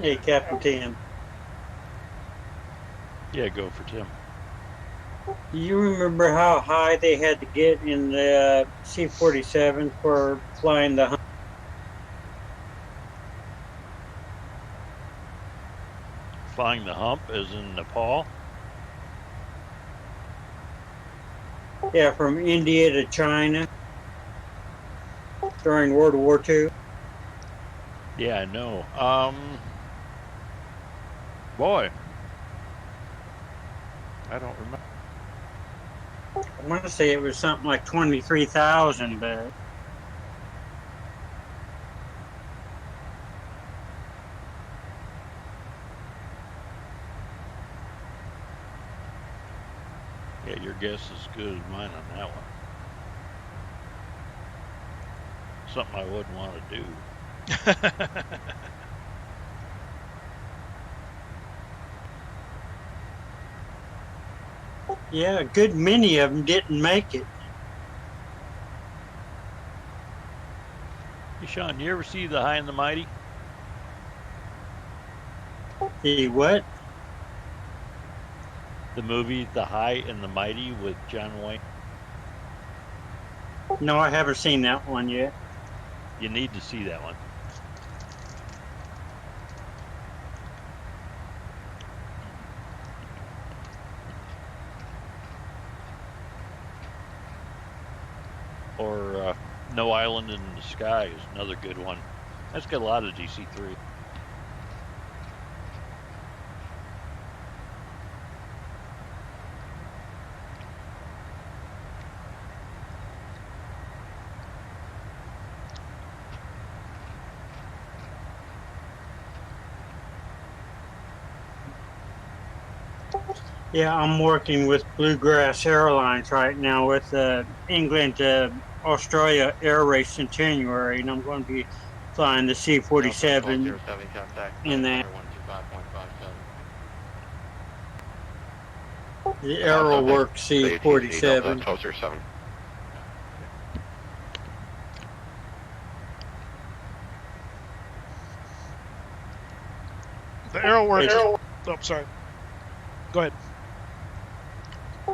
Hey, Captain Tim. Yeah, go for Tim. You remember how high they had to get in the C-47 for flying the hump? Flying the hump as in Nepal? Yeah, from India to China during World War II. Yeah, I know. Boy. I don't remember. I want to say it was something like 23,000, but Yeah, your guess is as good as mine on that one. Something I wouldn't want to do. yeah, a good many of them didn't make it. Hey, Sean, you ever see The High and the Mighty? The what? The movie The High and the Mighty with John Wayne? No, I haven't seen that one yet. You need to see that one. Or No Island in the Sky is another good one. That's got a lot of DC-3. Yeah, I'm working with Bluegrass Airlines right now with England to Australia Air Race Centenary, and I'm going to be flying the C-47 in that. The AeroWorks C-47. The AeroWorks. Oh, sorry. Go ahead.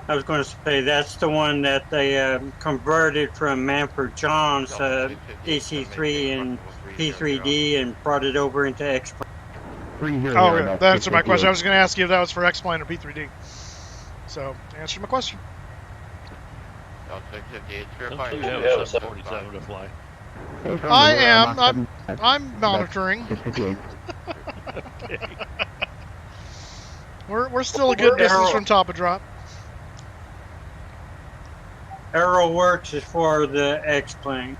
I was going to say that's the one that they converted from Manford John's DC-3 and P3D and brought it over into X. 300. Oh, yeah, that answered my question. I was going to ask you if that was for X-Plane or P3D. So, answered my question. Don't you have a 747 to fly? I am. I'm monitoring. Okay. We're still a good distance from top of drop. Arrow works is for the X-plane.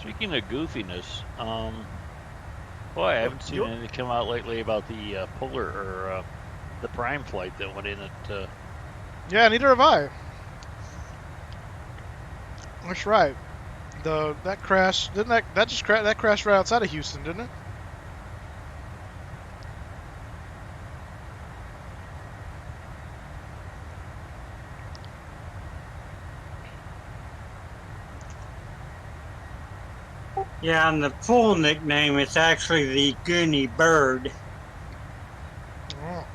Speaking of goofiness, boy, I haven't seen anything come out lately about the Polar or the Prime flight that went in at. Yeah, neither have I. That's right. That crash didn't that crashed right outside of Houston, didn't it? Yeah, and the full nickname is actually the Goonie Bird. Oh.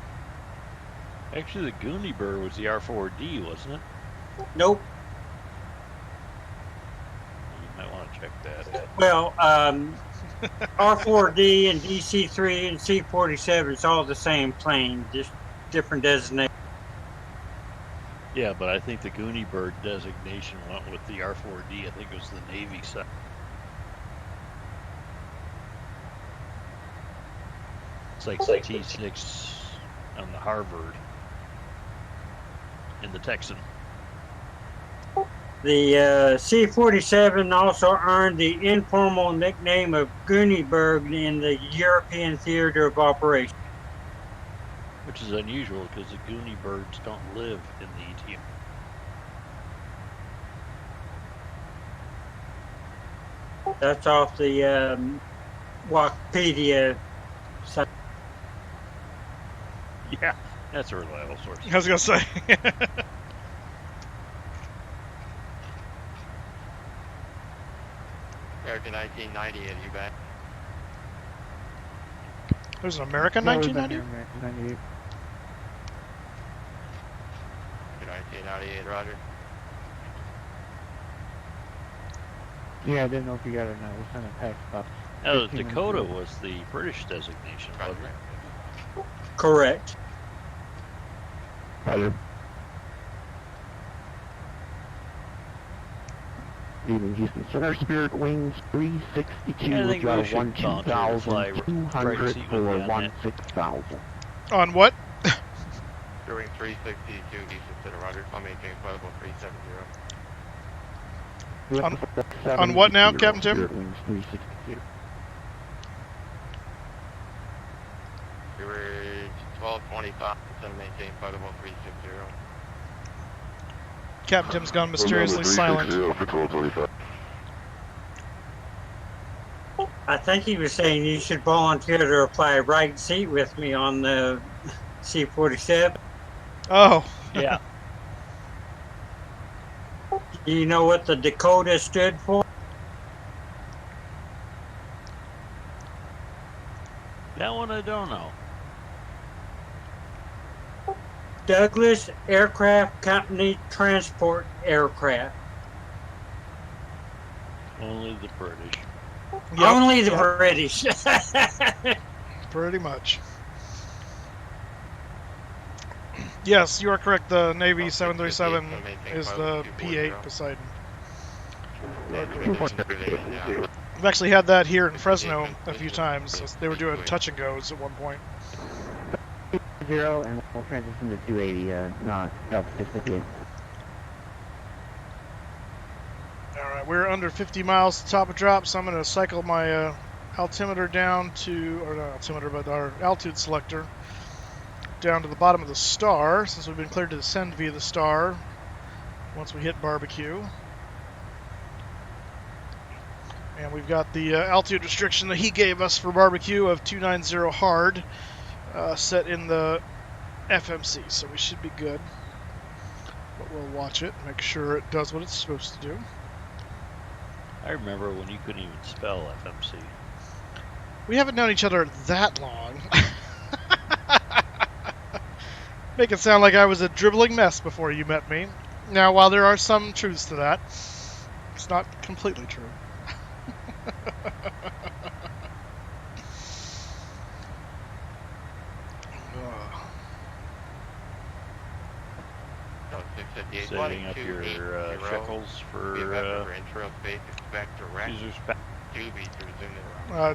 Actually, the Goonie Bird was the R4D, wasn't it? Nope. You might want to check that out. Well, R4D and DC-3 and C-47 is all the same plane, just different designation. Yeah, but I think the Goonie Bird designation went with the R4D. I think it was the Navy side. It's like the T6 on the Harvard and the Texan. The C-47 also earned the informal nickname of Gooniebird in the European theater of operation. Which is unusual because the Goonie Birds don't live in the ETM. That's off the Wikipedia site. Yeah, that's a reliable source. I was gonna say. American 1990, is you back? There's an American 1990? American 98. 1998, Roger. Yeah, I didn't know if you got it or not. We sent a text about. No, 15 Dakota minutes ago. was the British designation, wasn't it? Correct. Roger. Leaving Houston Center, Spirit Wings 362 I with think drive we should volunteer to fly right 1,200 seat with for me on that. 16,000. On what? Doing 362, Houston Center, Roger. I'll maintain flight level 370. On what now, Captain Tim? Spirit Wings 362. We were 1225, so maintain flight level 360. Captain Tim's gone mysteriously silent. I think he was saying you should volunteer to apply right seat with me on the C-47. Oh. Yeah. Do you know what the Dakota stood for? That one I don't know. Douglas Aircraft Company Transport Aircraft. Only the British. Yep. Only the British. Pretty much. Yes, you are correct. The Navy 737 is the P-8 Poseidon. We've actually had that here in Fresno a few times. They were doing touch and goes at one point. 0, and we'll transition to 280, not up 58. Alright, we're under 50 miles to top of drop, so I'm going to cycle my altimeter down to, or not altimeter, but our altitude selector down to the bottom of the star, since we've been cleared to descend via the star once we hit barbecue. And we've got the altitude restriction that he gave us for barbecue of 290 hard set in the FMC, so we should be good. But we'll watch it, make sure it does what it's supposed to do. I remember when you couldn't even spell FMC. We haven't known each other that long. Make it sound like I was a dribbling mess before you met me. Now, while there are some truths to that, it's not completely true. setting up your shekels for Caesar's Palace.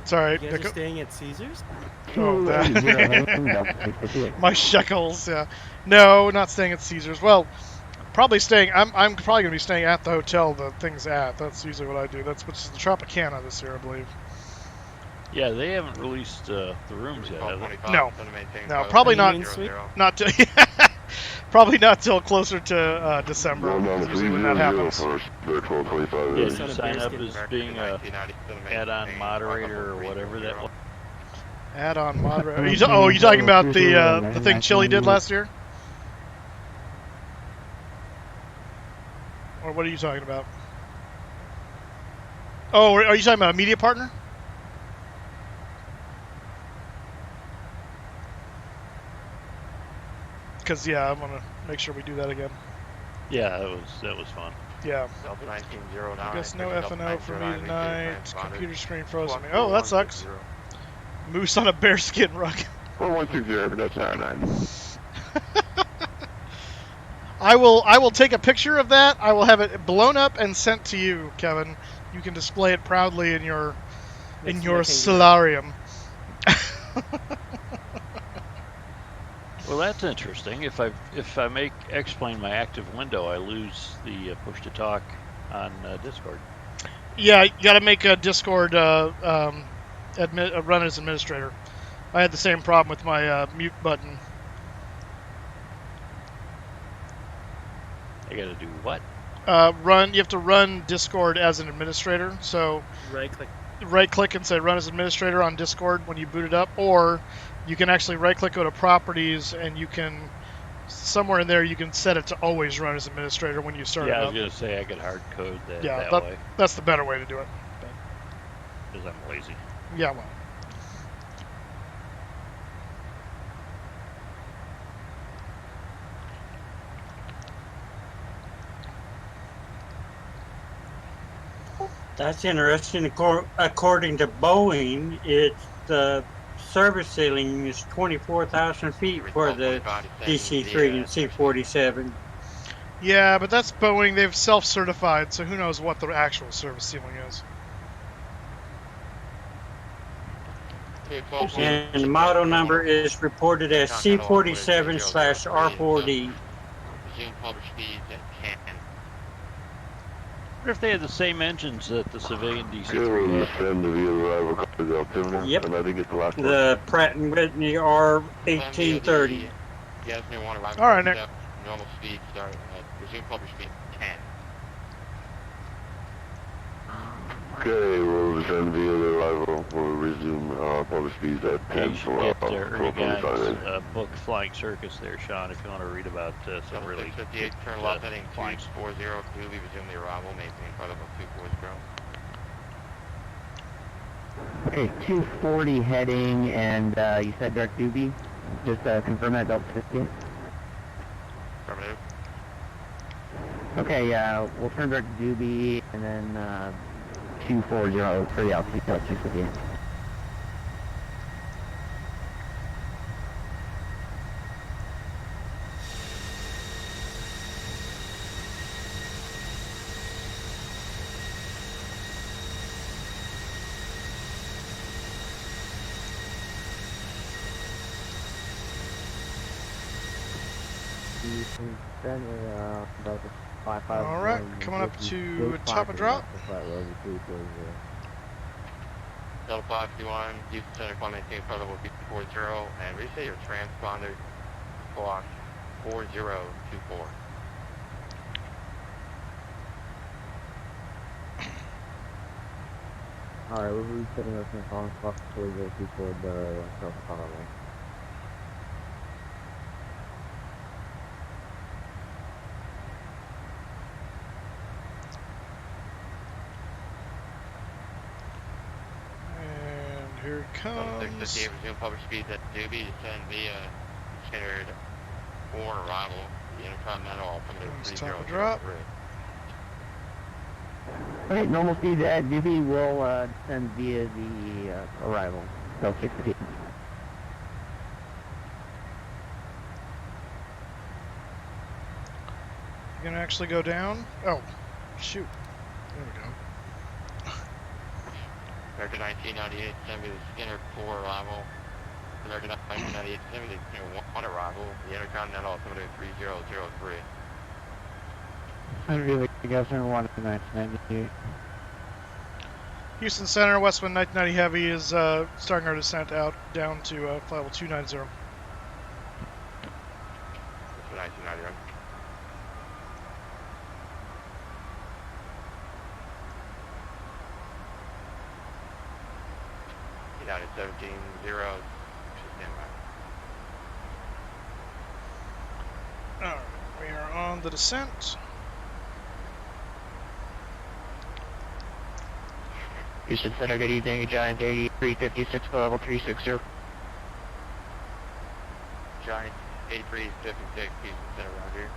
It's all right. You guys are staying at Caesar's? Oh, that. My shekels, yeah. No, not staying at Caesar's. Well, probably staying. I'm probably gonna be staying at the hotel the thing's at. That's usually what I do. That's which is the Tropicana this year, I believe. Yeah, they haven't released the rooms yet, have they? No, no, probably not. Not till probably not till closer to December. Usually when that happens. Yeah, you sign up as being a add-on moderator or whatever that was. Add-on moderator. Are you talking about the thing Chili did last year? Or what are you talking about? Oh, are you talking about a media partner? Because yeah, I want to make sure we do that again. Yeah, that was fun. Yeah. I guess no FNO for me tonight. Computer screen froze on me. Oh, that sucks. Moose on a bearskin rug. 4160, that's 99. I will take a picture of that. I will have it blown up and sent to you, Kevin. You can display it proudly in your solarium. Well, that's interesting. If I explain my active window, I lose the push to talk on Discord. Yeah, you got to make a Discord run as administrator. I had the same problem with my mute button. I got to do what? You have to run Discord as an administrator. So right click and say run as administrator on Discord when you boot it up, or you can actually right click, go to properties, and you can somewhere in there you can set it to always run as administrator when you start it up. Yeah, I was gonna say I could hard code that that way. That's the better way to do it. Because I'm lazy. Yeah, well. That's interesting. According to Boeing, it's the service ceiling is 24,000 feet for the DC-3 and C-47. Yeah, but that's Boeing. They've self-certified, so who knows what the actual service ceiling is. And the model number is reported as C-47/R4D. I wonder if they had the same engines that the civilian DC-3 had. Yep. The Pratt & Whitney R1830. All right, Nick. Normal speed start at resume published speed 10. Okay, we'll return via the arrival. We'll resume published speeds at 10 You should get Ernie Guy's book Flying Circus there, Sean, if you want to read about some really 58, turn left heading 240, Doobie, resume the arrival, maintain flight level 240. Okay, 240 heading, and you said Dark Doobie. Just confirm that Delta 58. Affirmative. Okay, we'll turn Dark Doobie, and then 240 for the altitude Delta 258. All right, coming up to top of drop. Delta 521, Houston Center, climb maintain flight level 240, and reset your transponder clock 4024. Alright, we're resetting our transponder clock 4024 the South Colorado. Here it comes. 658, resume published speeds at Doobie, descend via standard 4 arrival, the Intercontinental altimeter 3003. Okay, normal speed at Doobie will descend via the arrival, Delta 658. You're gonna actually go down? Oh, shoot. There we go. American 1998, 70, Skinner 4 arrival. American 1998, 70, Skinner 1 arrival. The Intercontinental 73003. I'm really guessing 1998. Houston Center, Westwind 1990 Heavy is starting our descent out down to flight level 290. Westwind 1990, right? United 17, 0, stand by. Alright, we are on the descent. Houston Center, good evening, Giant 8356, level 360. Giant 8356, Houston Center, around here.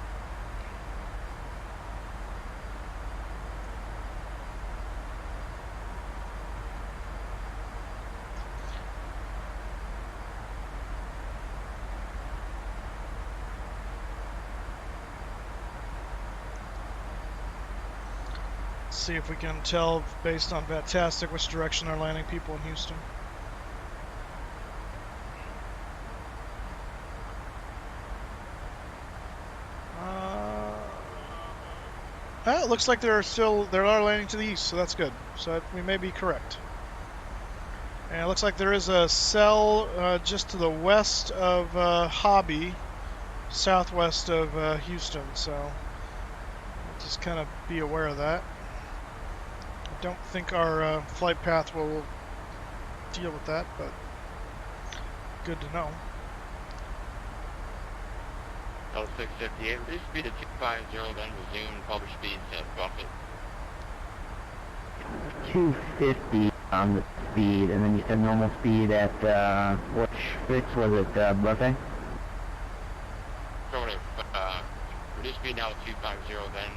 See if we can tell, based on Fantastic, which direction they're landing people in Houston. It looks like they are landing to the east, so that's good. So we may be correct. And it looks like there is a cell just to the west of Hobby, southwest of Houston. So just kind of be aware of that. I don't think our flight path will deal with that, but good to know. L658, reduce speed to 250, then resume published speeds at Buffett. 250 on the speed, and then you said normal speed at, which fix was it, Buffet? So whatever, reduce speed now to 250, then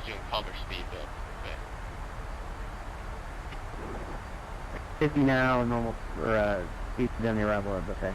resume published speeds at Buffett. 50 now, normal, or, speed on the arrival at Buffet.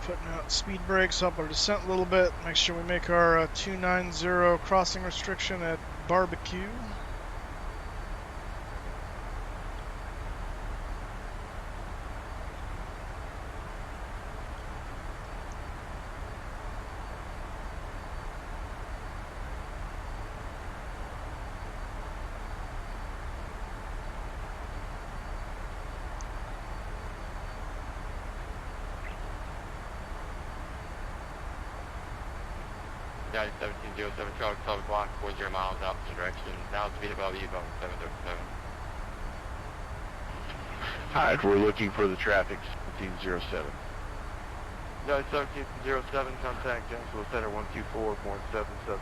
Putting out speed brakes, up our descent a little bit. Make sure we make our 290 crossing restriction at Barbecue. United 1707, Charlie 12 block, 40 miles opposite direction. Now speed above you, about 737. Alright, we're looking for the traffic, 1707. United 1707, contact Jacksonville Center 124.77.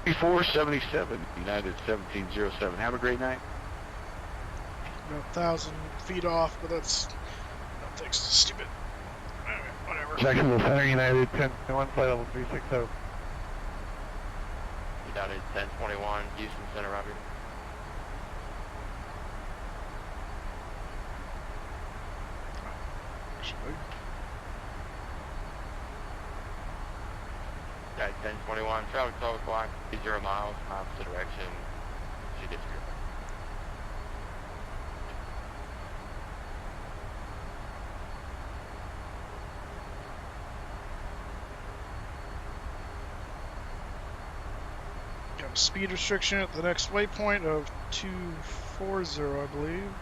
3477, United 1707. Have a great night. About 1,000 feet off, but that's thanks to stupid. Anyway, whatever. Jacksonville Center, United 1021, flight level 360. United 1021, Houston Center, Roger. United 1021, traffic 12 o'clock, 0 miles, opposite direction. She gets here. Got a speed restriction at the next waypoint of 240, I believe.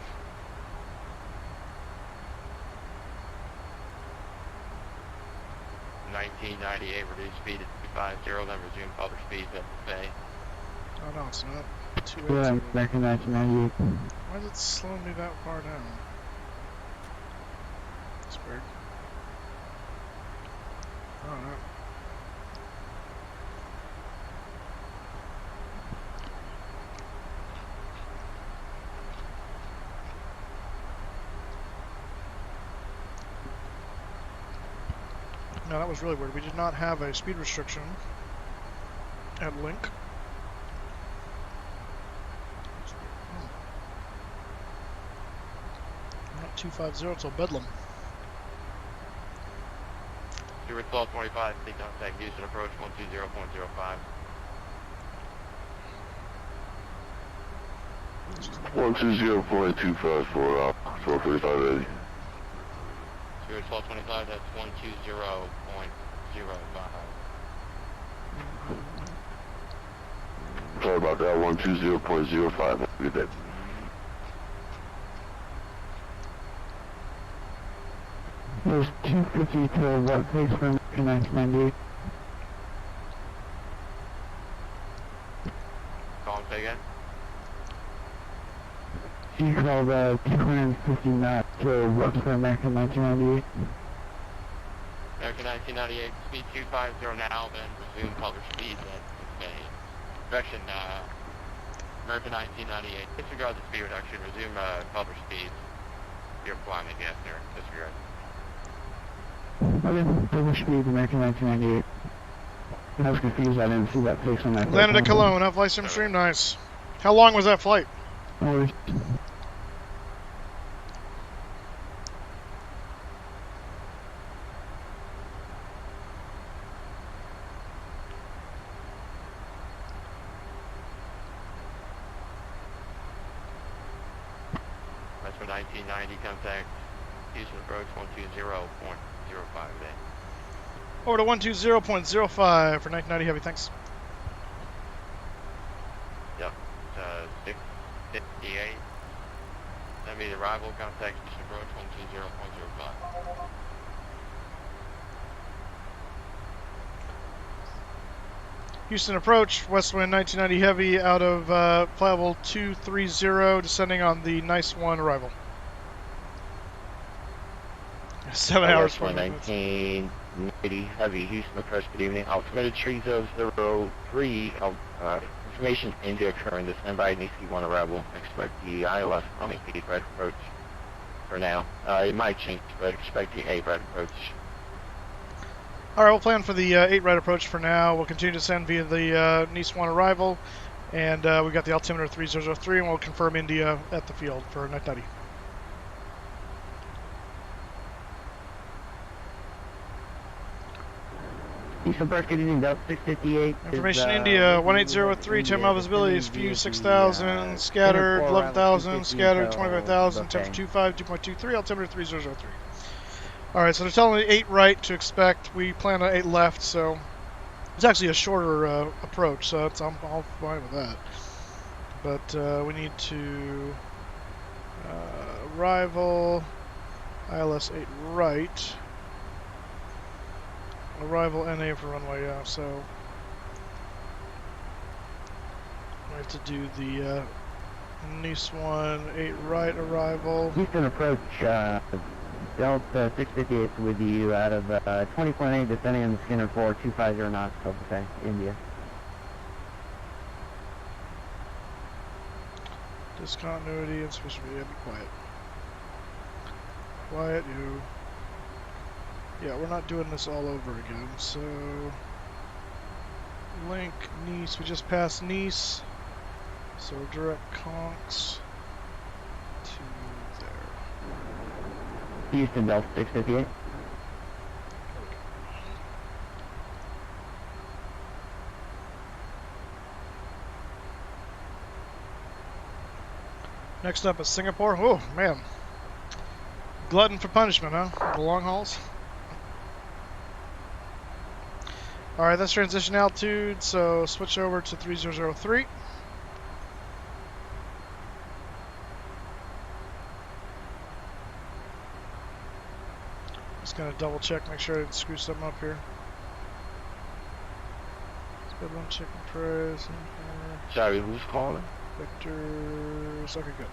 $19.98, reduced speed to 250, then resume published speeds at the bay. Oh no, it's not. Yeah, 280. back in 1998. Why is it slowing me that far down? That's weird. I don't know. No, that was really weird. We did not have a speed restriction at Link. Not 250 till Bedlam. Stuart 1225, take contact Houston approach 120.05. 120.254, 445 ready. Stuart 1225, that's 120.05. Sorry about that, 120.05, have a good day. There's 250 to what place for 1998? Call and say again? You called 250 knots to what for American 1998? American 1998, speed 250 now, then resume public speed at direction, American 1998. Disregard the speed reduction, resume public speed. You're flying the gas there, disregard. Okay, public speed, American 1998. I was confused, I didn't see that face on that. Landed at Cologne, up flight sim stream, nice. How long was that flight? No worries. That's for 1990, contact Houston approach 120.05 today. Over to 120.05 for 1990 Heavy, thanks. Yep, 658. That'll be the arrival, contact Houston approach 120.05. Houston approach, west wind 1990 Heavy out of flight level 230, descending on the nice one arrival. 7 hours, 1990 Heavy, Houston approach, good evening. Altimeter 3003, information India occurring, the standby NEC1 arrival. Expect the ILS coming 8 right approach for now. It might change, but expect the 8 right approach. Alright, we'll plan for the 8 right approach for now. We'll continue to send via the Nice 1 arrival. And we've got the altimeter 3003, and we'll confirm India at the field for 990. Houston approach, good evening, Delta 658. Information India, 1803, 10 mile visibility is few 6,000, scattered 11,000, scattered 25,000, temperature 25, 2.23, altimeter 3003. Alright, so they're telling me 8 right to expect. We plan on 8 left, so it's actually a shorter approach, so I'm all fine with that. But we need to arrival, ILS 8 right. Arrival NA for runway, yeah, so we have to do the Nice 1, 8 right arrival. Houston approach, Delta 658 with you out of 20.8, descending on the Skinner 4, 250 knots, okay, India. Discontinuity, insufficient, yeah, be quiet. Quiet, you. Yeah, we're not doing this all over again, so Link, Nice, we just passed Nice, so direct conks to there. Houston, Delta 658. Next up is Singapore. Oh, man. Glutton for punishment, huh? The long hauls. Alright, that's transition altitude, so switch over to 3003. Just gonna double check, make sure I didn't screw something up here. Good one, chicken fries. Sorry, who's calling? Vectors. Okay, good.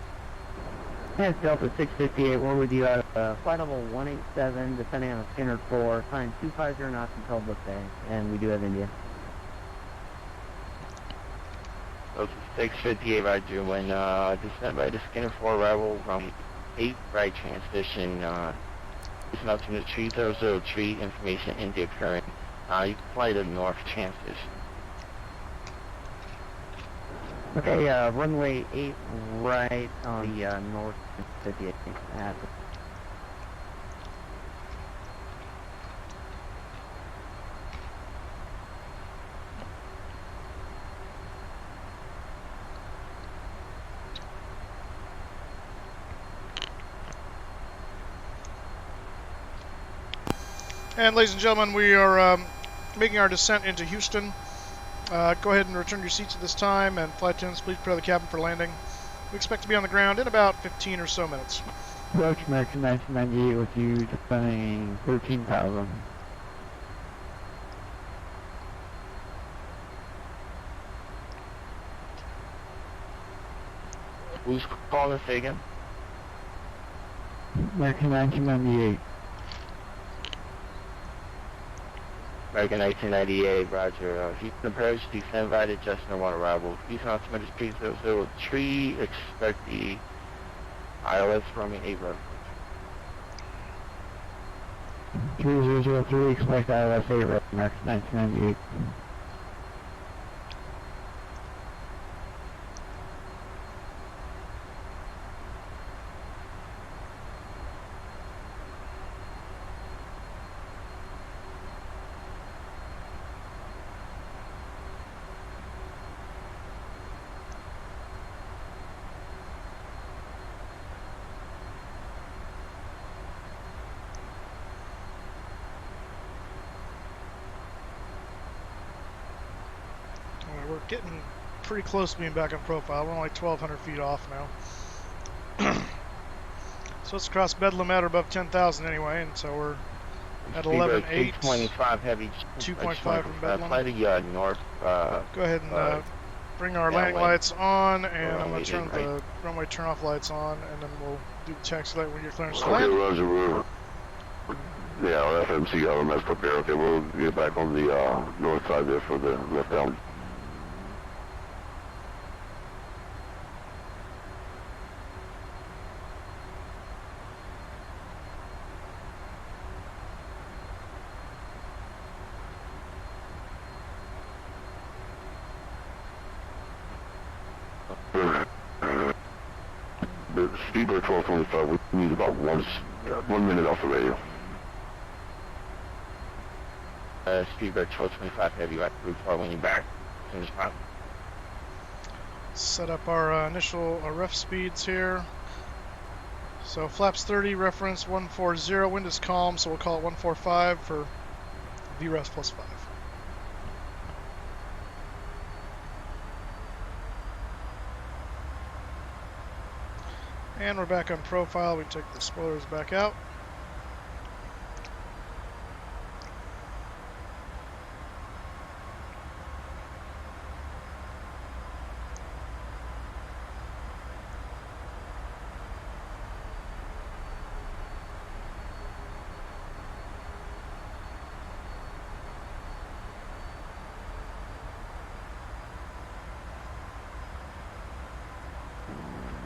That's Delta 658, we're with you out of flight level 187, descending on a Skinner 4, climb 250 knots until book day, and we do have India. Delta 658 right doing descent by the Skinner 4 arrival from 8 right transition Listen up to the 3003 information in the occurring. You can fly to the north chances. Okay, runway 8 right on the north 58 at And ladies and gentlemen, we are making our descent into Houston. Go ahead and return your seats at this time, and flight attendants, please prepare the cabin for landing. We expect to be on the ground in about 15 or so minutes. Approach American 1998 with you descending 13,000. Who's calling us again? American 1998. American 1998, roger. Houston approach, descend right at Justin on arrival. Houston altimeter speed 003, expect the ILS runway 8 reference. 3003, expect ILS 8 reference, American 1998. We're getting pretty close to being back on profile. We're only like 1,200 feet off now. So let's cross Bedlam at or above 10,000 anyway, and so we're at 11.8. 225 heavy. 2.5 from Bedlam. Fly to north. Go ahead and bring our landing lights on, and I'm going to turn the runway turn-off lights on, and then we'll do the taxi light when you're clearance to land. Roger, our FMC LMS prepare. Okay, we'll get back on the north side there for the left down. Speedbird 1225, we need about 1 minute off the radio. Speedbird 1225 heavy, right through far winging back. Set up our initial ref speeds here. So flaps 30, reference 140, wind is calm, so we'll call it 145 for VREF plus 5. And we're back on profile. We take the spoilers back out.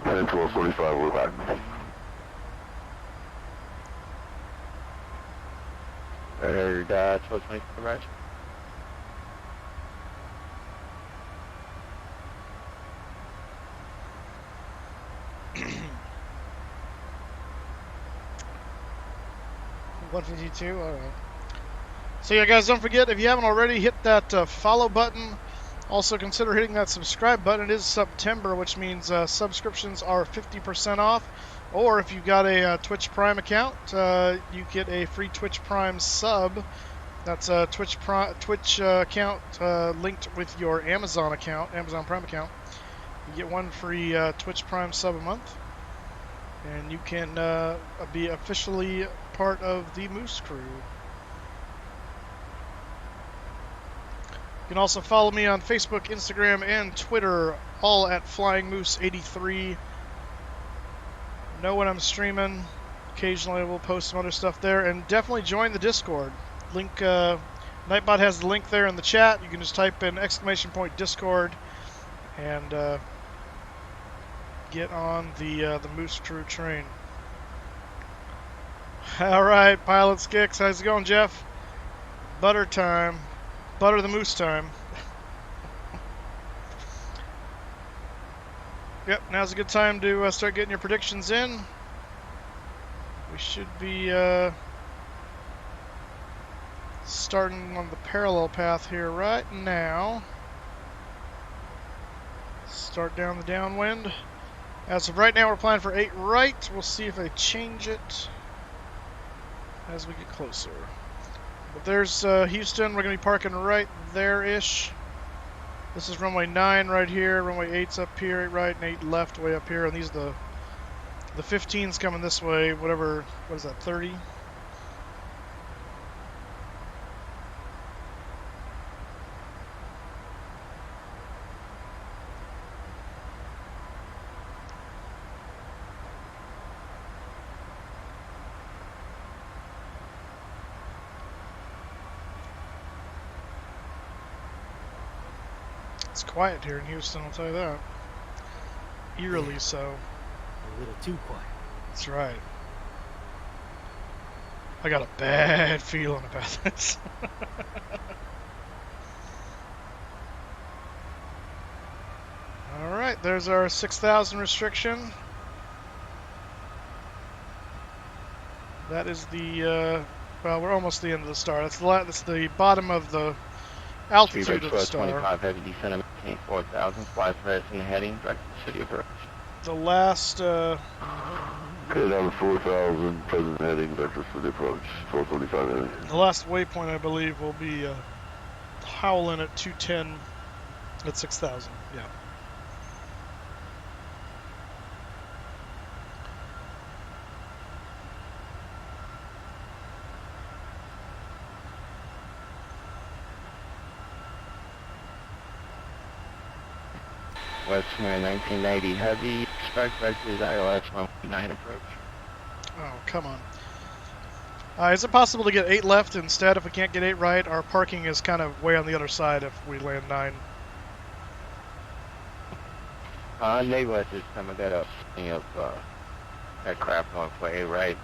And 1245, we're back. Heard 1225, right? $152. All right. So yeah, guys, don't forget, if you haven't already, hit that follow button. Also consider hitting that subscribe button. It is September, which means subscriptions are 50% off. Or if you've got a Twitch Prime account, you get a free Twitch Prime sub. That's a Twitch account linked with your Amazon account, Amazon Prime account. You get one free Twitch Prime sub a month, and you can be officially part of the Moose Crew. You can also follow me on Facebook, Instagram, and Twitter, all at Flying Moose 83. Know when I'm streaming. Occasionally we'll post some other stuff there, and definitely join the Discord. Link, Nightbot has the link there in the chat. You can just type in !Discord and get on the Moose Crew train. All right, Pilot Skicks. How's it going, Jeff? Butter time. Butter the moose time. Yep, now's a good time to start getting your predictions in. We should be starting on the parallel path here right now. Start down the downwind. As of right now, we're planning for 8 right. We'll see if they change it as we get closer. But there's Houston. We're going to be parking right there-ish. This is runway 9 right here. Runway 8's up here, 8 right, and 8 left way up here. And these are the 15's coming this way. Whatever, what is that, 30? It's quiet here in Houston, I'll tell you that. Eerily so. A little too quiet. That's right. I got a bad feeling about this. Alright, there's our 6,000 restriction. That is the, well, we're almost the end of the star. That's the bottom of the altitude of the star. 25 heavy descent, 4,000, flies red in the heading, direct to the city approach. The last, Okay, down to 4,000, present heading, vector for the approach, 425 heading. the last waypoint, I believe, will be Howlin at 210 at 6,000. Yeah. Westwind 1990 heavy, expect vectors ILS 119 approach. Oh, come on. Is it possible to get 8 left instead if we can't get 8 right? Our parking is kind of way on the other side if we land 9. Neighborhood is coming that up, that crap going for 8 right.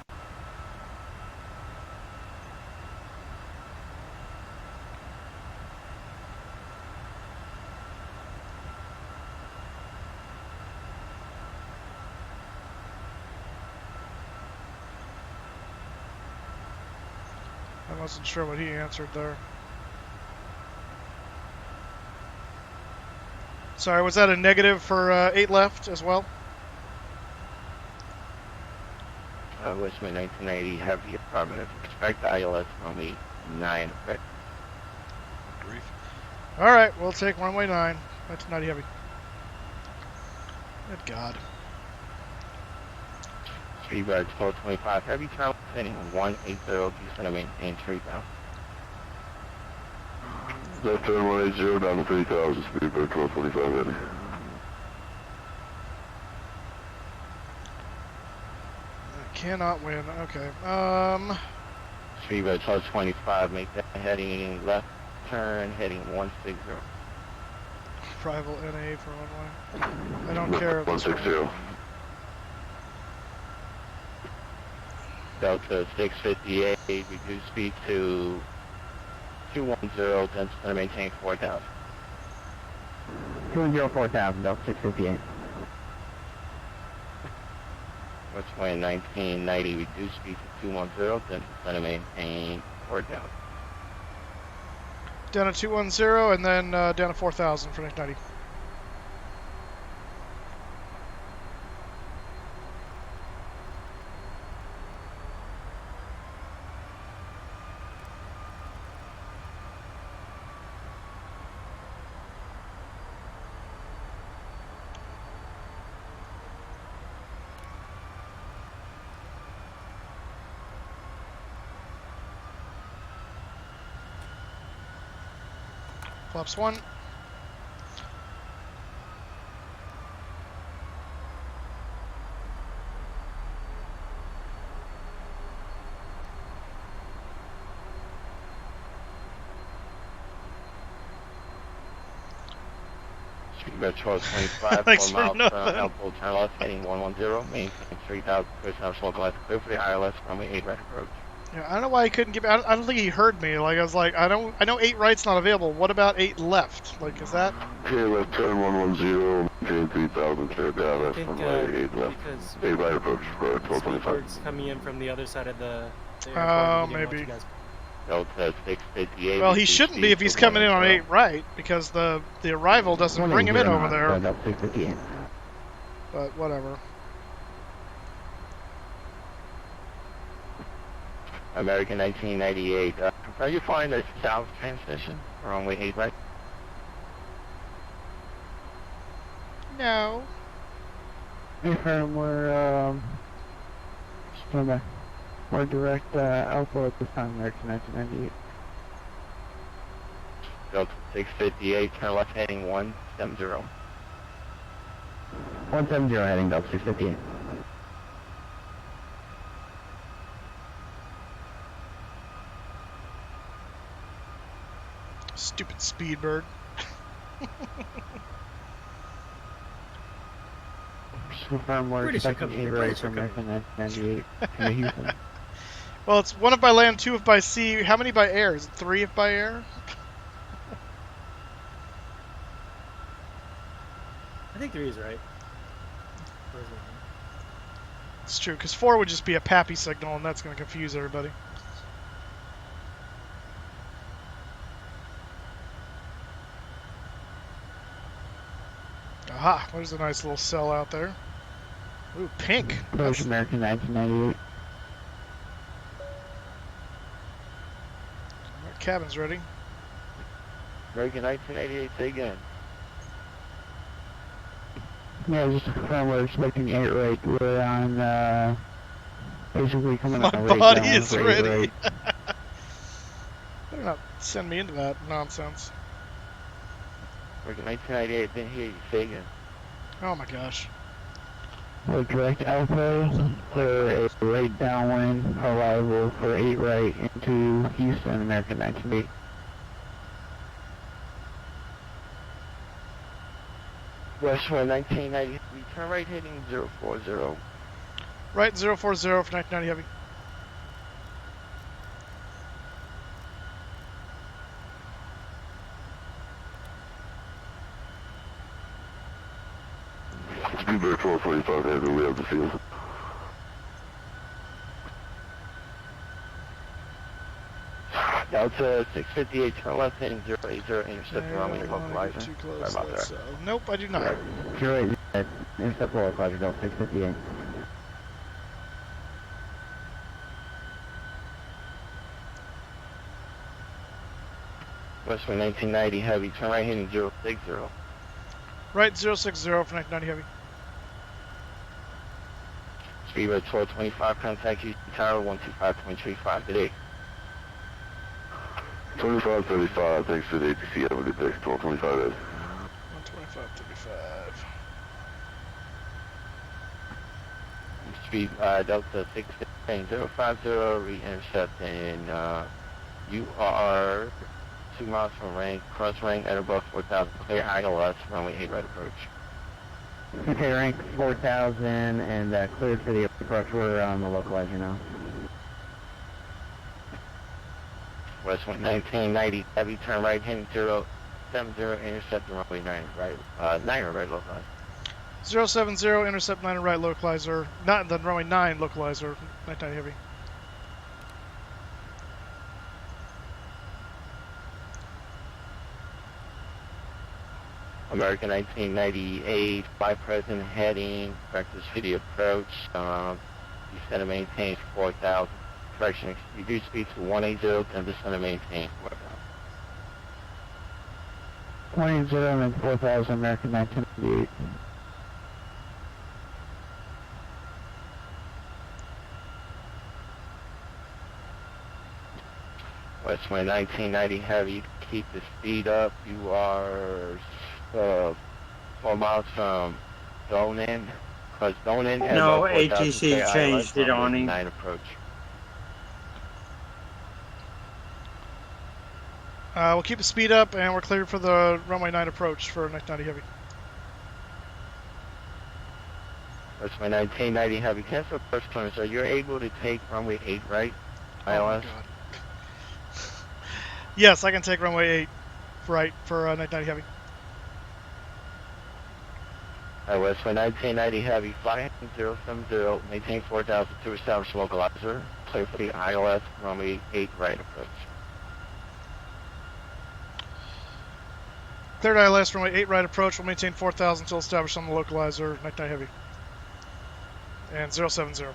I wasn't sure what he answered there. Sorry, was that a negative for 8 left as well? Westwind 1980 heavy, affirmative, expect ILS 119 approach. Grief. Alright, we'll take runway 9. That's not heavy. Good God. Speedbird 1225 heavy, travel heading 180, descend maintain 3,000. Left turn 180 down to 3,000, speedbird 1225 heading. I cannot win. Okay. Speedbird 1225, make that heading left turn, heading 160. Rival NA for runway. I don't care. 160. Delta 658, reduce speed to 210, then to maintain 4,000. 210, 4,000, Delta 658. Westwind 1990, reduce speed to 210, then to maintain 4,000. Down to 210 and then down to 4,000 for next 90. Flaps 1. Speed by 1225, Thanks 4 for miles nothing. Elbow, turn left, heading 110, maintain 3000, first house, localized, clear for the higher left, runway 8 right approach. Yeah, I don't know why he couldn't give me. I don't think he heard me. Like I was like, I know 8 right's not available. What about 8 left? Like, is that? Okay, left turn 110, maintain 3000, clear down, left, runway 8 left. 8 right approach, 1225. Speedbird's coming in from the other side of the airport. Oh, He didn't want maybe. you guys- Delta 658. Well, he shouldn't be if he's coming in on 8 right, because the arrival doesn't bring him in over there. Delta 658. But whatever. American 1998. Are you flying the south transmission? Runway 8 right? No. Confirm we're direct Alpha at this time, American 1998. Delta 658, turn left heading 170. 170 heading Delta 658. Stupid Speedbird. Confirm we're British are expecting coming, 8 the right British from are coming. American 1998 to Houston. Well, it's 1 if by land, 2 if by sea. How many by air? Is it 3 if by air? I think 3 is right. Or is it? It's true, because 4 would just be a PAPI signal, and that's going to confuse everybody. Aha, there's a nice little cell out there. Ooh, pink. Approach American 1998. Our cabin's ready. American 1988, say again. Yeah, just to confirm we're expecting 8 right. We're on, basically coming My on right body down is for 8 ready. right. Better not send me into that nonsense. American 1998, didn't hear you, say again. Oh my gosh. We're direct Alpha for a right downwind arrival for 8 right into Houston, American 1988. Westward 1990, turn right heading 040. Right, 040 for 1990 Heavy. Speedbird 1245, heavy, we have the field. Delta 658, turn left heading 080, intercept the runway localizer. Too close. Sorry about that. So, nope, I do not. 08, intercept localizer Delta 658. Westward 1990, heavy, turn right heading 060. Right, 060 for 1990 Heavy. Speedbird 1225, contact Houston Tower 125.35 today. 2535, thanks for the ATC, have a good day. 1225 is. 125.35. Speed Delta 650, re-intercept, and you are 2 miles from range, cross range at above 4,000, clear ILS, runway 8 right approach. Okay, rank 4,000 and cleared for the approach. We're on the localizer now. Westwind 1990, heavy, turn right heading 070, intercept the runway 9 right, 9 right localizer. 070, intercept 9 right localizer. Not the runway 9 localizer, 1990 Heavy. American 1998, flight present heading, Breakfast City approach, descend and maintain 4,000. Correction, reduce speed to 180, and descend and maintain 4,000. 180 and 4,000, American 1998. Westwind 1990 heavy, keep the speed up. You are 4 miles from Donan. Because Donan and No, about 4,000 ATC changed it on him. 9 approach. We'll keep the speed up, and we're cleared for the runway 9 approach for 1990 Heavy. Westway 1990 Heavy, cancel approach clearance. So you're able to take runway 8 right? Oh ILS? my god. Yes, I can take runway 8 right for 990 Heavy. Westway 1990 Heavy, fly 070, maintain 4,000 to establish localizer. Clear for the ILS, runway 8 right approach. Cleared ILS, runway 8 right approach. We'll maintain 4,000 until established on the localizer, 990 Heavy. And 070.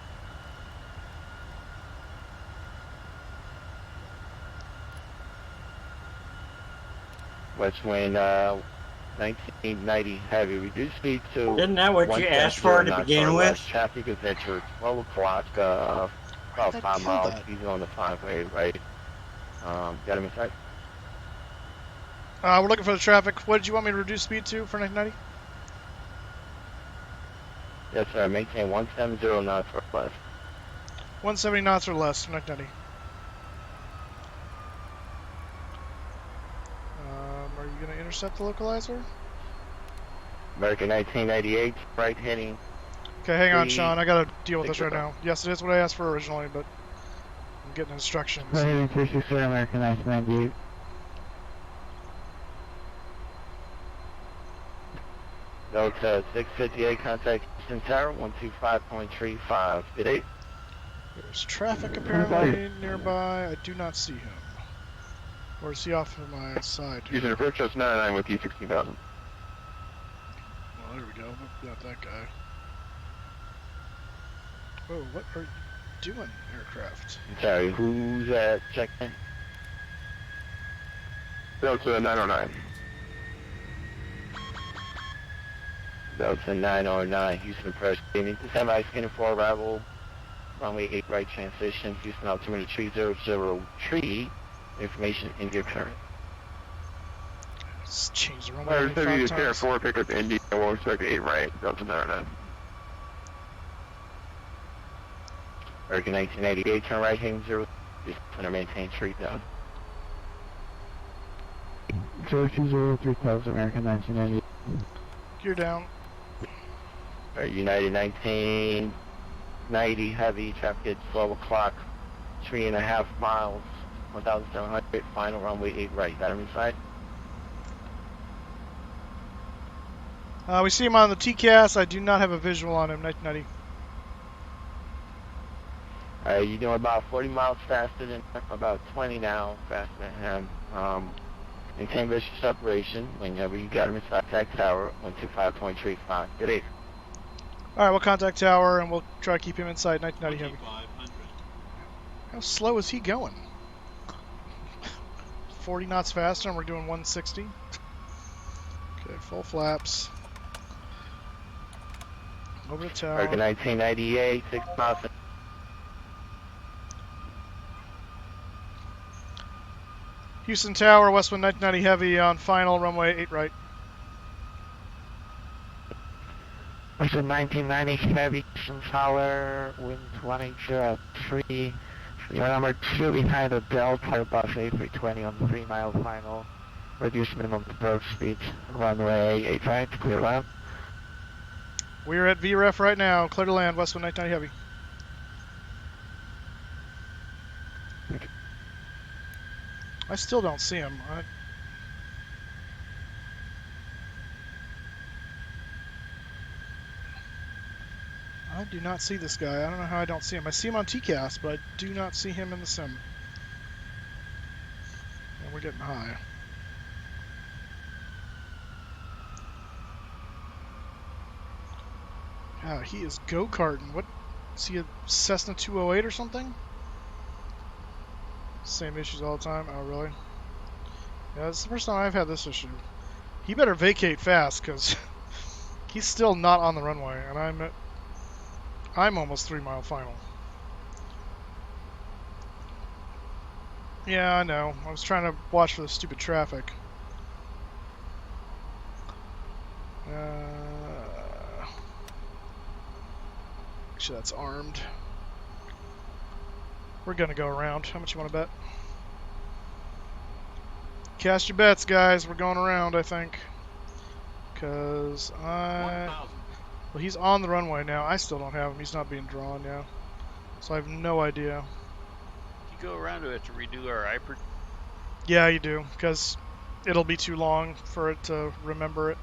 West wind 1990 Heavy, reduce speed to... Isn't that what you asked for to begin with? Traffic is entered 12 o'clock, about 5 miles, easy on the 5-way, right? Got him in sight? We're looking for the traffic. What did you want me to reduce speed to for 990? Yes, sir. Maintain 170 knots or less. 170 knots or less for 990. Are you going to intercept the localizer? American 1998, right heading. Okay, hang on, Sean. I got to deal with this right now. Yes, it is what I asked for originally, but I'm getting instructions. Right heading 360, American 1998. Delta 658, contact Houston Tower 125.35. Good 8. There's traffic apparently nearby. I do not see him. Or is he off to my side? Houston approach us 99 with E16,000. Well, there we go. Got that guy. Oh, what are you doing, aircraft? Sorry, who's at check-in? Delta 909. Delta 909, Houston approach. Semi scanning for arrival. Runway 8 right transition. Houston altimeter 300 information in your current. Let's change the runway. There's Terra 4, pick up Indy, and we'll expect 8 right. Delta 909. American 1988, turn right heading 0. Houston maintain 3,000. 020, 3000, American 1998. Gear down. United 1990 heavy, traffic at 12 o'clock, 3.5 miles, 1,700, final runway 8 right. Got him inside? We see him on the TCAS. I do not have a visual on him, 1990. You're doing about 40 miles faster than him, about 20 now faster than him. Maintain visual separation. Whenever you got him inside contact tower, 125.35. Good 8. Alright, we'll contact tower and we'll try to keep him inside 1990 heavy. How slow is he going? 40 knots faster and we're doing 160. Okay, full flaps. Over the tower. American 1998, 6 miles. Houston Tower, Westwind 1990 heavy on final, runway 8 right. Westwind 1990 heavy, Houston Tower, wind 180.3. Your number 2 behind the Delta, bus A320 on 3 mile final. Reduce minimum approach speed, runway 8 right, clear land. We're at VREF right now, clear to land, Westwind 1990 heavy. I still don't see him. I do not see this guy. I don't know how I don't see him. I see him on TCAS, but I do not see him in the sim. And we're getting high. Yeah, he is go-karting. What? Is he a Cessna 208 or something? Same issues all the time. Oh, really? Yeah, this is the first time I've had this issue. He better vacate fast, because he's still not on the runway, and I'm almost 3 mile final. Yeah, I know. I was trying to watch for the stupid traffic. Actually, that's armed. We're gonna go around. How much you want to bet? Cast your bets, guys. We're going around, I think. Because Well, he's on the runway now. I still don't have him. He's not being drawn now. So I have no idea. You go around to have to redo our hyper. Yeah, you do, because it'll be too long for it to remember it.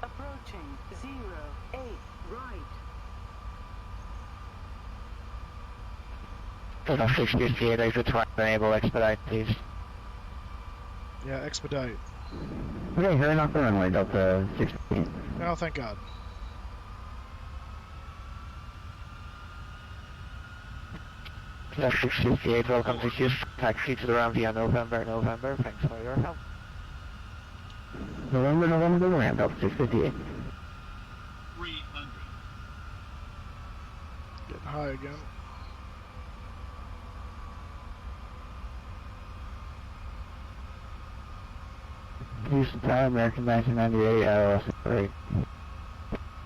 Approaching 08 right. Delta 658, exit 20, enable expedite, please. Yeah, expedite. Okay, heading off the runway, Delta 658. Oh, thank God. Delta 658, welcome to Houston. Taxi to the ramp via November. Thanks for your help. November, ramp, Delta 658. 300. Getting high again. Houston Tower, American 1998, LS 3.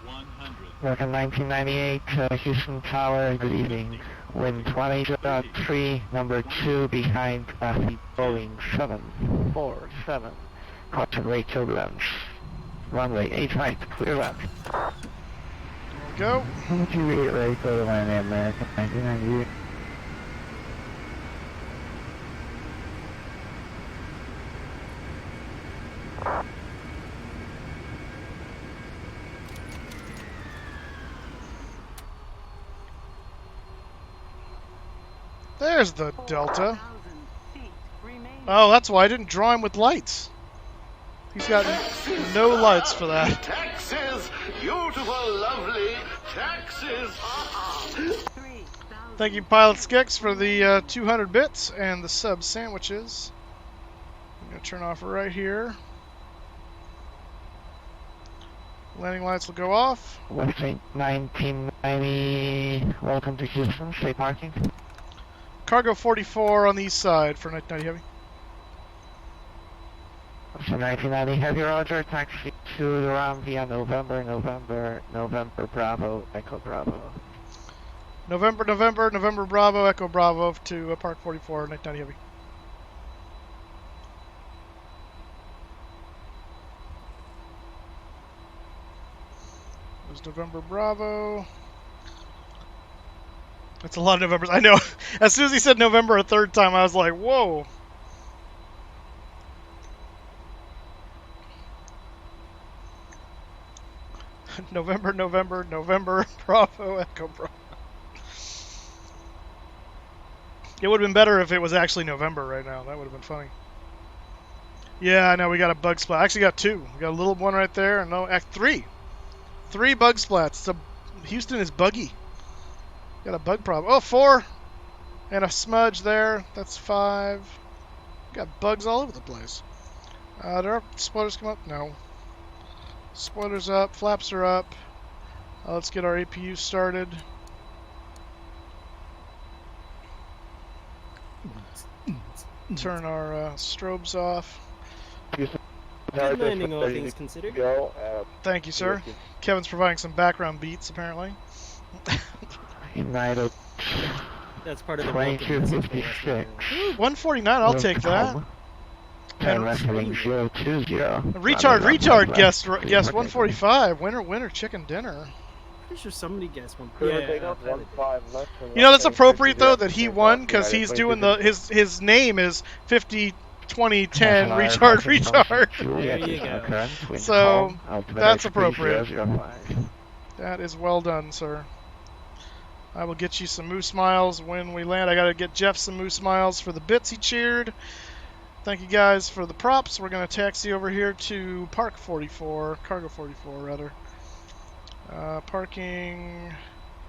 100. American 1998, Houston Tower, good evening. Wind 20.3, number 2 behind capacity Boeing 747. Caution rate turbulence. Runway 8 right, clear left. There we go. 28 ready for the landing, American 1998. There's the Delta. Oh, that's why I didn't draw him with lights. He's got no lights for that. Texas, beautiful, lovely Texas. Thank you, Pilot Skix, for the 200 bits and the sub sandwiches. I'm going to turn off right here. Landing lights will go off. Western 1990, welcome to Houston, stay parking. Cargo 44 on the east side for 90 Heavy. Western 1990, Heavy Roger, taxi to the ramp via November, Bravo, Echo Bravo. November, Bravo, Echo Bravo to Park 44, 90 Heavy. There's November, Bravo. That's a lot of Novembers. I know. As soon as he said November a third time, I was like, whoa. November, Bravo, Echo Bravo. It would have been better if it was actually November right now. That would have been funny. Yeah, I know. We got a bug splat. I actually got two. We got a little one right there, and three. Three bug splats. So Houston is buggy. Got a bug problem. Oh, 4. And a smudge there. That's 5. Got bugs all over the place. Do our spoilers come up? No. Spoilers up. Flaps are up. Let's get our APU started. Turn our strobes off. Good landing, all things considered. Thank you, sir. Kevin's providing some background beats, apparently. United. That's part of the 2256. 149, I'll take that. And wrestling 020. Retard guest 145. Winner chicken dinner. Pretty sure somebody guessed one. You know, that's appropriate though that he won because he's doing his name is 50 2010 retard. There you go. So that's appropriate. That is well done, sir. I will get you some Moose Miles when we land. I got to get Jeff some Moose Miles for the bits he cheered. Thank you guys for the props. We're going to taxi over here to Park 44, Cargo 44 rather. Parking.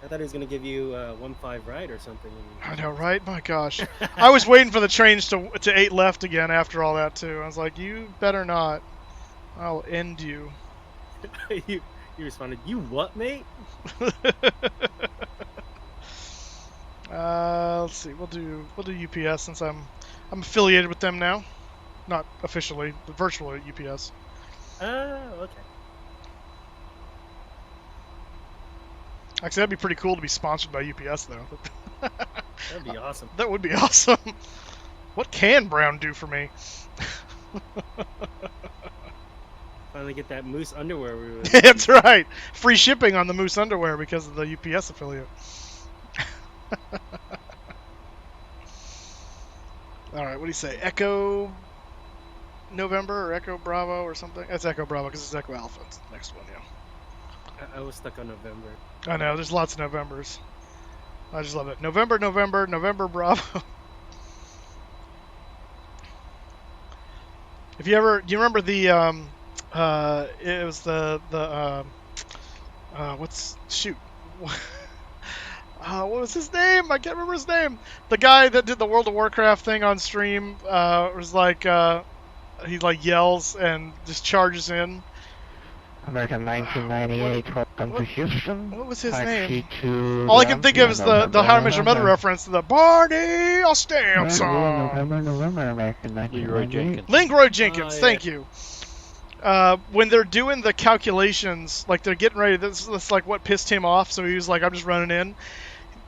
I thought he was going to give you 1-5 right or something. I know, right? My gosh. I was waiting for the change to 8 left again after all that, too. I was like, you better not. I'll end you. You responded, you what, mate? Let's see. We'll do UPS since I'm affiliated with them now. Not officially, but virtually UPS. Oh, okay. Actually, that'd be pretty cool to be sponsored by UPS, though. That'd be awesome. That would be awesome. What can Brown do for me? Finally get that Moose underwear we were. That's right. Free shipping on the Moose underwear because of the UPS affiliate. All right, what do you say? Echo November or Echo Bravo or something? That's Echo Bravo because it's Echo Alpha. It's the next one, yeah. I was stuck on November. I know, there's lots of Novembers. I just love it. November Bravo. If you ever, do you remember the, it was shoot. What was his name? I can't remember his name. The guy that did the World of Warcraft thing on stream was like, he like yells and just charges in. American 1998, welcome to Houston. What was his name? To all I can think of is the How I Met Your Mother reference to the Barney Stamp song. November, American 1998. Leroy Jenkins, thank you. When they're doing the calculations, like they're getting ready, that's like what pissed him off, so he was like, I'm just running in.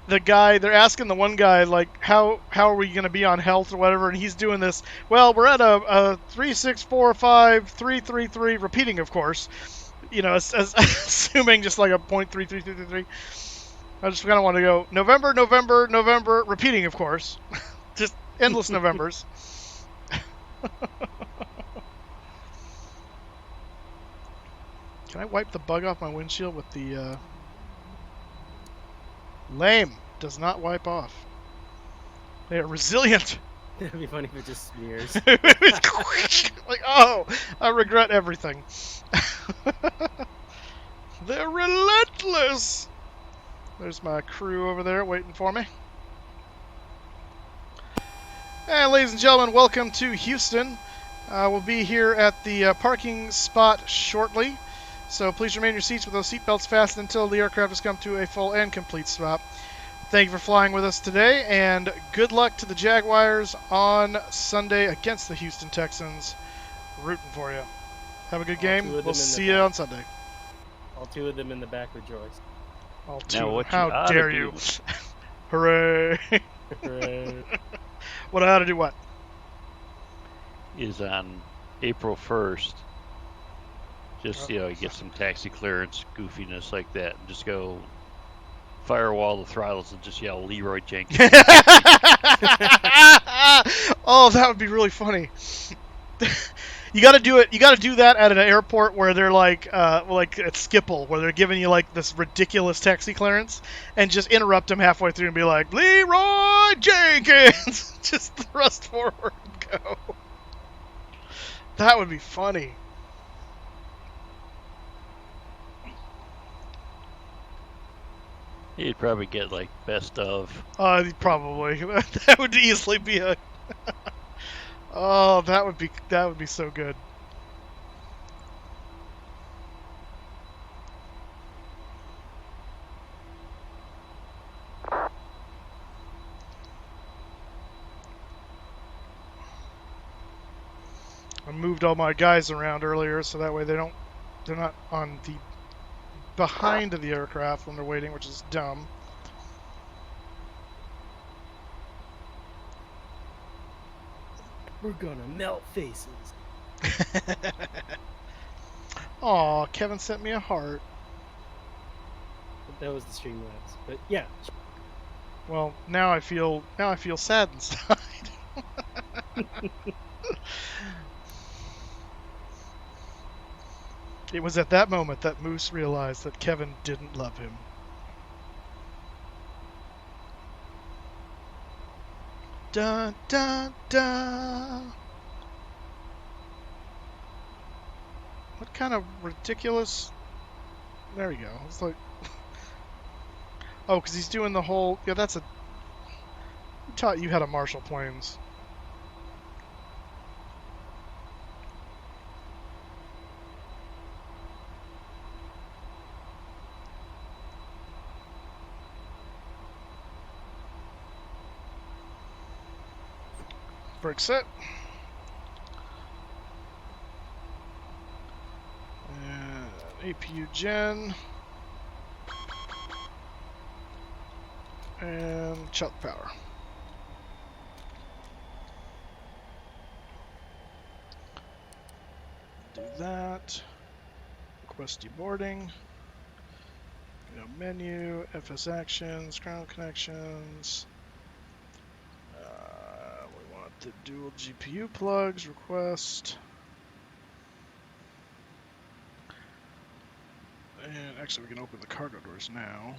They're asking the one guy, like, how are we going to be on health or whatever, and he's doing this, well, we're at a 3, 6, 4, 5, 3, 3, 3, repeating, of course, you know, as assuming just like a 0.3333. I just kind of want to go, November, repeating, of course. Just endless Novembers. Can I wipe the bug off my windshield with the, Lame. Does not wipe off. They are resilient. It'd be funny if it just smears. Like, oh, I regret everything. They're relentless. There's my crew over there waiting for me. And ladies and gentlemen, welcome to Houston. We'll be here at the parking spot shortly. So please remain in your seats with those seatbelts fastened until the aircraft has come to a full and complete stop. Thank you for flying with us today, and good luck to the Jaguars on Sunday against the Houston Texans. Rooting for you. Have a good game. We'll see you on Sunday. All two of them in the back rejoice. All two. How dare you? Hooray. Hooray. What I ought to do what? Is on April 1st. Just, you know, you get some taxi clearance, goofiness like that, and just go firewall the throttles and just yell Leroy Jenkins. Oh, that would be really funny. You got to do it. You got to do that at an airport where they're like at Schiphol, where they're giving you like this ridiculous taxi clearance, and just interrupt them halfway through and be like, Leroy Jenkins, just thrust forward and go. That would be funny. He'd probably get like best of. Probably. That would easily be a. Oh, that would be so good. I moved all my guys around earlier so that way they're not on the behind of the aircraft when they're waiting, which is dumb. We're gonna melt faces. Aw, Kevin sent me a heart. That was the Streamlabs, but yeah. Well, now I feel sad inside. It was at that moment that Moose realized that Kevin didn't love him. Dun dun dun. What kind of ridiculous? There we go. It's like, oh, because he's doing the whole. Yeah, that's a. Who taught you how to marshal planes? Brake set. And APU gen. And chuck power. Do that. request deboarding. Menu, FS actions, ground connections. We want the dual GPU plugs request. And actually, we can open the cargo doors now.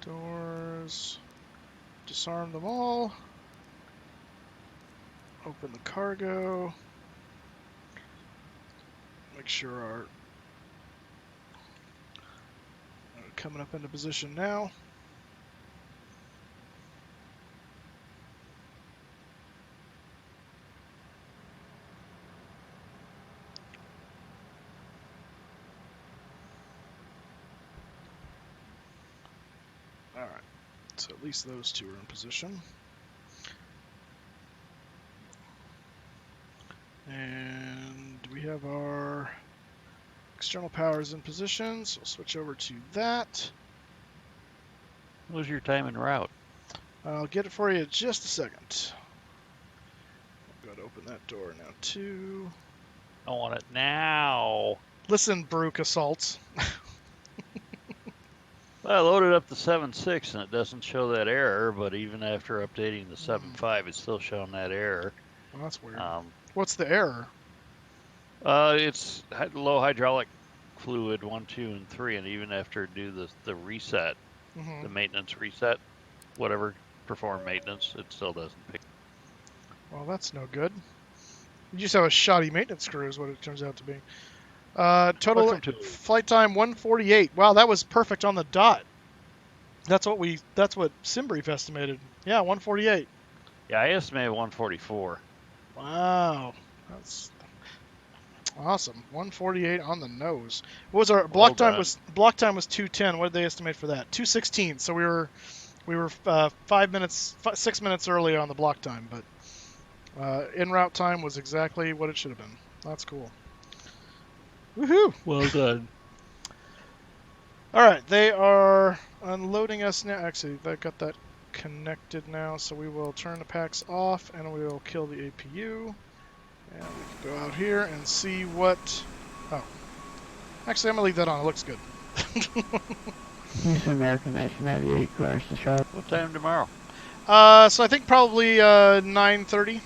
Doors. Disarm them all. Open the cargo. Make sure our coming up into position now. All right, so at least those two are in position. And we have our external powers in position, so we'll switch over to that. What was your time en route? I'll get it for you in just a second. I'll go to open that door now, too. I want it now. Listen, Brooke Assaults. Well, I loaded up the 7.6 and it doesn't show that error, but even after updating the 7.5, it's still showing that error. Well, that's weird. What's the error? It's low hydraulic fluid 1, 2, and 3, and even after I do the reset, the maintenance reset, whatever, perform maintenance, it still doesn't pick. Well, that's no good. You just have a shoddy maintenance crew is what it turns out to be. Total flight time 148. Wow, that was perfect on the dot. That's what SimBrief estimated. Yeah, 148. Yeah, I estimated 144. Wow, that's awesome. 148 on the nose. What was our block time? Block time was 2:10. What did they estimate for that? 2:16. So we were 6 minutes early on the block time, but en route time was exactly what it should have been. That's cool. Woohoo! Well done. All right, they are unloading us now. Actually, they've got that connected now, so we will turn the packs off and we will kill the APU. And we can go out here and see what... Oh. Actually, I'm going to leave that on. It looks good. Houston American 1998, clearance to Charlotte. What time tomorrow? So I think probably 9:30.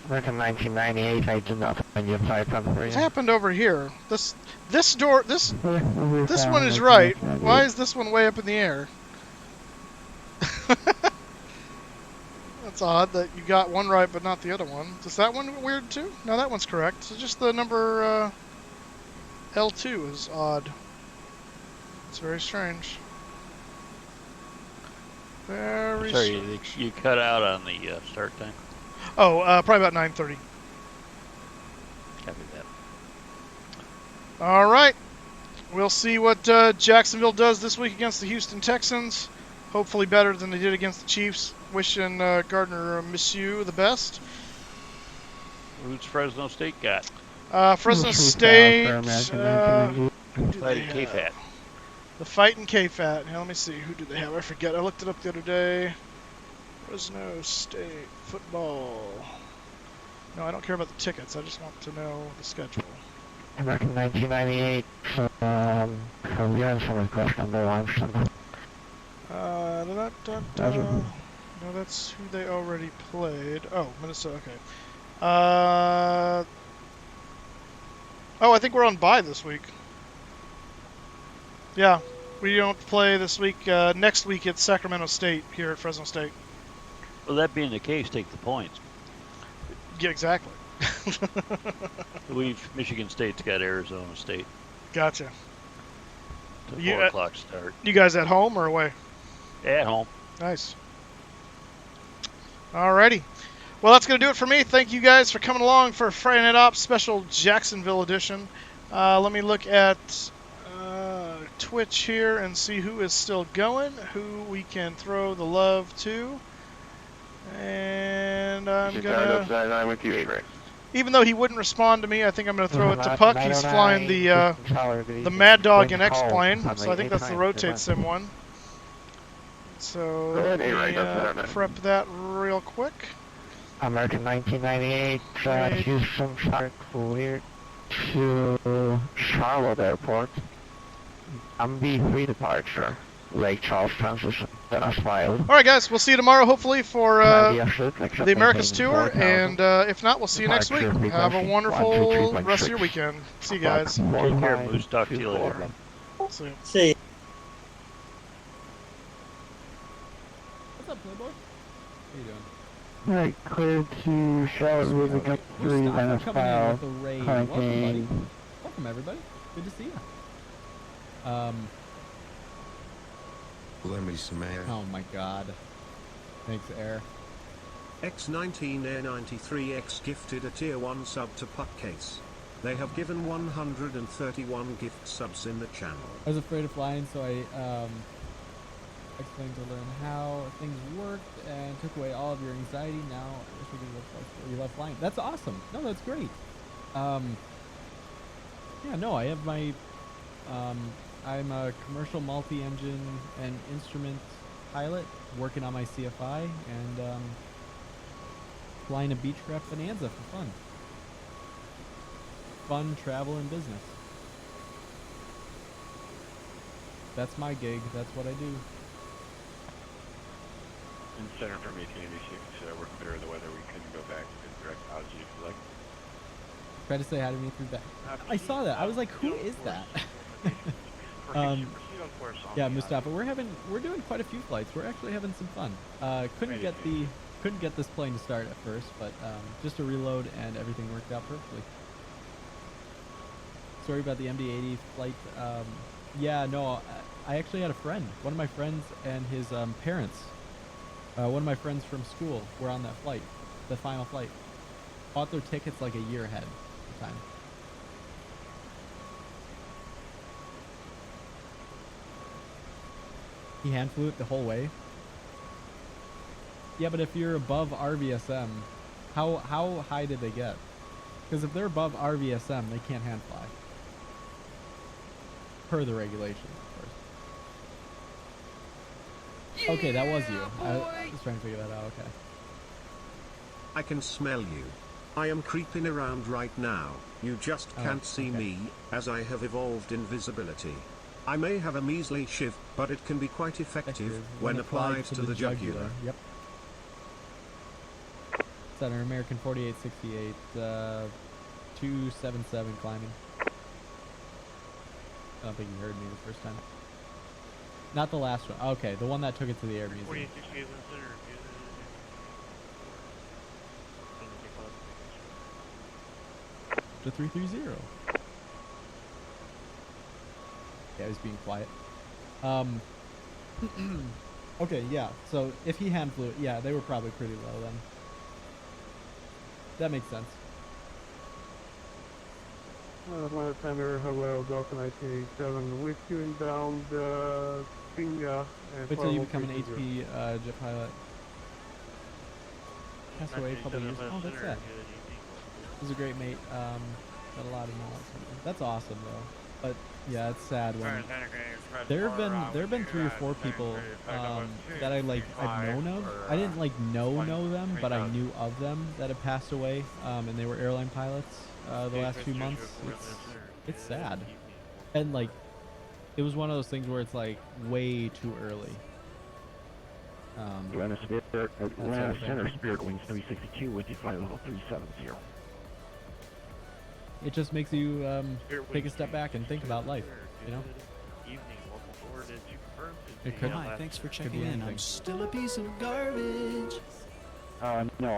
American 1998, I did not find you a flight from for you. What happened over here? This door, this one is right. Why is this one way up in the air? That's odd that you got one right but not the other one. Is that one weird too? No, that one's correct. So just the number L2 is odd. It's very strange. Very Sorry, you cut out on the start time. Oh, probably about 9:30. Copy that. All right. We'll see what Jacksonville does this week against the Houston Texans. Hopefully better than they did against the Chiefs. Wishing Gardner Minshew the best. Who's Fresno State got? Fresno State. Fighting KFAT. The Fighting KFAT. Now let me see. Who do they have? I forget. I looked it up the other day. Fresno State football. No, I don't care about the tickets. I just want to know the schedule. American 1998. You're on some request number one. No, that's who they already played. Oh, Minnesota. Okay. Oh, I think we're on bye this week. Yeah, we don't play this week. Next week it's Sacramento State here at Fresno State. Well, that being the case, take the points. Yeah, exactly. Michigan State's got Arizona State. Gotcha. It's a 4 o'clock start. You guys at home or away? At home. Nice. Alrighty. Well, that's going to do it for me. Thank you guys for coming along for Friday Night Ops special Jacksonville edition. Let me look at Twitch here and see who is still going, who we can throw the love to. And I'm going to... Even though he wouldn't respond to me, I think I'm going to throw it to Puck. He's flying the Mad Dog and X-Plane, so I think that's the Rotate Sim one. So let me prep that real quick. American 1998, Houston, weird. to Charlotte Airport. I'm B3 departure. Lake Charles transition. Then I filed. All right, guys. We'll see you tomorrow, hopefully, for the Americas tour. And if not, we'll see you next week. Have a wonderful rest of your weekend. See you guys. Take care, Moose. Talk to you later. See you. See. What's up, Playboy? How you doing? Alright, clear to Charlotte moving up 3, then a file. Welcome, everybody. Good to see you. Let me smell. Oh my god. Thanks, Air. X19Air93X gifted a tier 1 sub to Puckcase. They have given 131 gift subs in the channel. I was afraid of flying, so I explained to learn how things worked and took away all of your anxiety. Now I wish we could go fly. You love flying. That's awesome. No, that's great. Yeah, no, I have my I'm a commercial multi-engine and instrument pilot working on my CFI and flying a Beechcraft Bonanza for fun. Fun, travel, and business. That's my gig. That's what I do. In Center from 1886, we're clear of the weather. We couldn't go back to direct apology if you like. Try to say hi to me through that. I saw that. I was like, who is that? Yeah, Moosestaffa, we're doing quite a few flights. We're actually having some fun. Couldn't get this plane to start at first, but just a reload and everything worked out perfectly. Sorry about the MD-80 flight. Yeah, no, I actually had a friend. One of my friends and his parents. One of my friends from school were on that flight, the final flight. Bought their tickets like a year ahead of time. He hand flew it the whole way. Yeah, but if you're above RVSM, how high did they get? Because if they're above RVSM, they can't hand fly. Per the regulations, of course. Okay, that was you. I was trying to figure that out, okay. I can smell you. I am creeping around right now. You just can't see me, as I have evolved invisibility. I may have a measly shiv, but it can be quite effective when applied to the jugular. Yep. Center American 4868, 277 climbing. I don't think you heard me the first time. Not the last one. Okay, the one that took it to the air museum. 4868 center. To 330. Yeah, he's being quiet. Okay, yeah. So if he hand flew it, yeah, they were probably pretty low then. That makes sense. My Thunder, hello, Delta 1987, with you inbound, Binga, and wait till you become an HP jet pilot. Passed away a couple years. Oh, that's sad. He's a great mate. Got a lot of knowledge. That's awesome though. But yeah, it's sad when there have been 3 or 4 people that I've known of. I didn't know them, but I knew of them that have passed away, and they were airline pilots the last few months. It's sad, and it was one of those things where it's way too early. Atlanta Center Spirit Wings 362 with you, flight level 370. It just makes you take a step back and think about life, you know? It could, Hi, thanks for checking in. I'm still a piece of garbage. No.